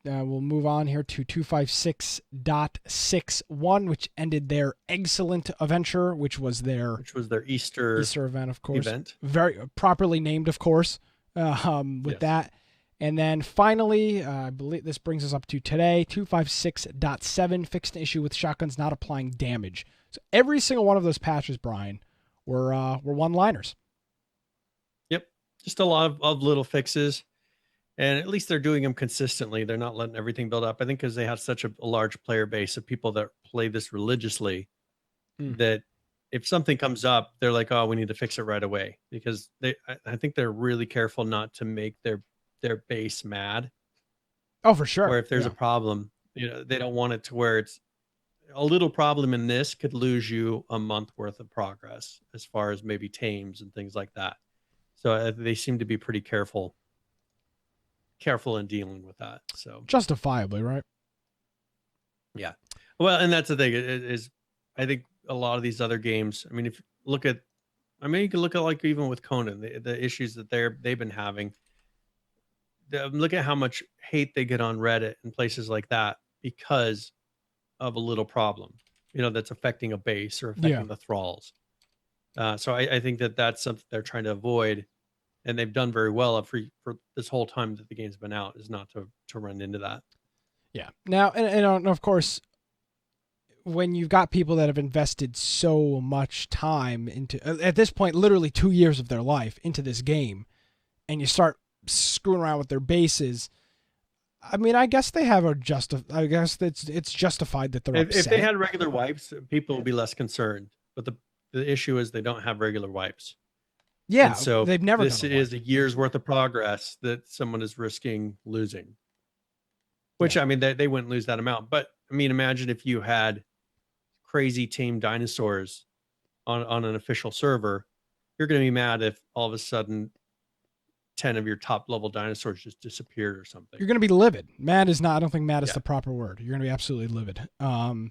A: We'll move on here to 256.61, which ended their excellent adventure, which was their
B: Easter
A: event, of course.
B: Event.
A: Very properly named, of course, with that. And then finally, I believe this brings us up to today, 256.7, fixed an issue with shotguns not applying damage. So every single one of those patches, Brian, were one-liners.
B: Yep. Just a lot of little fixes. And at least they're doing them consistently. They're not letting everything build up. I think because they have such a large player base of people that play this religiously, that if something comes up, they're like, oh, we need to fix it right away. Because I think they're really careful not to make their base mad.
A: Oh, for sure.
B: Or if there's a problem, they don't want it to where it's a little problem in this could lose you a month worth of progress as far as maybe tames and things like that. So they seem to be pretty careful in dealing with that. So
A: justifiably, right?
B: Yeah. Well, and that's the thing is I think a lot of these other games, I mean, if you look at, you can look at like even with Conan, the issues that they've been having. Look at how much hate they get on Reddit and places like that because of a little problem, that's affecting a base or affecting the thralls. So I think that's something they're trying to avoid. And they've done very well for this whole time that the game's been out, is not to run into that.
A: Yeah. Now, and of course, when you've got people that have invested so much time into, at this point, literally 2 years of their life into this game, and you start screwing around with their bases, I guess they have I guess it's justified that they're upset.
B: If they had regular wipes, people would be less concerned. But the issue is they don't have regular wipes.
A: Yeah,
B: and so
A: they've never.
B: This is a year's worth of progress that someone is risking losing. Which they wouldn't lose that amount, but imagine if you had crazy tame dinosaurs on an official server. You're going to be mad if all of a sudden 10 of your top level dinosaurs just disappeared or something.
A: You're going to be livid. Mad is not. I don't think mad is the proper word. You're going to be absolutely livid.
B: I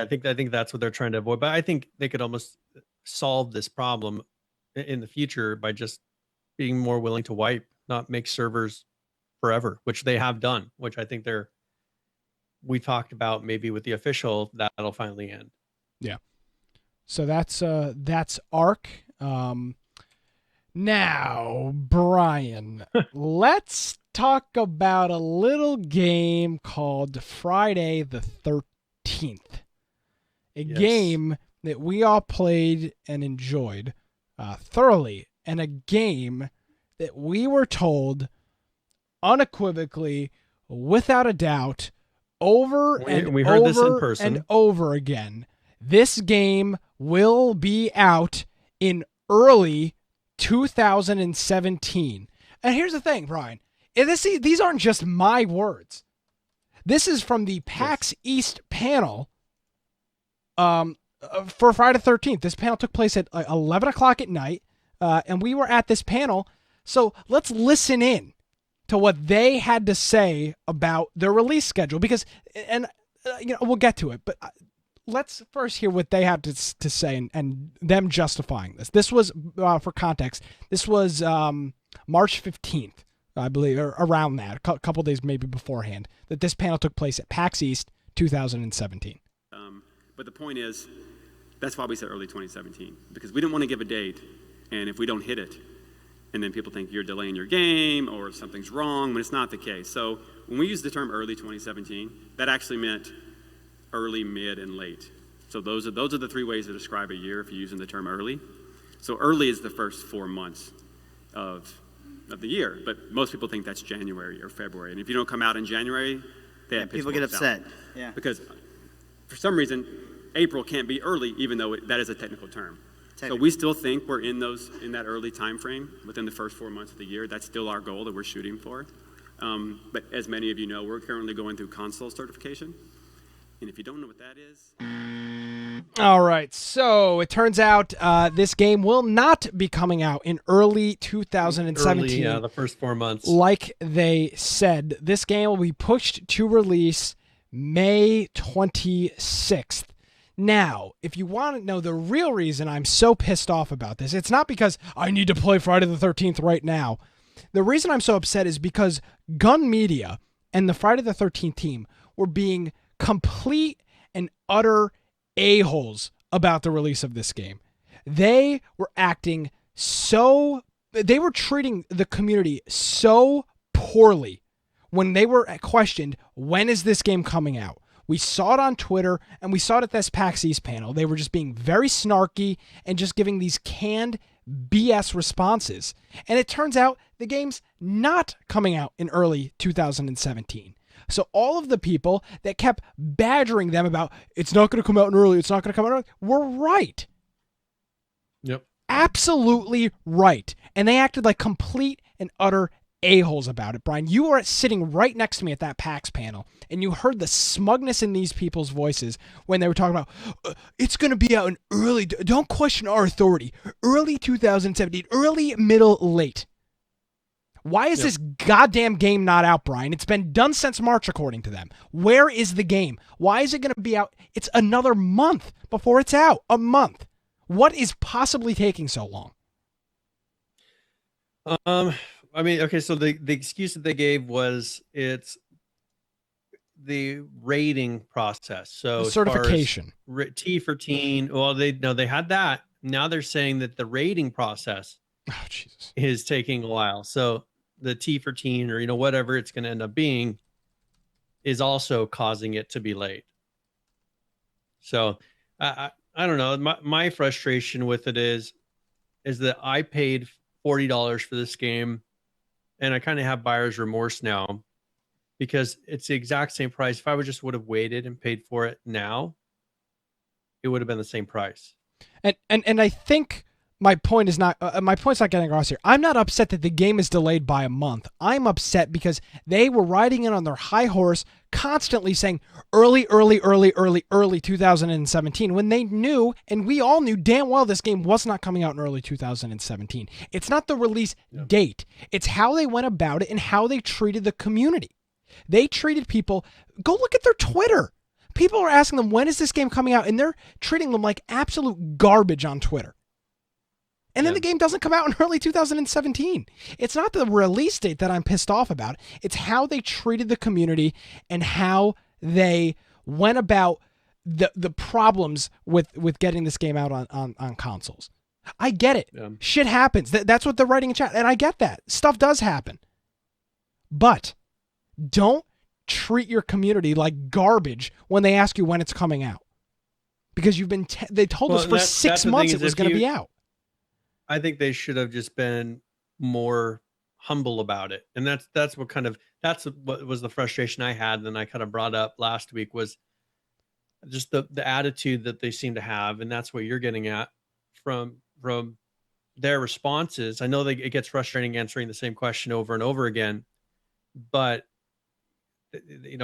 B: think that's what they're trying to avoid. But I think they could almost solve this problem in the future by just being more willing to wipe, not make servers forever, which they have done, which I think we talked about maybe with the official, that'll finally end.
A: Yeah. So that's Ark. Now, Brian, let's talk about a little game called Friday the 13th. A game that we all played and enjoyed thoroughly, and a game that we were told unequivocally, without a doubt, over and over again, this game will be out in early 2017. And here's the thing, Brian. These aren't just my words. This is from the PAX East panel for Friday the 13th. This panel took place at 11 o'clock at night, and we were at this panel. So let's listen in to what they had to say about their release schedule, because, we'll get to it, but let's first hear what they had to say and them justifying this. This was, for context, this was March 15th, I believe, or around that, a couple days maybe beforehand, that this panel took place at PAX East 2017.
E: But the point is, that's why we said early 2017, because we didn't want to give a date, and if we don't hit it, and then people think you're delaying your game or something's wrong, when it's not the case. So when we use the term early 2017, that actually meant early, mid, and late. So those are the three ways to describe a year if you're using the term early. So early is the first 4 months of the year, but most people think that's January or February. And if you don't come out in January, they have
F: people get upset.
E: Yeah. Because for some reason, April can't be early, even though that is a technical term. So we still think we're in that early time frame within the first 4 months of the year. That's still our goal that we're shooting for. But as many of you know, we're currently going through console certification. And if you don't know what that is...
A: All right, so it turns out this game will not be coming out in early 2017.
B: Early, the first 4 months.
A: Like they said, this game will be pushed to release May 26th. Now, if you want to know the real reason I'm so pissed off about this, it's not because I need to play Friday the 13th right now. The reason I'm so upset is because Gun Media and the Friday the 13th team were being complete and utter a-holes about the release of this game. They were acting they were treating the community so poorly when they were questioned, when is this game coming out? We saw it on Twitter, and we saw it at this PAX East panel. They were just being very snarky and just giving these canned BS responses. And it turns out the game's not coming out in early 2017. So all of the people that kept badgering them about, it's not going to come out in early, it's not going to come out early, were right.
B: Yep.
A: Absolutely right. And they acted like complete and utter a-holes about it. Brian, you were sitting right next to me at that PAX panel, and you heard the smugness in these people's voices when they were talking about, it's going to be out in early, don't question our authority, early 2017, early, middle, late. Why is this goddamn game not out, Brian? It's been done since March, according to them. Where is the game? Why is it going to be out? It's another month before it's out. A month. What is possibly taking so long?
B: I mean, okay, so the excuse that they gave was it's the rating process. So
A: The certification.
B: T for teen. Well, they had that. Now they're saying that the rating process is taking a while. So the T for teen, or whatever it's going to end up being, is also causing it to be late. So I don't know. My frustration with it is that I paid $40 for this game, and I kind of have buyer's remorse now because it's the exact same price. If I would have waited and paid for it now, it would have been the same price.
A: And I think my point's not getting across here. I'm not upset that the game is delayed by a month. I'm upset because they were riding in on their high horse, constantly saying early 2017, when they knew, and we all knew damn well, this game was not coming out in early 2017. It's not the release date. It's how they went about it and how they treated the community. They treated people, go look at their Twitter. People are asking them, when is this game coming out? And they're treating them like absolute garbage on Twitter. And then the game doesn't come out in early 2017. It's not the release date that I'm pissed off about. It's how they treated the community and how they went about the problems with getting this game out on consoles. I get it. Yeah. Shit happens. That's what they're writing in chat. And I get that. Stuff does happen. But don't treat your community like garbage when they ask you when it's coming out. Because they told us for 6 months it was going to be out.
B: I think they should have just been more humble about it. And that's what was the frustration I had. And I kind of brought up last week was just the attitude that they seem to have. And that's what you're getting at from their responses. I know it gets frustrating answering the same question over and over again, but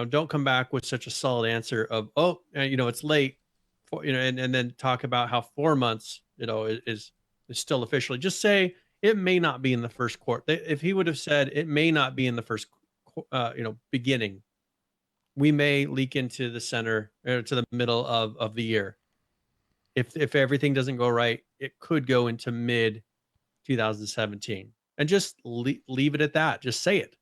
B: don't come back with such a solid answer of, it's late, and then talk about how 4 months, is still officially. Just say it may not be in the first quarter. If he would have said it may not be in the first, beginning, we may leak into the center or to the middle of the year. If everything doesn't go right, it could go into mid 2017, and just leave it at that. Just say it.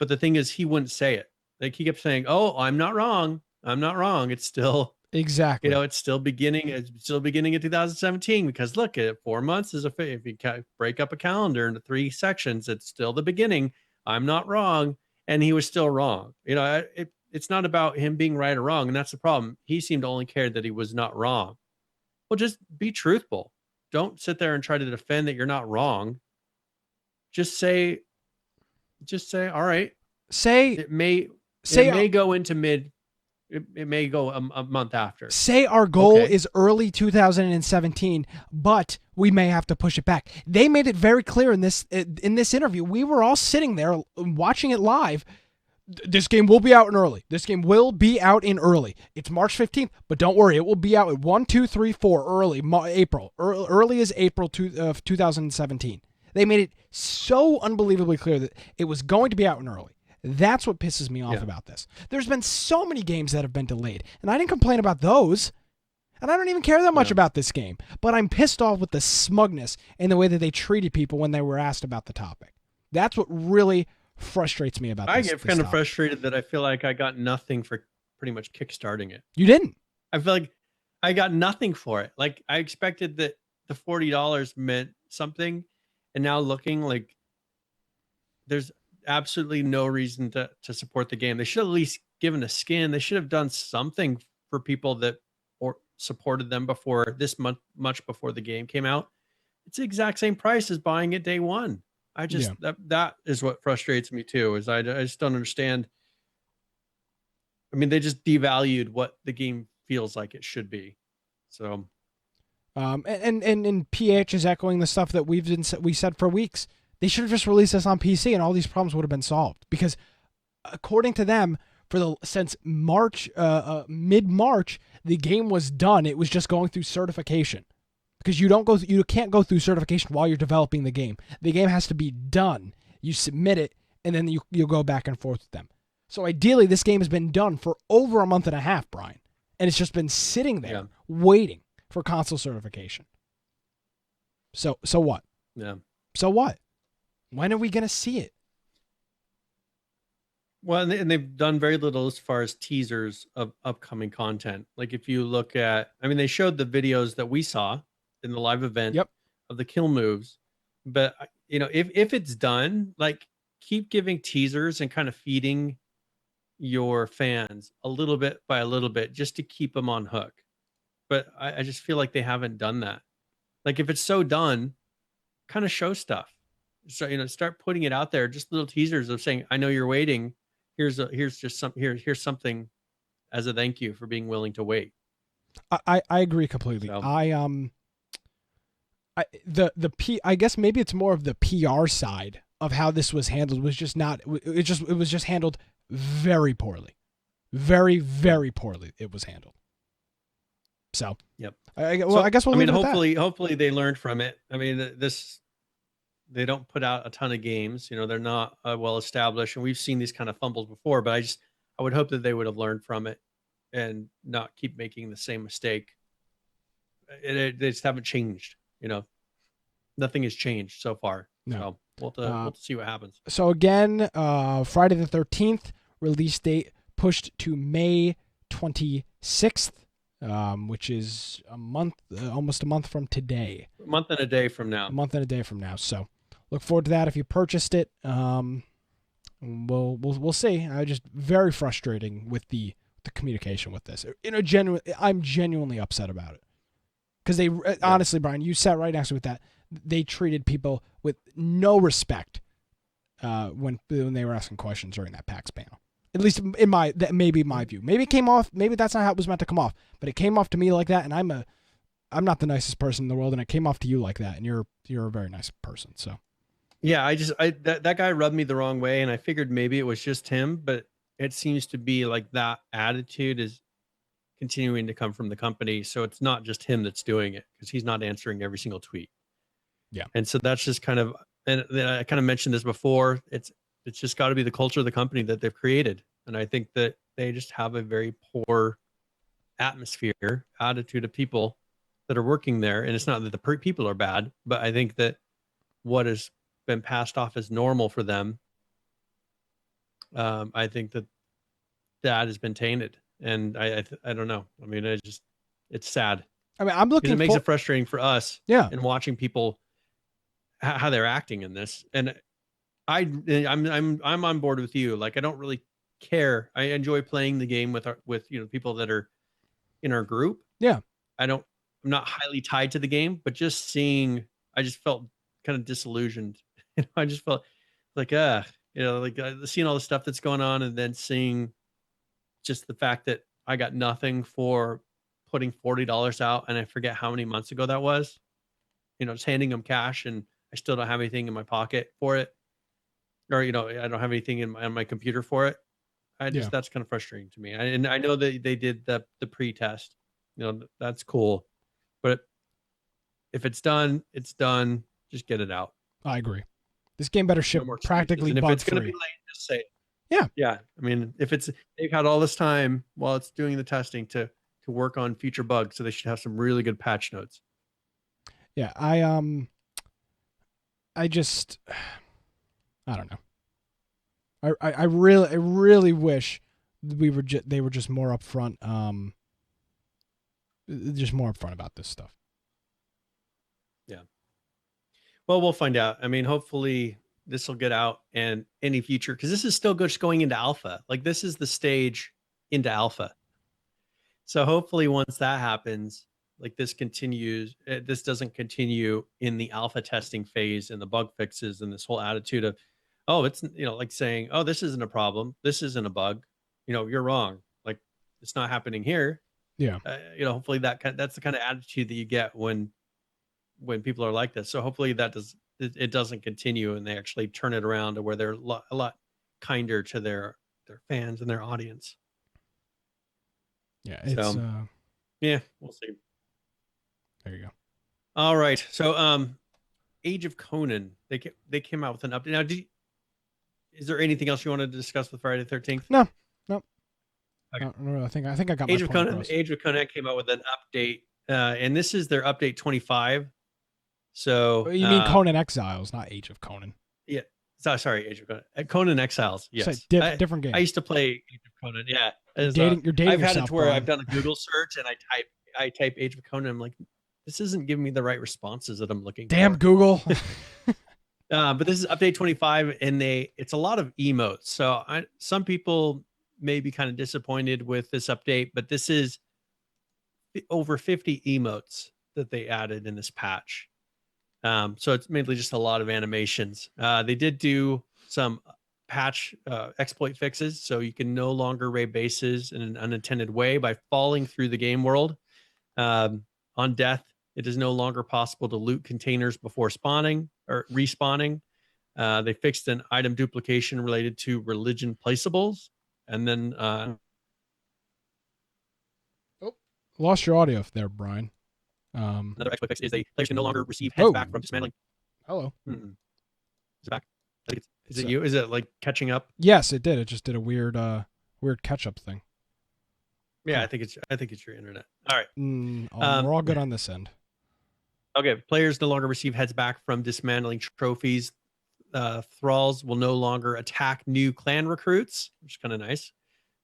B: But the thing is, he wouldn't say it. Like he kept saying, "Oh, I'm not wrong. I'm not wrong. It's still."
A: Exactly.
B: It's still beginning. It's still beginning in 2017 because look, 4 months is if you break up a calendar into 3 sections, it's still the beginning. I'm not wrong, and he was still wrong. It's not about him being right or wrong, and that's the problem. He seemed to only care that he was not wrong. Well, just be truthful. Don't sit there and try to defend that you're not wrong. Just say, all right.
A: Say
B: it may go into mid it may go a month after.
A: Say our goal
B: Okay.
A: is early 2017, but we may have to push it back. They made it very clear in this interview. We were all sitting there watching it live. This game will be out in early. This game will be out in early. It's March 15th, but don't worry, it will be out at 1, 2, 3, 4 early April. Early as April 2017. They made it so unbelievably clear that it was going to be out in early. That's what pisses me off about this. There's been so many games that have been delayed, and I didn't complain about those. And I don't even care that much about this game. But I'm pissed off with the smugness and the way that they treated people when they were asked about the topic. That's what really frustrates me about this.
B: I get kind of frustrated that I feel like I got nothing for pretty much kickstarting it.
A: You didn't.
B: I feel like I got nothing for it. Like I expected that the $40 meant something, and now looking like there's absolutely no reason to support the game. They should have at least given a skin. They should have done something for people that or supported them before this month, much before the game came out. It's the exact same price as buying it day one. I just that is what frustrates me too. Is I just don't understand. I mean, they just devalued what the game feels like it should be. So,
A: and PH is echoing the stuff that we said for weeks. They should have just released this on PC, and all these problems would have been solved. Because, according to them, since March, mid-March, the game was done. It was just going through certification. Because you can't go through certification while you're developing the game. The game has to be done. You submit it, and then you'll go back and forth with them. So ideally, this game has been done for over a month and a half, Brian, and it's just been sitting there waiting for console certification. So what?
B: Yeah.
A: So what? When are we gonna see it?
B: Well, and they've done very little as far as teasers of upcoming content. Like if you look at, I mean, they showed the videos that we saw in the live event of the kill moves, but if it's done, like keep giving teasers and kind of feeding your fans a little bit by a little bit just to keep them on hook. But I just feel like they haven't done that. Like if it's so done, kind of show stuff. So start putting it out there, just little teasers of saying, I know you're waiting. Here's something as a thank you for being willing to wait.
A: I agree completely.
B: So.
A: I guess maybe it's more of the PR side of how this was handled was just not. It was just handled very poorly, very very poorly. It was handled. So I guess we'll.
B: I mean, hopefully they learned from it. I mean, they don't put out a ton of games. They're not well established, and we've seen these kind of fumbles before. But I would hope that they would have learned from it and not keep making the same mistake. They just haven't changed. Nothing has changed so far. No. So we'll have to see what happens.
A: So again, Friday the 13th release date pushed to May 26th, which is a month, almost a month from today.
B: A month and a day from now.
A: A month and a day from now. So look forward to that if you purchased it. We'll see. Just very frustrating with the communication with this. I'm genuinely upset about it. Because they honestly, Brian, you sat right next to me with that. They treated people with no respect when they were asking questions during that PAX panel. At least in my view. Maybe it came off. Maybe that's not how it was meant to come off. But it came off to me like that, and I'm not the nicest person in the world, and it came off to you like that, and you're a very nice person. So.
B: Yeah, that guy rubbed me the wrong way, and I figured maybe it was just him, but it seems to be like that attitude is continuing to come from the company. So it's not just him that's doing it because he's not answering every single tweet.
A: Yeah. And
B: so that's just kind of, and I kind of mentioned this before. It's just got to be the culture of the company that they've created. And I think that they just have a very poor attitude of people that are working there. And it's not that the people are bad, but I think that what has been passed off as normal for them, I think that has been tainted. And I don't know. I mean, it's sad.
A: I mean, I'm looking.
B: It makes it frustrating for us.
A: Yeah.
B: And watching people how they're acting in this, and I'm on board with you. Like, I don't really care. I enjoy playing the game with people that are in our group.
A: Yeah.
B: I'm not highly tied to the game, but just seeing, I just felt kind of disillusioned. I just felt like seeing all the stuff that's going on, and then seeing just the fact that I got nothing for putting $40 out, and I forget how many months ago that was. Just handing them cash, and I still don't have anything in my pocket for it, or I don't have anything on my computer for it. That's kind of frustrating to me. And I know that they did the pre-test. That's cool, but if it's done, it's done. Just get it out.
A: I agree. This game better ship practically
B: bug free. If it's going to be late, just say it.
A: Yeah.
B: Yeah. I mean, if they've had all this time while it's doing the testing to work on future bugs, so they should have some really good patch notes.
A: Yeah. I don't know. I really wish they were just more upfront. Just more upfront about this stuff.
B: Yeah. Well, we'll find out. I mean, hopefully this will get out, and any future, because this is still just going into alpha. Like, this is the stage into alpha. So hopefully once that happens, like, this continues. This doesn't continue in the alpha testing phase and the bug fixes and this whole attitude of, oh, it's, like saying, oh, this isn't a problem. This isn't a bug. You're wrong. Like, it's not happening here.
A: Yeah.
B: Hopefully that's the kind of attitude that you get when people are like this. So hopefully it doesn't continue, and they actually turn it around to where they're a lot kinder to their fans and their audience.
A: Yeah. It's,
B: yeah, we'll see.
A: There you go.
B: All right. So, Age of Conan, they came out with an update. Now, is there anything else you wanted to discuss with Friday the 13th?
A: No.
B: Okay.
A: No, I think I got
B: Age
A: my
B: of
A: point
B: Conan.
A: across.
B: Age of Conan came out with an update, and this is their update 25. So
A: You mean Conan Exiles, not Age of Conan?
B: Yeah. Sorry, Age of Conan. Conan Exiles. Yes.
A: Different game.
B: I used to play Age of Conan. Yeah.
A: You're dating
B: I've had
A: yourself,
B: it to where
A: Brian.
B: I've done a Google search and I type Age of Conan. I'm like, this isn't giving me the right responses that I'm looking
A: Damn
B: for.
A: Google.
B: But this is update 25, and it's a lot of emotes. So some people may be kind of disappointed with this update, but this is over 50 emotes that they added in this patch. So it's mainly just a lot of animations. They did do some patch exploit fixes, so you can no longer raid bases in an unintended way by falling through the game world. On death, it is no longer possible to loot containers before spawning or respawning. They fixed an item duplication related to religion placeables. And then
A: Lost your audio there, Brian.
B: another exploit fix is players can no longer receive heads back from dismantling.
A: Hello.
B: Is it back? Is it you? Is it like catching up?
A: Yes, it did. It just did a weird catch up thing.
B: Yeah, I think it's your internet. All right.
A: We're all good on this end.
B: Okay. Players no longer receive heads back from dismantling trophies. Thralls will no longer attack new clan recruits, which is kind of nice.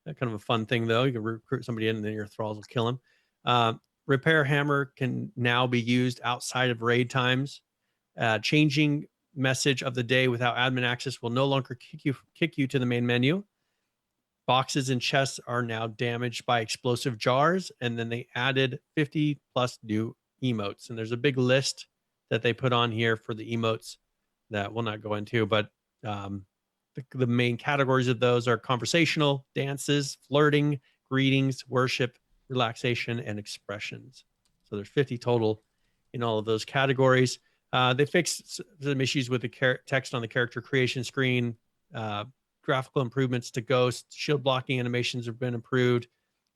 B: Kind of a fun thing, though. You can recruit somebody in, and then your thralls will kill them. Repair hammer can now be used outside of raid times. Changing message of the day without admin access will no longer kick you to the main menu. Boxes and chests are now damaged by explosive jars, and then they added 50 plus new emotes. And there's a big list that they put on here for the emotes that we'll not go into, but the main categories of those are conversational, dances, flirting, greetings, worship, relaxation, and expressions. So there's 50 total in all of those categories. They fixed some issues with the text on the character creation screen. Graphical improvements to Ghost, shield blocking animations have been improved,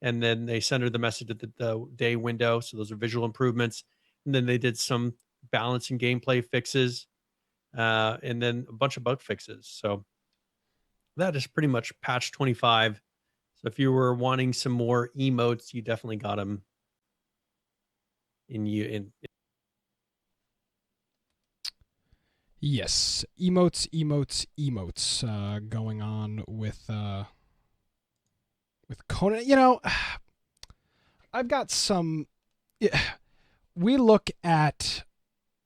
B: and then they centered the message at the day window. So those are visual improvements. And then they did some balance and gameplay fixes, and then a bunch of bug fixes. So that is pretty much patch 25. So if you were wanting some more emotes, you definitely got them in.
A: Yes, emotes going on with Conan. I've got some. We look at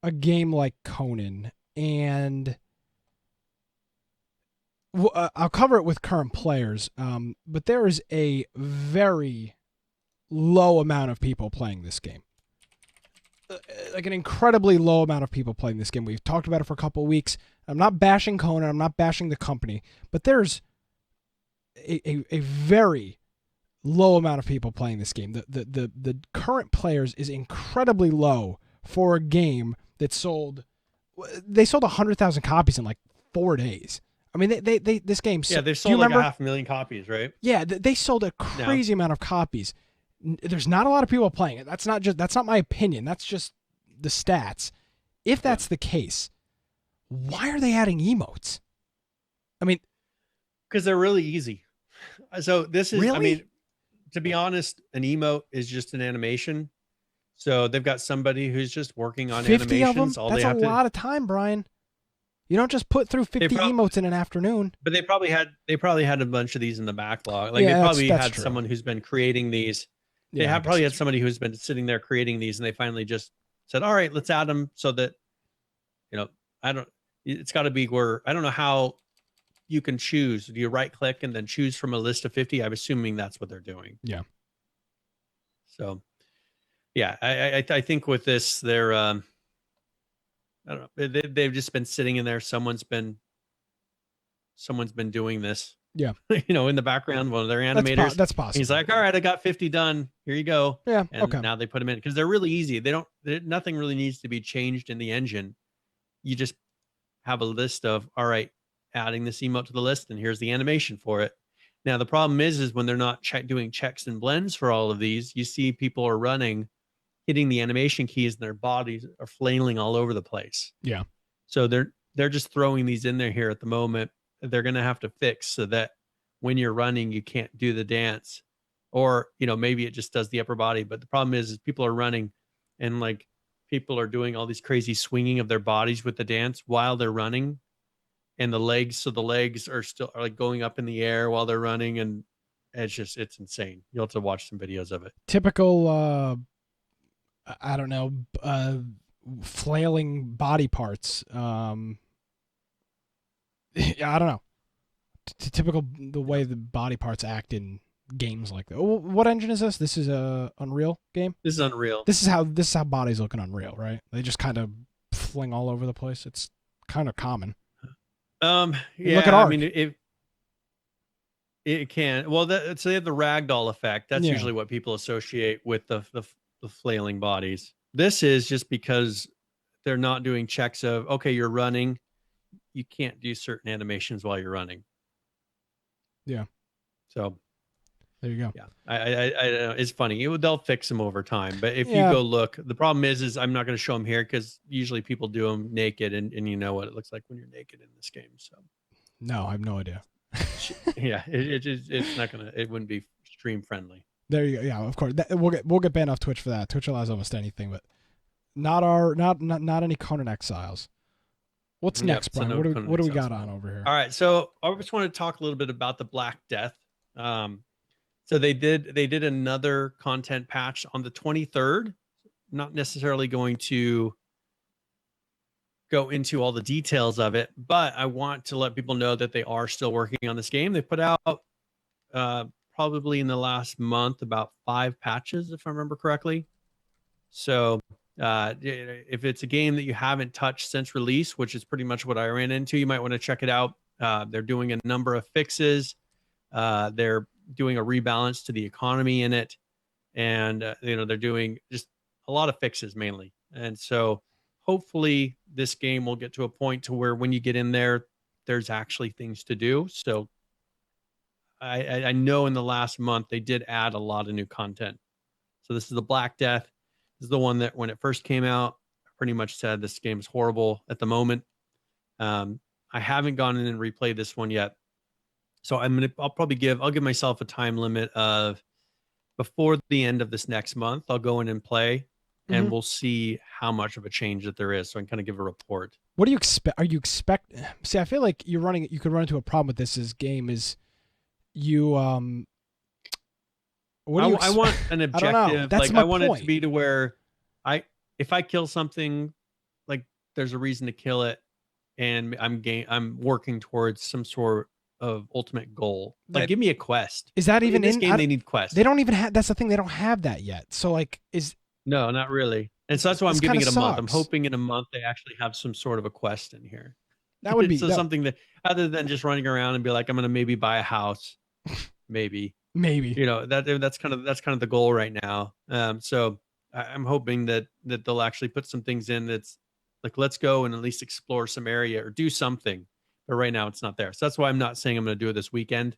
A: a game like Conan, and I'll cover it with current players, but there is a very low amount of people playing this game. Like an incredibly low amount of people playing this game. We've talked about it for a couple of weeks. I'm not bashing Conan. I'm not bashing the company, but there's a very low amount of people playing this game. The current players is incredibly low for a game that sold. They sold 100,000 copies in like 4 days. I mean, they this game.
B: Yeah, they sold like 500,000 copies, right?
A: Yeah, they sold a crazy amount of copies. There's not a lot of people playing it. That's not my opinion. That's just the stats. If that's the case, why are they adding emotes? I mean,
B: because they're really easy. So this is,
A: really?
B: I mean, to be honest, an emote is just an animation. So they've got somebody who's just working on
A: 50
B: animations.
A: of them? That's a lot of time, Brian. You don't just put through 50 emotes in an afternoon.
B: But they probably had a bunch of these in the backlog. Like
A: Yeah,
B: they probably
A: that's
B: had
A: true.
B: someone who's been creating these. They
A: Yeah,
B: have probably had somebody who's been sitting there creating these, and they finally just said, "All right, let's add them." So that, it's got to be where I don't know how you can choose. Do you right click and then choose from a list of 50? I'm assuming that's what they're doing.
A: Yeah.
B: So, yeah, I think with this, they're I don't know. They've just been sitting in there. Someone's been doing this.
A: Yeah.
B: In the background, one of their animators.
A: That's possible.
B: He's like, all right, I got 50 done. Here you go.
A: Yeah.
B: And
A: Okay.
B: now they put them in because they're really easy. Nothing really needs to be changed in the engine. You just have a list of, all right, adding this emote to the list, and here's the animation for it. Now, the problem is when they're not doing checks and blends for all of these, you see people are running, hitting the animation keys, and their bodies are flailing all over the place.
A: Yeah.
B: So they're just throwing these in there here at the moment. They're going to have to fix so that when you're running, you can't do the dance, or, maybe it just does the upper body. But the problem is people are running, and like people are doing all these crazy swinging of their bodies with the dance while they're running, and the legs are still like going up in the air while they're running. And it's insane. You'll have to watch some videos of it.
A: Typical, I don't know, flailing body parts. Yeah, I don't know. Typical the way the body parts act in games like that. What engine is this? This is a Unreal game.
B: This is Unreal.
A: This is how bodies look in Unreal, right? They just kind of fling all over the place. It's kind of common.
B: Yeah.
A: Look at Ark.
B: I mean, it can. Well, so they have the ragdoll effect. That's usually what people associate with the flailing bodies. This is just because they're not doing checks of, okay, you're running. You can't do certain animations while you're running.
A: Yeah.
B: So
A: there you go.
B: Yeah. I don't know. It's funny. They'll fix them over time. But if you go look, the problem is I'm not going to show them here because usually people do them naked, and you know what it looks like when you're naked in this game. So
A: no, I have no idea.
B: Yeah, it's not gonna. It wouldn't be stream friendly.
A: There you go. Yeah, of course. We'll get banned off Twitch for that. Twitch allows almost anything, but not any Conan Exiles. What's next, Brian? What do we got on over here?
B: All right, so I just want to talk a little bit about the Black Death. So they did another content patch on the 23rd. Not necessarily going to go into all the details of it, but I want to let people know that they are still working on this game. They put out probably in the last month about 5 patches, if I remember correctly. So if it's a game that you haven't touched since release, which is pretty much what I ran into, you might want to check it out. They're doing a number of fixes. They're doing a rebalance to the economy in it, and they're doing just a lot of fixes mainly. And so hopefully this game will get to a point to where when you get in there, there's actually things to do. So I know in the last month they did add a lot of new content. So this is the Black Death. This is the one that when it first came out, I pretty much said this game is horrible at the moment. I haven't gone in and replayed this one yet. So I'll give myself a time limit of before the end of this next month. I'll go in and play, and we'll see how much of a change that there is. So I can kind of give a report.
A: What do you expect? See, I feel like you could run into a problem with this game is you
B: I want an objective.
A: That's
B: like
A: my
B: I want
A: point.
B: it to be to where if I kill something, like there's a reason to kill it, and I'm working towards some sort of ultimate goal. Like give me a quest.
A: Is that even
B: in this game? They need quests.
A: They don't even have. That's the thing. They don't have that yet. So
B: no, not really. And so that's why I'm giving it a month. I'm
A: sucks.
B: hoping in a month they actually have some sort of a quest in here.
A: That would be
B: something that other than just running around and be like, I'm going to maybe buy a house, maybe,
A: Maybe.
B: You know, that's kind of the goal right now. So I'm hoping that they'll actually put some things in that's like, let's go and at least explore some area or do something. But right now it's not there. So that's why I'm not saying I'm going to do it this weekend,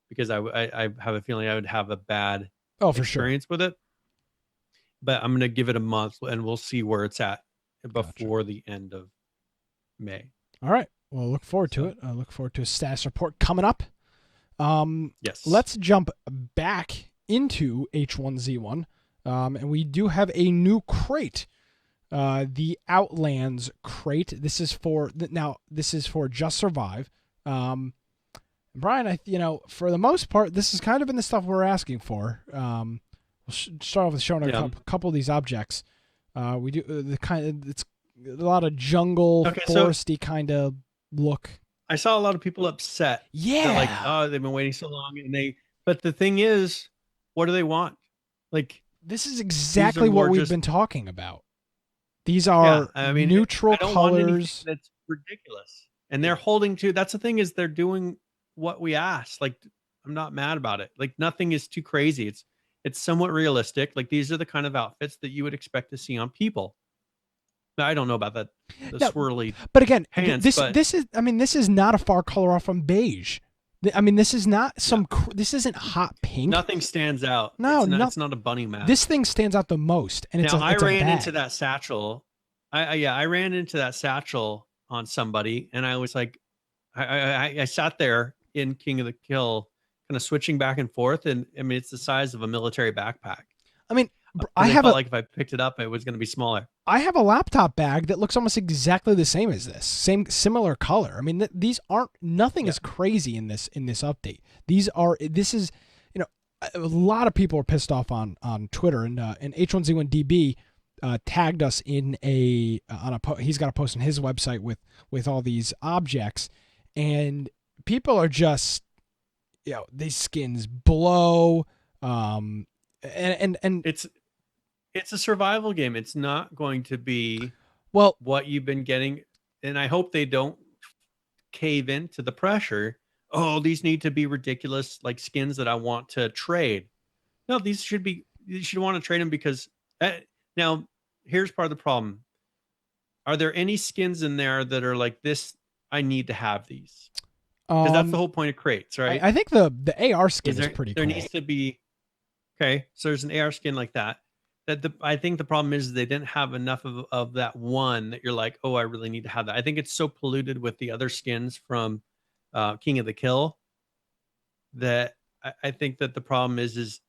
B: because I have a feeling I would have a bad
A: Oh, for sure.
B: experience with it. But I'm going to give it a month and we'll see where it's at before the end of May.
A: All right. Well, look forward to it. I look forward to a status report coming up.
B: Yes.
A: Let's jump back into H1Z1. And we do have a new crate. The Outlands crate. This is for Just Survive. Brian, for the most part, this is kind of been the stuff we're asking for. We'll start off with showing a couple of these objects. We do it's a lot of jungle, foresty kind of look.
B: I saw a lot of people upset.
A: Yeah.
B: They're like, oh, they've been waiting so long, but the thing is, what do they want? Like,
A: this is exactly what we've been talking about. These are neutral colors.
B: That's ridiculous. And they're holding to, that's the thing, is they're doing what we asked. Like, I'm not mad about it. Like, nothing is too crazy. It's somewhat realistic. Like, these are the kind of outfits that you would expect to see on people. Now, I don't know about the swirly.
A: But again,
B: pants,
A: this is not a far color off from beige. I mean, this is not this isn't hot pink.
B: Nothing stands out.
A: No,
B: it's not a bunny mask.
A: This thing stands out the most, and
B: I ran into that satchel. I ran into that satchel on somebody, and I was like, I sat there in King of the Kill, kind of switching back and forth, and I mean, it's the size of a military backpack.
A: I mean,
B: I felt like if I picked it up, it was going to be smaller.
A: I have a laptop bag that looks almost exactly the same as this, similar color. I mean, these aren't, nothing is crazy in this update. This is, a lot of people are pissed off on Twitter, and H1Z1DB tagged us in he's got a post on his website with all these objects, and people are just, these skins blow, and
B: it's a survival game. It's not going to be what you've been getting. And I hope they don't cave into the pressure. Oh, these need to be ridiculous, like skins that I want to trade. No, you should want to trade them because now here's part of the problem. Are there any skins in there that are like this? I need to have these. Because that's the whole point of crates, right?
A: I think the AR skin is pretty cool.
B: There needs to be, okay, so there's an AR skin like that. I think the problem is they didn't have enough of that one that you're like, oh, I really need to have that. I think it's so polluted with the other skins from King of the Kill that I think that the problem is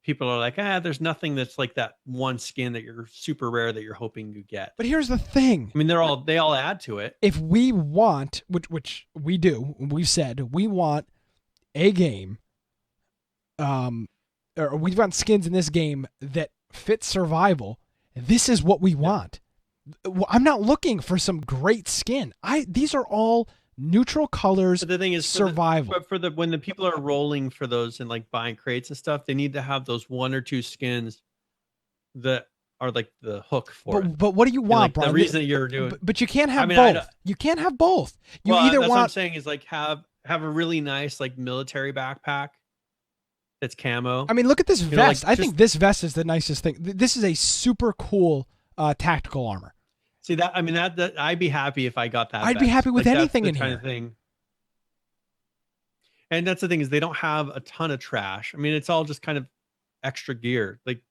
B: people are like, there's nothing that's like that one skin that you're super rare that you're hoping you get.
A: But here's the thing.
B: I mean, they all add to it.
A: If we want, which we do, we've said we want a game, or we want skins in this game that fit survival. This is what we want. I'm not looking for some great skin. These are all neutral colors.
B: But the thing is,
A: survival.
B: When the people are rolling for those and like buying crates and stuff, they need to have those one or two skins that are like the hook for it.
A: But what do you want,
B: like
A: Brian?
B: The reason you're doing,
A: but you can't have both. You can't have both. You either
B: that's
A: want.
B: What I'm saying is like have a really nice like military backpack. It's camo.
A: I mean, look at this vest. I think this vest is the nicest thing. This is a super cool tactical armor.
B: See that? I mean, that I'd be happy if I got that.
A: I'd be happy with anything in here.
B: Thing. And that's the thing is they don't have a ton of trash. I mean, it's all just kind of extra gear. Like,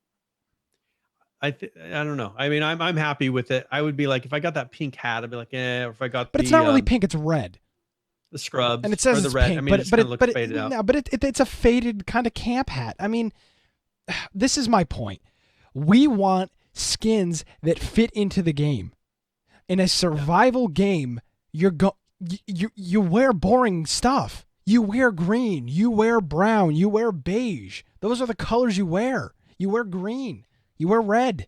B: I don't know. I mean, I'm happy with it. I would be like, if I got that pink hat, I'd be like, or if I got.
A: But it's not really pink. It's red.
B: The scrubs,
A: and it says
B: the
A: it's
B: red.
A: pink,
B: I mean,
A: it's a faded kind of camp hat. I mean, this is my point. We want skins that fit into the game. In a survival game, you wear boring stuff. You wear green, you wear brown, you wear beige. Those are the colors you wear. You wear green, you wear red.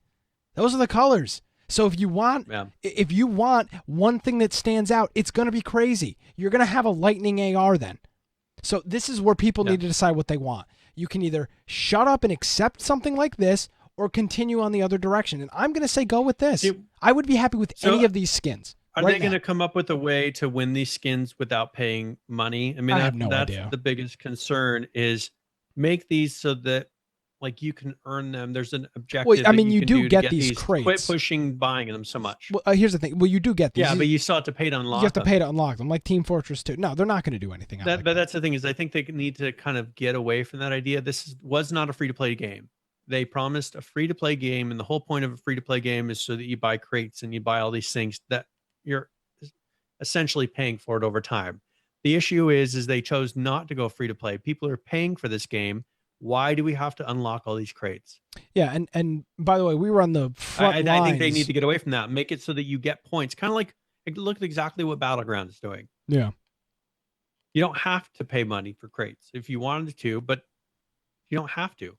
A: Those are the colors. So if you want one thing that stands out, it's going to be crazy. You're going to have a lightning AR then. So this is where people need to decide what they want. You can either shut up and accept something like this or continue on the other direction. And I'm going to say go with this. I would be happy with any of these skins.
B: Are they going to come up with a way to win these skins without paying money? I mean,
A: I have no
B: that's
A: idea.
B: The biggest concern is make these so that like you can earn them. There's an objective.
A: Well, I
B: that
A: mean, you
B: can
A: do
B: to
A: get these
B: Quit
A: crates.
B: pushing buying them so much.
A: Well, here's the thing. Well, you do get these.
B: Yeah, but you still have to pay to unlock.
A: You have to
B: them.
A: pay to unlock them, like Team Fortress 2. No, they're not going to do anything.
B: But that's the thing is, I think they need to kind of get away from that idea. Was not a free to play game. They promised a free to play game, and the whole point of a free to play game is so that you buy crates and you buy all these things that you're essentially paying for it over time. The issue is they chose not to go free to play. People are paying for this game. Why do we have to unlock all these crates?
A: Yeah, and by the way, we were on the front lines.
B: I think they need to get away from that. Make it so that you get points. Kind of like look at exactly what Battleground is doing.
A: Yeah.
B: You don't have to pay money for crates if you wanted to, but you don't have to.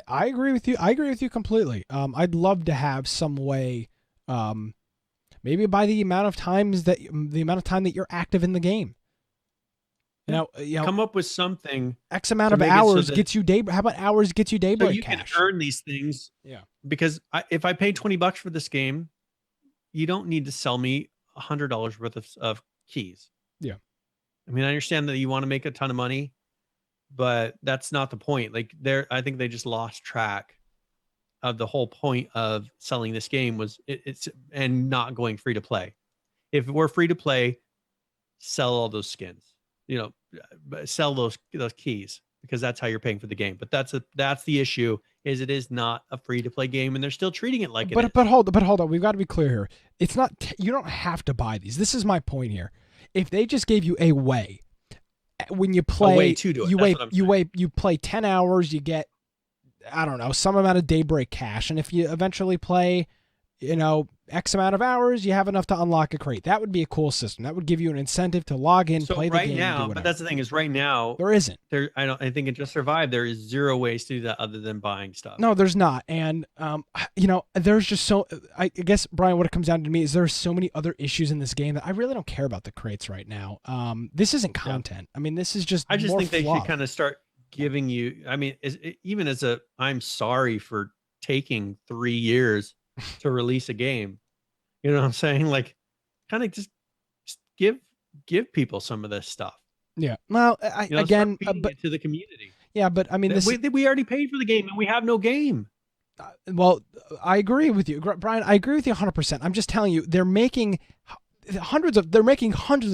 A: I agree with you. I agree with you completely. I'd love to have some way, maybe by the amount of time that you're active in the game. You know,
B: come up with something.
A: X amount of hours gets you day. How about hours gets you daybreak
B: so you
A: cash?
B: can earn these things.
A: Yeah.
B: Because if I paid $20 for this game, you don't need to sell me $100 worth of keys.
A: Yeah.
B: I mean, I understand that you want to make a ton of money, but that's not the point. Like I think they just lost track of the whole point of selling this game was it's and not going free to play. If we're free to play, sell all those skins. You know, sell those keys because that's how you're paying for the game. But that's the issue is it is not a free to play game and they're still treating it like it is.
A: But hold on. We've got to be clear here. It's not, you don't have to buy these. This is my point here. If they just gave you a way, when you play,
B: a way to do it.
A: you play 10 hours, you get, I don't know, some amount of daybreak cash. And if you eventually play, you know, X amount of hours, you have enough to unlock a crate. That would be a cool system. That would give you an incentive to log in, play the game.
B: Right now, but that's the thing is right now
A: there isn't.
B: I think in Just Survive there is zero ways to do that other than buying stuff.
A: No, there's not. And you know, there's just I guess Brian, what it comes down to me is there's so many other issues in this game that I really don't care about the crates right now. This isn't content. Yeah. I mean, this is just
B: I just
A: more
B: think they
A: fluff.
B: should kind of start giving you, I mean, even as I'm sorry for taking 3 years to release a game. You know what I'm saying? Like, kind of just give people some of this stuff.
A: Yeah. Well, again,
B: but to the community.
A: Yeah, but I mean,
B: we already paid for the game and we have no game.
A: Well, I agree with you, Brian. I agree with you 100%. I'm just telling you, they're making hundreds of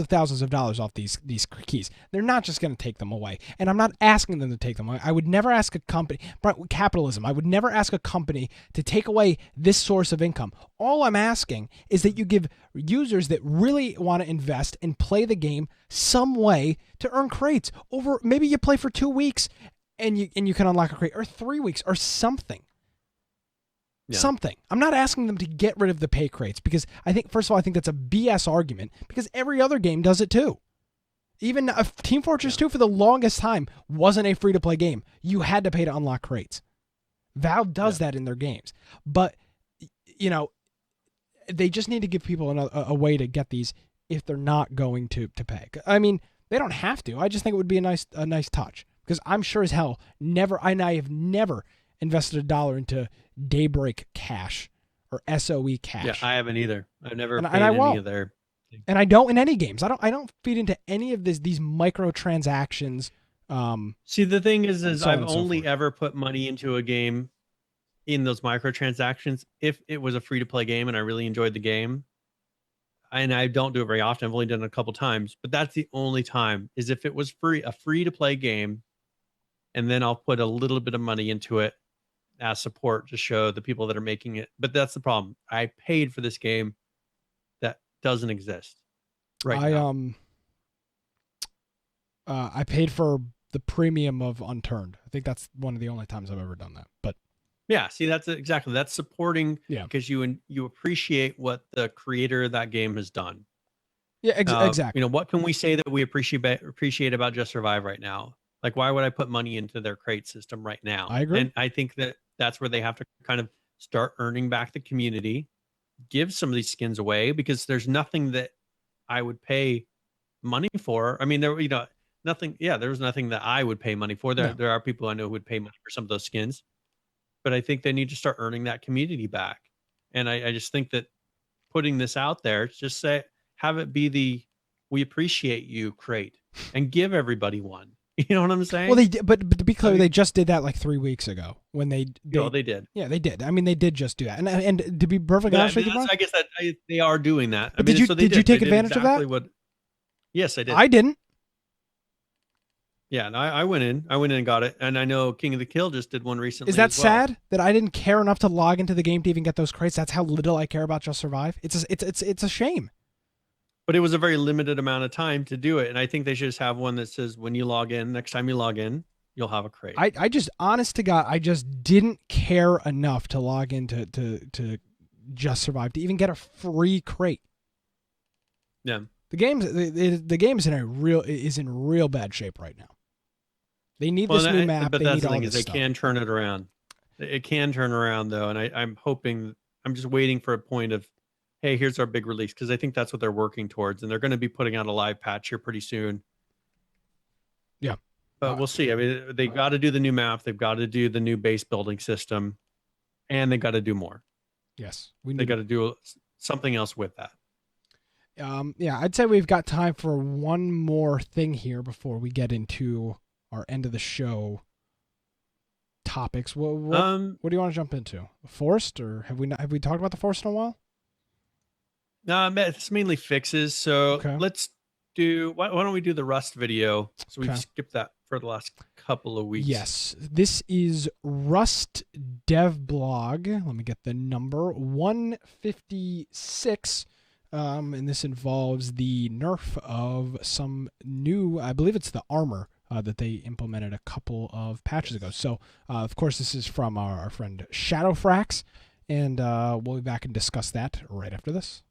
A: thousands of dollars off these keys. They're not just going to take them away, and I'm not asking them to take them away. I would never ask a company, capitalism. I would never ask a company to take away this source of income. All I'm asking is that you give users that really want to invest and play the game some way to earn crates. Over maybe you play for 2 weeks, and you can unlock a crate, or 3 weeks, or something. Yeah. Something. I'm not asking them to get rid of the pay crates because I think, first of all, I think that's a BS argument because every other game does it too. Even Team Fortress 2 for the longest time wasn't a free-to-play game. You had to pay to unlock crates. Valve does that in their games. But, you know, they just need to give people a way to get these if they're not going to pay. I mean, they don't have to. I just think it would be a nice touch because I'm sure as hell I have never invested $1 into Daybreak Cash or SOE Cash.
B: Yeah, I haven't either. I've never paid any of their.
A: And I don't in any games. I don't feed into any of these microtransactions.
B: See, the thing is I've only ever put money into a game in those microtransactions if it was a free to play game and I really enjoyed the game. And I don't do it very often. I've only done it a couple times, but that's the only time is if it was a free to play game, and then I'll put a little bit of money into it as support to show the people that are making it. But that's the problem. I paid for this game that doesn't exist right now.
A: I paid for the premium of Unturned. I think that's one of the only times I've ever done that. But
B: yeah, see, that's supporting because you appreciate what the creator of that game has done.
A: Yeah, exactly.
B: You know, what can we say that we appreciate about Just Survive right now? Like, why would I put money into their crate system right now?
A: I agree.
B: And I think that's where they have to kind of start earning back the community, give some of these skins away because there's nothing that I would pay money for. I mean, nothing. Yeah, there was nothing that I would pay money for. There are people I know who would pay money for some of those skins, but I think they need to start earning that community back. And I just think that putting this out there, have it be we appreciate you crate and give everybody one. You know what I'm saying?
A: Well, they did, but to be clear, they just did that like 3 weeks ago when they
B: did.
A: Yeah, they did. I mean, they did just do that. And to be perfectly honest with you, Brian,
B: I guess that they are doing that.
A: But did you take advantage of that?
B: Yes, I did.
A: I didn't.
B: Yeah, and I went in and got it, and I know King of the Kill just did one recently.
A: Is that
B: as well.
A: sad that I didn't care enough to log into the game to even get those crates? That's how little I care about Just Survive. It's a shame.
B: But it was a very limited amount of time to do it, and I think they should just have one that says when you log in, next time you log in, you'll have a crate.
A: I just, honest to God, I just didn't care enough to log into to Just Survive to even get a free crate.
B: Yeah,
A: the game is in real bad shape right now. They need this new map.
B: But
A: they
B: that's
A: need
B: the
A: all
B: thing
A: this
B: is they
A: stuff.
B: can turn it around. It can turn around though, and I'm hoping. I'm just waiting for a point of, hey, here's our big release, because I think that's what they're working towards, and they're going to be putting out a live patch here pretty soon.
A: Yeah,
B: but we'll see. I mean, they've got to do the new map, they've got to do the new base building system, and they got to do more.
A: Yes,
B: they got to do something else with that.
A: Yeah, I'd say we've got time for one more thing here before we get into our end of the show topics. What do you want to jump into? The forest, or have we talked about the forest in a while?
B: No, it's mainly fixes. So
A: Okay.
B: let's do. Why don't we do the Rust video? So we've
A: Okay.
B: skipped that for the last couple of weeks.
A: Yes, this is Rust Dev Blog. Let me get the number 156. And this involves the nerf of some new, I believe it's the armor that they implemented a couple of patches ago. So, of course, this is from our friend Shadowfrax, and we'll be back and discuss that right after this.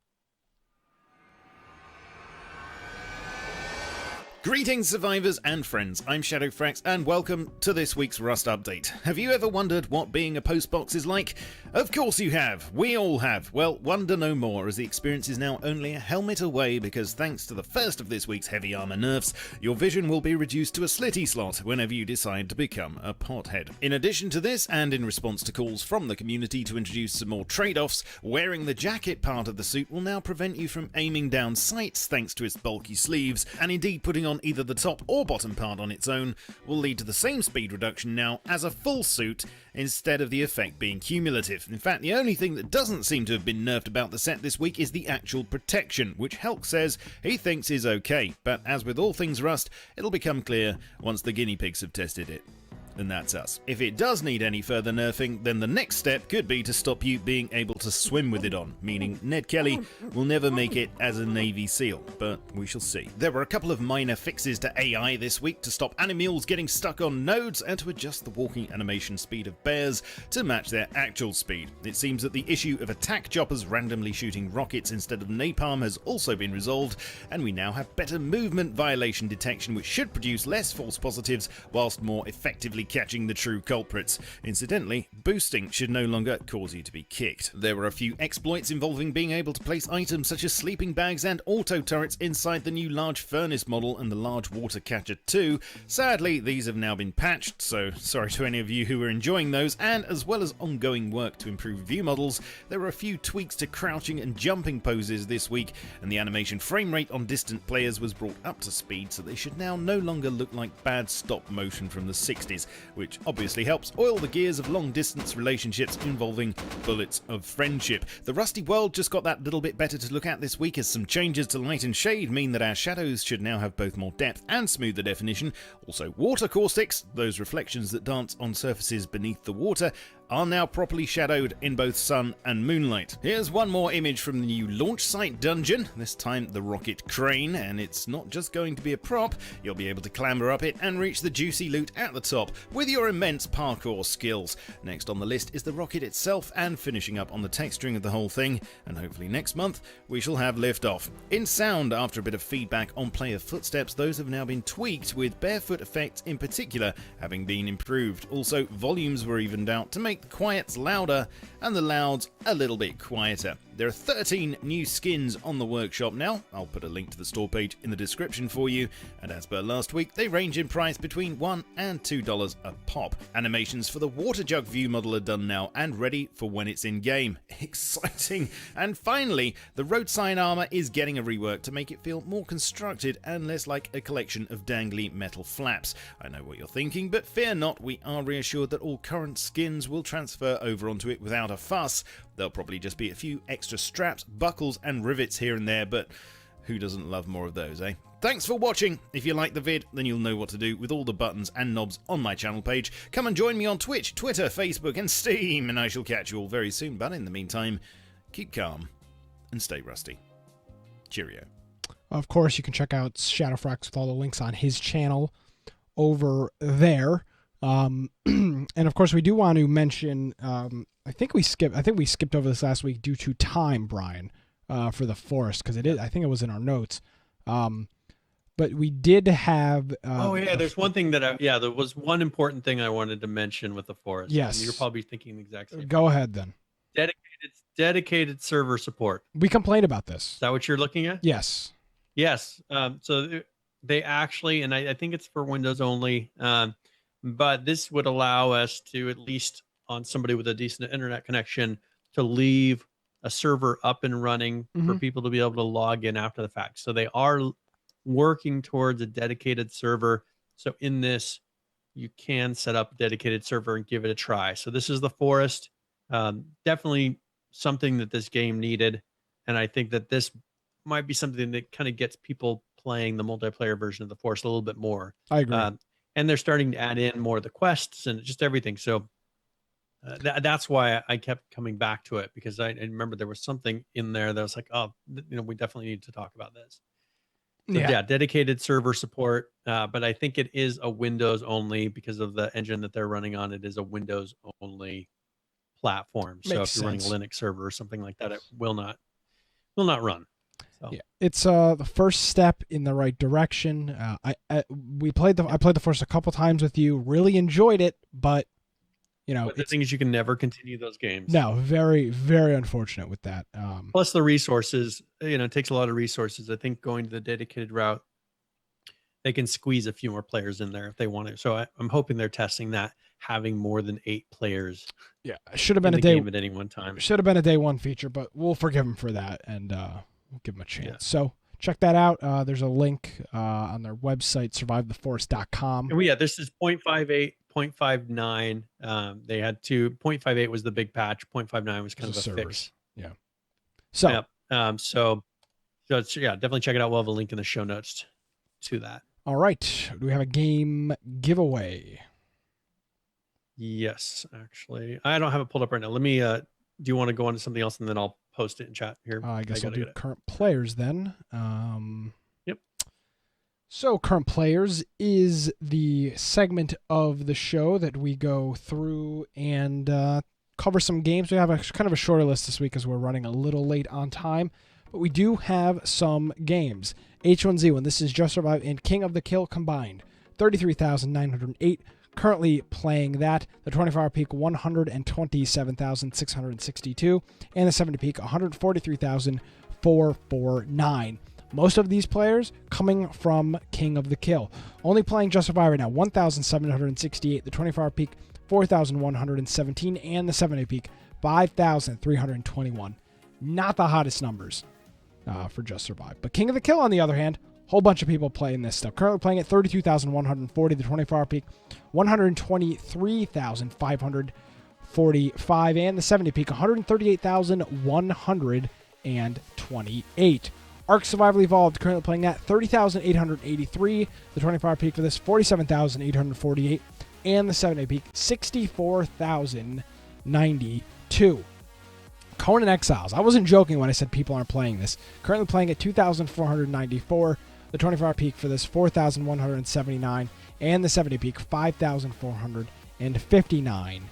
F: Greetings, survivors and friends. I'm Shadowfrax, and welcome to this week's Rust Update. Have you ever wondered what being a postbox is like? Of course you have. We all have. Well, wonder no more, as the experience is now only a helmet away, because thanks to the first of this week's heavy armor nerfs, your vision will be reduced to a slitty slot whenever you decide to become a pothead. In addition to this, and in response to calls from the community to introduce some more trade-offs, wearing the jacket part of the suit will now prevent you from aiming down sights thanks to its bulky sleeves, and indeed putting on either the top or bottom part on its own will lead to the same speed reduction now as a full suit, instead of the effect being cumulative. In fact, the only thing that doesn't seem to have been nerfed about the set this week is the actual protection, which Helk says he thinks is okay, but as with all things Rust, it'll become clear once the guinea pigs have tested it. And that's us. If it does need any further nerfing, then the next step could be to stop you being able to swim with it on, meaning Ned Kelly will never make it as a Navy SEAL, but we shall see. There were a couple of minor fixes to AI this week to stop animals getting stuck on nodes and to adjust the walking animation speed of bears to match their actual speed. It seems that the issue of attack choppers randomly shooting rockets instead of napalm has also been resolved, and we now have better movement violation detection, which should produce less false positives whilst more effectively catching the true culprits. Incidentally, boosting should no longer cause you to be kicked. There were a few exploits involving being able to place items such as sleeping bags and auto turrets inside the new large furnace model and the large water catcher too. Sadly, these have now been patched, so sorry to any of you who were enjoying those, and as well as ongoing work to improve view models, there were a few tweaks to crouching and jumping poses this week, and the animation frame rate on distant players was brought up to speed, so they should now no longer look like bad stop motion from the 60s. Which obviously helps oil the gears of long-distance relationships involving bullets of friendship. The Rusty World just got that little bit better to look at this week, as some changes to light and shade mean that our shadows should now have both more depth and smoother definition. Also, water caustics, those reflections that dance on surfaces beneath the water, are now properly shadowed in both sun and moonlight. Here's one more image from the new launch site dungeon, this time the rocket crane, and it's not just going to be a prop, you'll be able to clamber up it and reach the juicy loot at the top with your immense parkour skills. Next on the list is the rocket itself, and finishing up on the texturing of the whole thing, and hopefully next month we shall have liftoff. In sound, after a bit of feedback on player footsteps, those have now been tweaked, with barefoot effects in particular having been improved. Also, volumes were evened out to make make the quiets louder and the louds a little bit quieter. There are 13 new skins on the workshop now. I'll put a link to the store page in the description for you, and as per last week, they range in price between $1 and $2 a pop. Animations for the water jug view model are done now and ready for when it's in game. Exciting! And finally, the road sign armor is getting a rework to make it feel more constructed and less like a collection of dangly metal flaps. I know what you're thinking, but fear not, we are reassured that all current skins will transfer over onto it without a fuss. There'll probably just be a few extra straps, buckles and rivets here and there, but who doesn't love more of those, eh? Thanks for watching. If you like the vid, then you'll know what to do with all the buttons and knobs on my channel page. Come and join me on Twitch, Twitter, Facebook and Steam, and I shall catch you all very soon. But in the meantime, keep calm and stay rusty. Cheerio.
A: Of course, you can check out Shadowfrax with all the links on his channel over there. And of course, we do want to mention, I think we skipped over this last week due to time, Brian, for the forest, because I think it was in our notes. But we did have.
B: There's one thing that there was one important thing I wanted to mention with the forest.
A: Yes,
B: and you're probably thinking the exact same.
A: Go ahead then.
B: Dedicated server support.
A: We complained about this.
B: Is that what you're looking at?
A: Yes.
B: Yes. So they actually, and I think it's for Windows only. But this would allow us to, at least on somebody with a decent internet connection, to leave a server up and running for people to be able to log in after the fact. So they are working towards a dedicated server. So in this, you can set up a dedicated server and give it a try. So this is the forest. Definitely something that this game needed. And I think that this might be something that kind of gets people playing the multiplayer version of the forest a little bit more.
A: I agree.
B: And they're starting to add in more of the quests and just everything. So that's why I kept coming back to it, because I remember there was something in there that was like, oh, we definitely need to talk about this. So, yeah, dedicated server support. But I think it is a Windows only because of the engine that they're running on. It is a Windows only platform. So if you're running a Linux server or something like that, it will not run. So. Yeah,
A: it's the first step in the right direction. I played the first a couple times with you. Really enjoyed it, but
B: the thing is, you can never continue those games.
A: No, very, very unfortunate with that.
B: Plus the resources. It takes a lot of resources. I think going to the dedicated route, they can squeeze a few more players in there if they want to. So I'm hoping they're testing that, having more than 8 players.
A: Yeah, should have been
B: a game at any one time.
A: Should have been a day one feature, but we'll forgive them for that, and we'll give them a chance. Yeah. So check that out. There's a link on their website, survivetheforest.com.
B: And this is 0.58, 0.59. They had 0.58 was the big patch. 0.59 was kind of a fix.
A: Yeah. So,
B: so it's, definitely check it out. We'll have a link in the show notes to that.
A: All right. Do we have a game giveaway?
B: Yes, actually. I don't have it pulled up right now. Let me, do you want to go on to something else and then I'll post it in chat here?
A: I guess I'll do current players then.
B: Yep.
A: So current players is the segment of the show that we go through and cover some games. We have a kind of a shorter list this week as we're running a little late on time, but we do have some games. H1Z1, this is Just Survive and King of the Kill combined. 33,908. Currently playing that. The 24-hour peak, 127,662. And the 70 peak, 143,449. Most of these players coming from King of the Kill. Only playing Just Survive right now, 1,768. The 24-hour peak, 4,117. And the 70 peak, 5,321. Not the hottest numbers for Just Survive. But King of the Kill, on the other hand, whole bunch of people playing this stuff. Currently playing at 32,140. The 24-hour peak, 123,545. And the 70 peak, 138,128. Ark Survival Evolved, currently playing at 30,883. The 24-hour peak for this, 47,848. And the 7-day peak, 64,092. Conan Exiles. I wasn't joking when I said people aren't playing this. Currently playing at 2,494. The 24-hour peak for this, 4,179. And the 7-day peak, 5,459.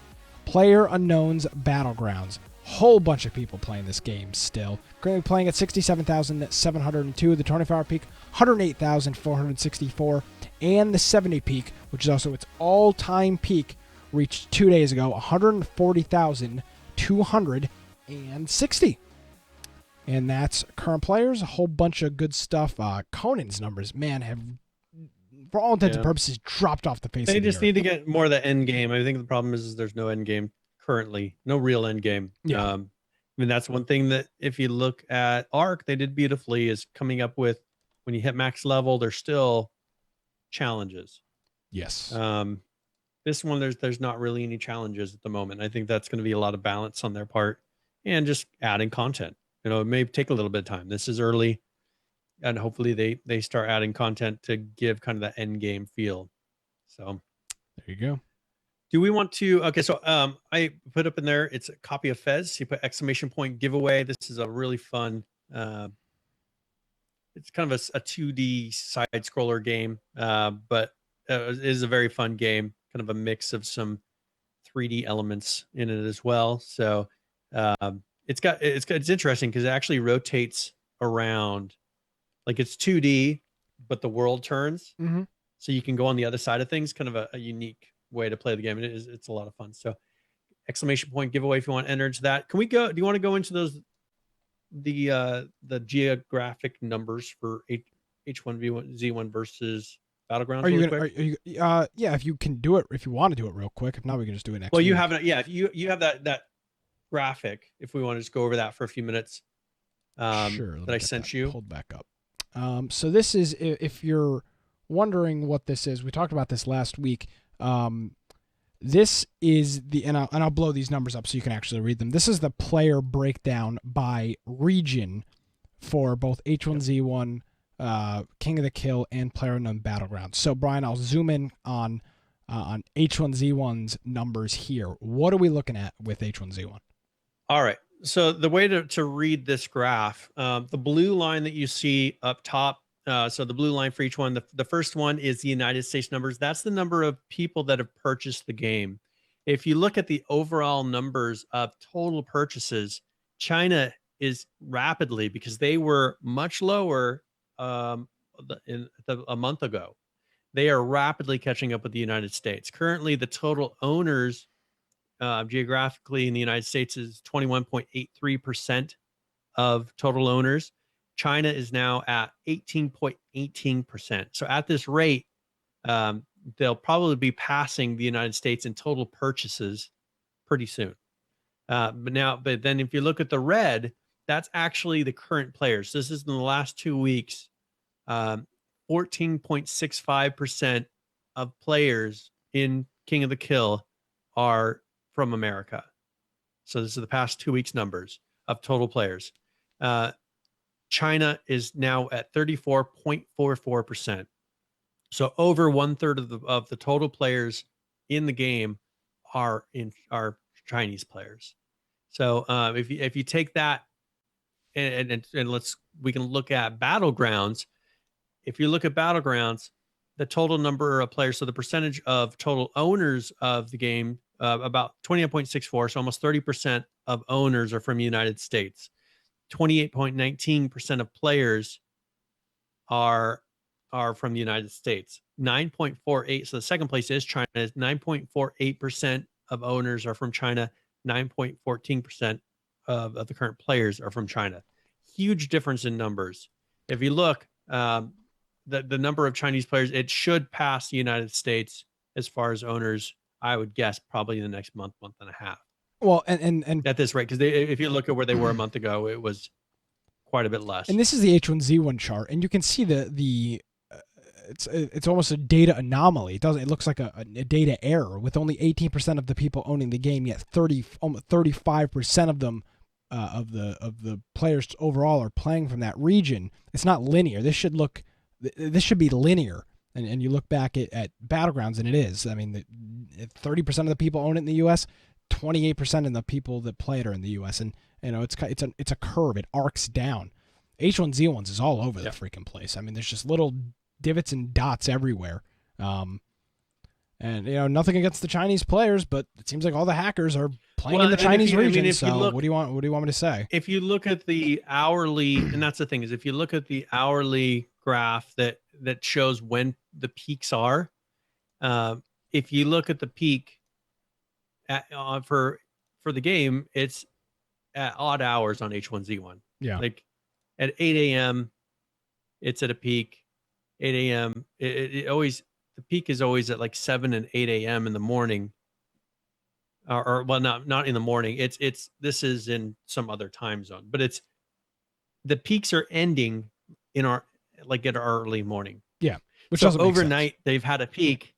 A: Player Unknown's Battlegrounds. Whole bunch of people playing this game still. Currently playing at 67,702. The 24-hour peak, 108,464. And the 7-day peak, which is also its all-time peak, reached 2 days ago 140,260. And that's current players, a whole bunch of good stuff. Conan's numbers, man, have, for all intents and purposes, dropped off the face of the earth.
B: They just need to get more of the end game. I think the problem is there's no end game currently, no real end game.
A: Yeah.
B: I mean, that's one thing that if you look at Arc, they did beautifully is coming up with, when you hit max level, there's still challenges.
A: Yes.
B: This one, there's not really any challenges at the moment. I think that's going to be a lot of balance on their part and just adding content. You know, it may take a little bit of time. This is early, and hopefully they start adding content to give kind of that end game feel. So
A: there you go.
B: Do we want to? Okay, so I put up in there. It's a copy of Fez. You put exclamation point giveaway. This is a really fun. It's kind of a 2D side scroller game, but it is a very fun game. Kind of a mix of some 3D elements in it as well. So it's interesting because it actually rotates around, like it's 2D, but the world turns, so you can go on the other side of things. Kind of a unique way to play the game. It's a lot of fun. So exclamation point giveaway if you want to enter into that. Can we go? Do you want to go into those the geographic numbers for H1Z1 versus Battlegrounds?
A: Are you gonna? Yeah, if you can do it, if you want to do it real quick. If not, we can just do it next.
B: Well, you
A: week.
B: have it. Yeah, if you have that graphic. If we want to just go over that for a few minutes,
A: sure.
B: That I sent you.
A: Hold back up. So this is, if you're wondering what this is, we talked about this last week. This is and I'll blow these numbers up so you can actually read them. This is the player breakdown by region for both H1Z1, King of the Kill, and PlayerUnknown Battlegrounds. So Brian, I'll zoom in on H1Z1's numbers here. What are we looking at with H1Z1?
B: All right. So the way to read this graph, the blue line that you see up top, so the blue line for each one, the first one is the United States numbers. That's the number of people that have purchased the game. If you look at the overall numbers of total purchases, China is rapidly, because they were much lower a month ago. They are rapidly catching up with the United States. Currently, the total owners geographically in the United States is 21.83% of total owners. China is now at 18.18%. So at this rate, they'll probably be passing the United States in total purchases pretty soon. But then if you look at the red, that's actually the current players. This is in the last 2 weeks. 14.65% of players in King of the Kill are from America. So this is the past 2 weeks numbers of total players. China is now at 34.44%. So over 1/3 of the total players in the game are Chinese players. So if you take that and we can look at Battlegrounds. If you look at Battlegrounds, the total number of players, so the percentage of total owners of the game, about 29.64, so almost 30% of owners are from the United States. 28.19% of players are from the United States. 9.48, so the second place is China. 9.48% of owners are from China. 9.14% of the current players are from China. Huge difference in numbers. If you look, the number of Chinese players, it should pass the United States as far as owners, I would guess, probably in the next month and a half.
A: Well, and
B: at this rate, because if you look at where they were a month ago, it was quite a bit less.
A: And this is the H1Z1 chart, and you can see it's almost a data anomaly. It looks like a data error with only 18% of the people owning the game, yet almost 35% of them of the players overall are playing from that region. It's not linear. This should be linear. And you look back at Battlegrounds, and it is. I mean, 30% of the people own it in the U.S., 28% of the people that play it are in the U.S. And it's a curve. It arcs down. H1Z1's is all over the freaking place. I mean, there's just little divots and dots everywhere. And nothing against the Chinese players, but it seems like all the hackers are playing in the Chinese region. So what do you want me to say? If
B: you look at the hourly, and that's the thing, is if you look at the hourly graph that shows when the peaks are, if you look at the peak for the game, it's at odd hours on H1Z1.
A: Yeah.
B: Like at 8 a.m., it's at a peak. 8 a.m. It always, the peak is always at like 7 and 8 a.m. in the morning. Or well, not in the morning. This is in some other time zone, but it's the peaks are ending in our at our early morning.
A: Yeah. Which
B: so
A: doesn't make
B: overnight
A: sense.
B: they've had a peak.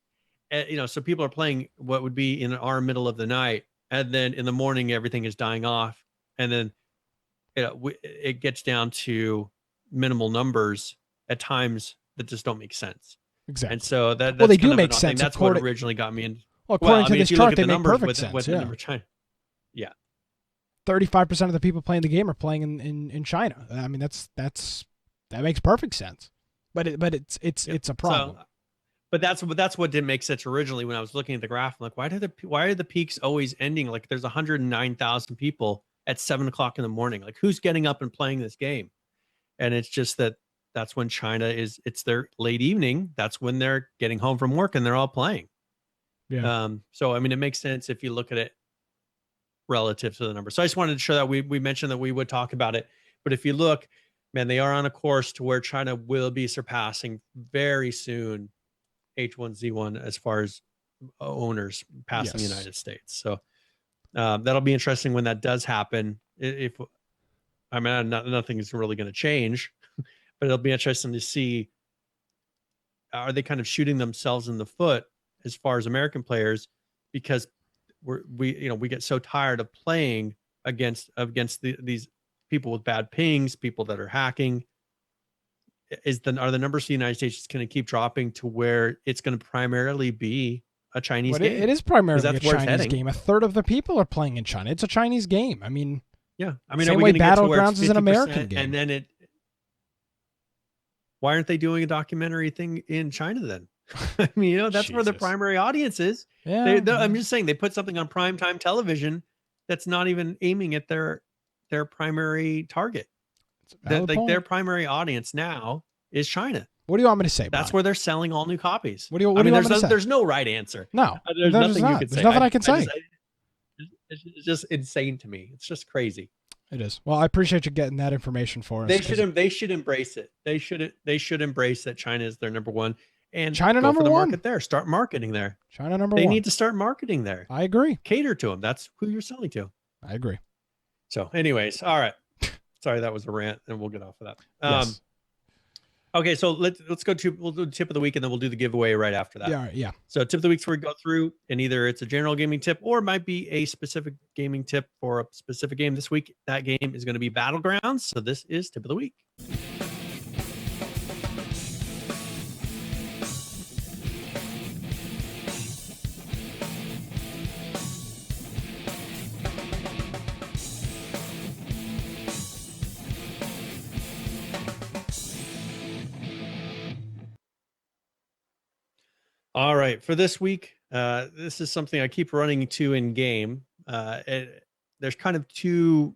B: So people are playing what would be in our middle of the night, and then in the morning everything is dying off, and then it gets down to minimal numbers at times that just don't make sense.
A: Exactly.
B: And so that's
A: they
B: kind
A: do
B: of
A: make
B: an odd
A: sense.
B: thing. That's what originally got me in.
A: Well, according to this
B: if you look
A: chart,
B: at
A: they
B: the
A: make
B: numbers
A: perfect sense.
B: with
A: Yeah.
B: the number China. Yeah.
A: 35% of the people playing the game are playing in China. I mean, that makes perfect sense. But it's a problem.
B: So, but that's what didn't make sense originally when I was looking at the graph. I'm like, why are the peaks always ending? Like there's 109,000 people at 7 o'clock in the morning. Like who's getting up and playing this game? And it's just that's when China it's their late evening. That's when they're getting home from work and they're all playing.
A: Yeah.
B: So I mean, it makes sense if you look at it relative to the number. So I just wanted to show that we mentioned that we would talk about it. But if you look, man, they are on a course to where China will be surpassing very soon H1Z1 as far as owners passing the United States. So that'll be interesting when that does happen. Nothing is really going to change, but it'll be interesting to see, are they kind of shooting themselves in the foot as far as American players, because we get so tired of playing against these people with bad pings, people that are hacking. Are the numbers of the United States just going to keep dropping to where it's going to primarily be a Chinese game?
A: It is primarily
B: that's
A: a Chinese game. A third of the people are playing in China. It's a Chinese game. I mean,
B: yeah. I mean,
A: same
B: are we
A: way
B: going to get to where it's
A: Battlegrounds is an
B: 50%,
A: American game.
B: and then why aren't they doing a documentary thing in China then? I mean, that's where the primary audience is.
A: Yeah.
B: I'm just saying they put something on primetime television that's not even aiming at their primary target. Their primary audience now is China.
A: What do you want me to say?
B: That's where they're selling all new copies.
A: What do you want me to say?
B: There's no right answer.
A: No,
B: there's nothing you could say.
A: There's nothing I can say.
B: It's just insane to me. It's just crazy.
A: It is. Well, I appreciate you getting that information for us.
B: They should embrace it. They should embrace that China is their number one, and
A: China
B: go
A: number
B: for the
A: one.
B: market there. Start marketing there.
A: China number
B: one.
A: They
B: need to start marketing there.
A: I agree.
B: Cater to them. That's who you're selling to.
A: I agree.
B: So, anyways, all right. Sorry, that was a rant, and we'll get off of that.
A: Yes.
B: Okay, so let's go to, we'll do the tip of the week, and then we'll do the giveaway right after that.
A: Yeah.
B: So tip of the week's where we go through, and either it's a general gaming tip or it might be a specific gaming tip for a specific game. This week, that game is going to be Battlegrounds. So this is tip of the week. All right, for this week, this is something I keep running to in game. There's kind of two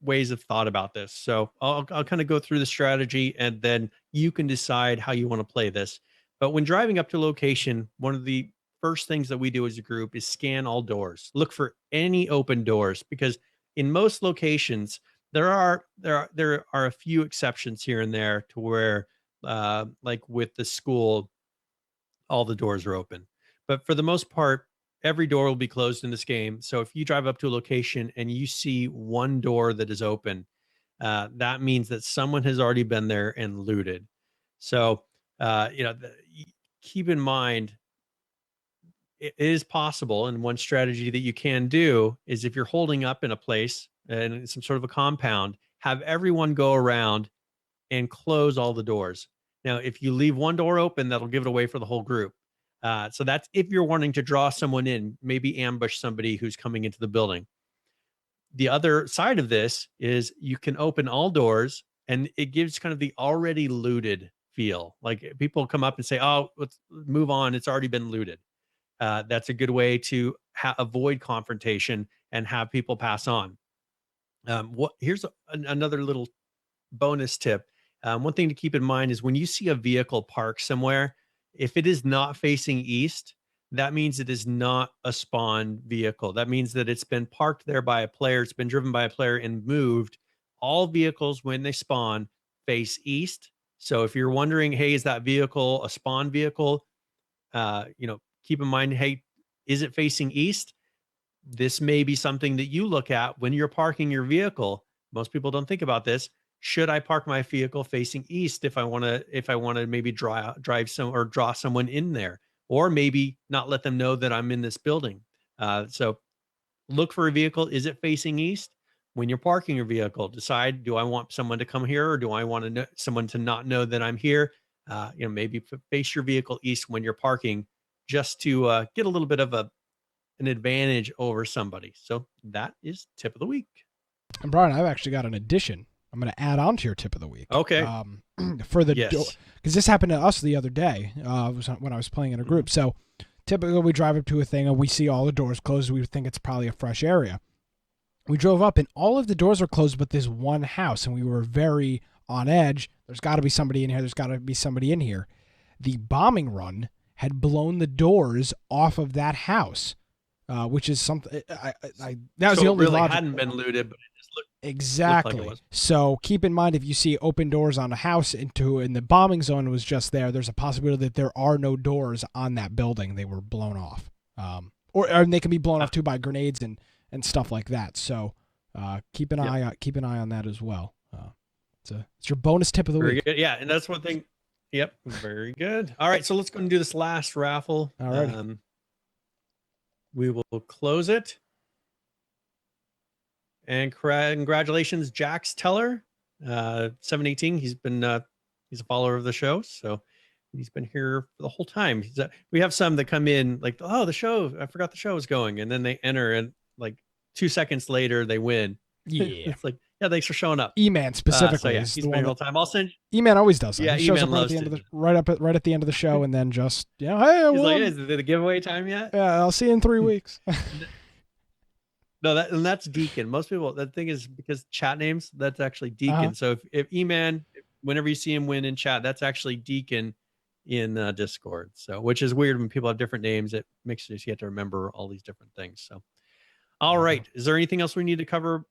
B: ways of thought about this. So I'll kind of go through the strategy, and then you can decide how you want to play this. But when driving up to a location, one of the first things that we do as a group is scan all doors. Look for any open doors, because in most locations, there are a few exceptions here and there to where, like with the school, all the doors are open. But for the most part, every door will be closed in this game. So if you drive up to a location and you see one door that is open, that means that someone has already been there and looted. So, keep in mind, it is possible. And one strategy that you can do is, if you're holding up in a place and some sort of a compound, have everyone go around and close all the doors. Now, if you leave one door open, that'll give it away for the whole group. So that's if you're wanting to draw someone in, maybe ambush somebody who's coming into the building. The other side of this is you can open all doors, and it gives kind of the already looted feel. Like people come up and say, oh, let's move on. It's already been looted. That's a good way to avoid confrontation and have people pass on. Here's another little bonus tip. One thing to keep in mind is when you see a vehicle parked somewhere, if it is not facing east, that means it is not a spawn vehicle. That means that it's been parked there by a player. It's been driven by a player and moved. All vehicles, when they spawn, face east. So if you're wondering, hey, is that vehicle a spawn vehicle? Keep in mind, hey, is it facing east? This may be something that you look at when you're parking your vehicle. Most people don't think about this. Should I park my vehicle facing east if I want to maybe drive draw someone in there, or maybe not let them know that I'm in this building? So look for a vehicle. Is it facing east? When you're parking your vehicle, decide, do I want someone to come here, or do I want someone to not know that I'm here? Maybe face your vehicle east when you're parking, just to get a little bit of an advantage over somebody. So that is tip of the week.
A: And Brian, I've actually got an addition. I'm going to add on to your tip of the week.
B: Okay.
A: For the because this happened to us the other day. When I was playing in a group. So typically we drive up to a thing and we see all the doors closed. We think it's probably a fresh area. We drove up and all of the doors are closed but this one house, and we were very on edge. There's got to be somebody in here. There's got to be somebody in here. The bombing run had blown the doors off of that house, which is something. That was the only
B: really
A: logic.
B: Hadn't been looted, but it just looked
A: exactly.
B: Looked like it was.
A: So keep in mind, if you see open doors on a house and the bombing zone was just there, there's a possibility that there are no doors on that building. They were blown off, or they can be blown off too by grenades and stuff like that. So keep an eye on that as well. It's your bonus tip of the
B: very
A: week.
B: good. Yeah, and that's one thing. Yep, very good. All right, so let's go and do this last raffle.
A: All right.
B: We will close it. And congratulations, Jax Teller, 718. He's a follower of the show, so he's been here for the whole time. We have some that come in like, oh, the show, I forgot the show was going, and then they enter, and like 2 seconds later they win.
A: Yeah.
B: It's like, yeah, thanks for showing up.
A: E-Man specifically
B: he's been here all the time. I'll send.
A: E-Man always does that.
B: Yeah,
A: he shows
B: E-Man
A: up right at
B: loves
A: the end of
B: it.
A: right at the end of the show, and then just hey, I
B: He's
A: won.
B: like, is it the giveaway time yet?
A: Yeah, I'll see you in 3 weeks.
B: No, that's Deacon. Most people, the thing is, because chat names, that's actually Deacon.
A: Uh-huh.
B: So if E-Man, whenever you see him win in chat, that's actually Deacon in Discord. So, which is weird when people have different names. It makes you have to remember all these different things. So, all right. Is there anything else we need to cover?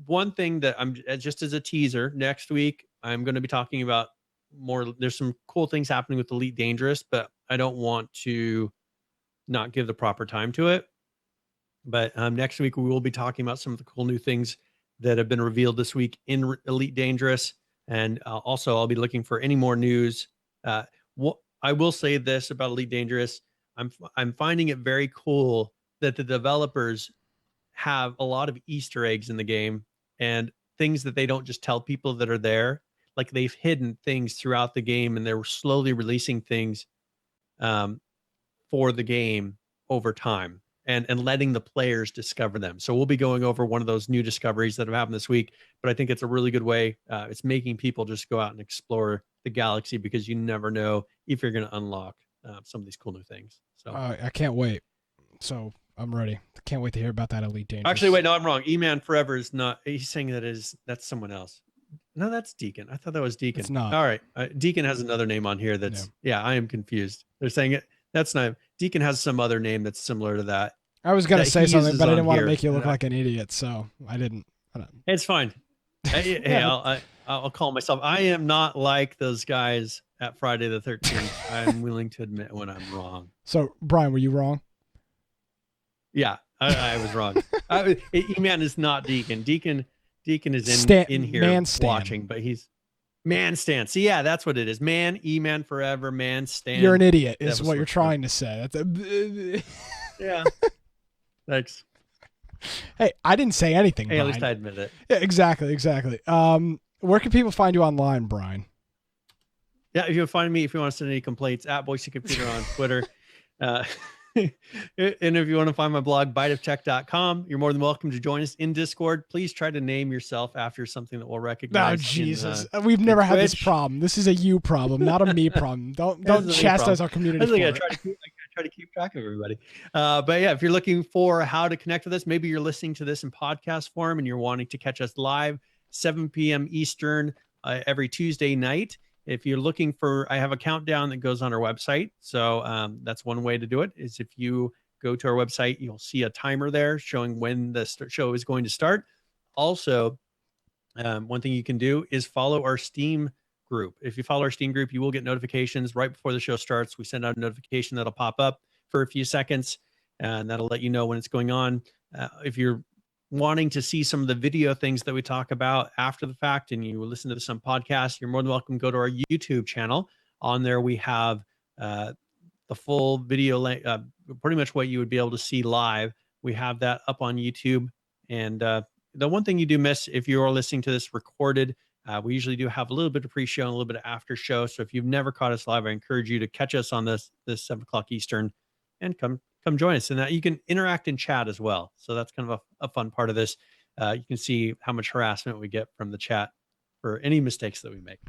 B: One thing that I'm just as a teaser, next week, I'm going to be talking about more. There's some cool things happening with Elite Dangerous, but I don't want to not give the proper time to it. But next week, we will be talking about some of the cool new things that have been revealed this week in Elite Dangerous. And also, I'll be looking for any more news. I will say this about Elite Dangerous. I'm finding it very cool that the developers have a lot of Easter eggs in the game and things that they don't just tell people that are there. Like, they've hidden things throughout the game, and they're slowly releasing things for the game over time. And letting the players discover them. So we'll be going over one of those new discoveries that have happened this week. But I think it's a really good way. It's making people just go out and explore the galaxy, because you never know if you're going to unlock some of these cool new things. So
A: I can't wait. So I'm ready. Can't wait to hear about that Elite Dangerous.
B: Actually, wait, no, I'm wrong. E-Man Forever is not. He's saying that's someone else. No, that's Deacon. I thought that was Deacon.
A: It's not.
B: All right. Deacon has another name on here. I am confused. They're saying it. That's not. Deacon has some other name that's similar to that.
A: I was going to say something, but I didn't want to make you look
B: here.
A: like an idiot, so I didn't.
B: It's fine. Hey, I'll call myself. I am not like those guys at Friday the 13th. I'm willing to admit when I'm wrong.
A: So, Brian, were you wrong?
B: Yeah, I was wrong. E-Man is not Deacon. Deacon is in here watching, but he's Man Stan. See, yeah, that's what it is. Man, E-Man Forever, Man Stan.
A: You're an idiot, is what you're trying to say.
B: Yeah. Thanks.
A: Hey, I didn't say anything,
B: Hey,
A: Brian.
B: at least I admit it.
A: Yeah, exactly. Where can people find you online, Brian?
B: Yeah, if you want to find me, if you want to send any complaints, at Boise Computer on Twitter. And if you want to find my blog, biteoftech.com, you're more than welcome to join us in Discord. Please try to name yourself after something that we'll recognize.
A: Oh, Jesus. We've never had this problem. This is a you problem, not a me problem. Don't chastise our community.
B: I try to keep track of everybody. But yeah, if you're looking for how to connect with us, maybe you're listening to this in podcast form and you're wanting to catch us live, 7 p.m. Eastern every Tuesday night. If you're looking for, I have a countdown that goes on our website. So that's one way to do it, is if you go to our website, you'll see a timer there showing when the show is going to start. Also, one thing you can do is follow our Steam group. If you follow our Steam group, you will get notifications right before the show starts. We send out a notification that'll pop up for a few seconds, and that'll let you know when it's going on. If you're wanting to see some of the video things that we talk about after the fact, and you listen to some podcasts, you're more than welcome to go to our YouTube channel. On there, we have the full video, pretty much what you would be able to see live. We have that up on YouTube. And the one thing you do miss if you are listening to this recorded, we usually do have a little bit of pre-show and a little bit of after show. So if you've never caught us live, I encourage you to catch us on this 7 o'clock Eastern and come join us. And that you can interact in chat as well. So that's kind of a fun part of this. You can see how much harassment we get from the chat for any mistakes that we make.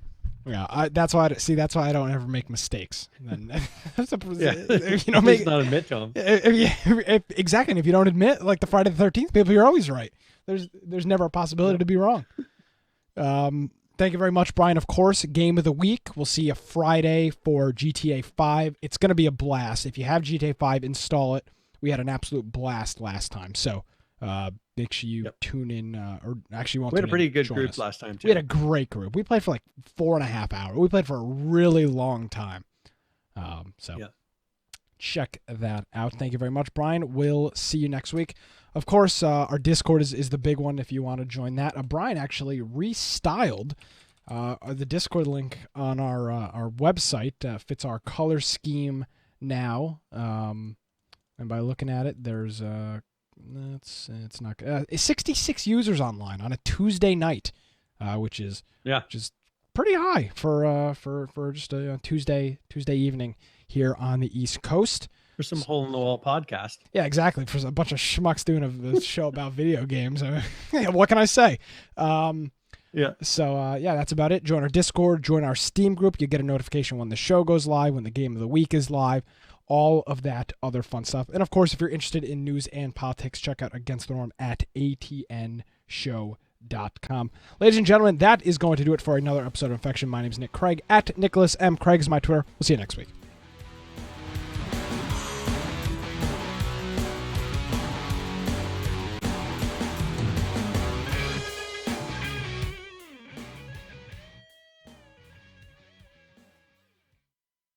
A: Yeah, that's why I don't ever make mistakes. Then,
B: You know, not admit to them.
A: Exactly. And if you don't admit, like the Friday the 13th people, you're always right. There's never a possibility to be wrong. Thank you very much, Brian. Of course, game of the week. We'll see you Friday for GTA 5. It's going to be a blast. If you have GTA 5, install it. We had an absolute blast last time. So make sure you tune in. Or actually, won't.
B: We had a pretty good group
A: us.
B: last time, too.
A: We had a great group. We played for like 4.5 hours. We played for a really long time. Check that out. Thank you very much, Brian. We'll see you next week. Of course, our Discord is the big one if you want to join that. Brian actually restyled the Discord link on our website. Fits our color scheme now. And by looking at it, there's it's not 66 users online on a Tuesday night, which is pretty high for just a Tuesday evening here on the East Coast.
B: For some hole in the wall podcast.
A: Yeah, exactly. For a bunch of schmucks doing a show about video games. What can I say? So that's about it. Join our Discord, join our Steam group. You get a notification when the show goes live, when the game of the week is live, all of that other fun stuff. And of course, if you're interested in news and politics, check out Against the Norm at atnshow.com. Ladies and gentlemen, that is going to do it for another episode of Infection. My name is Nick Craig. At Nicholas M. Craig is my Twitter. We'll see you next week.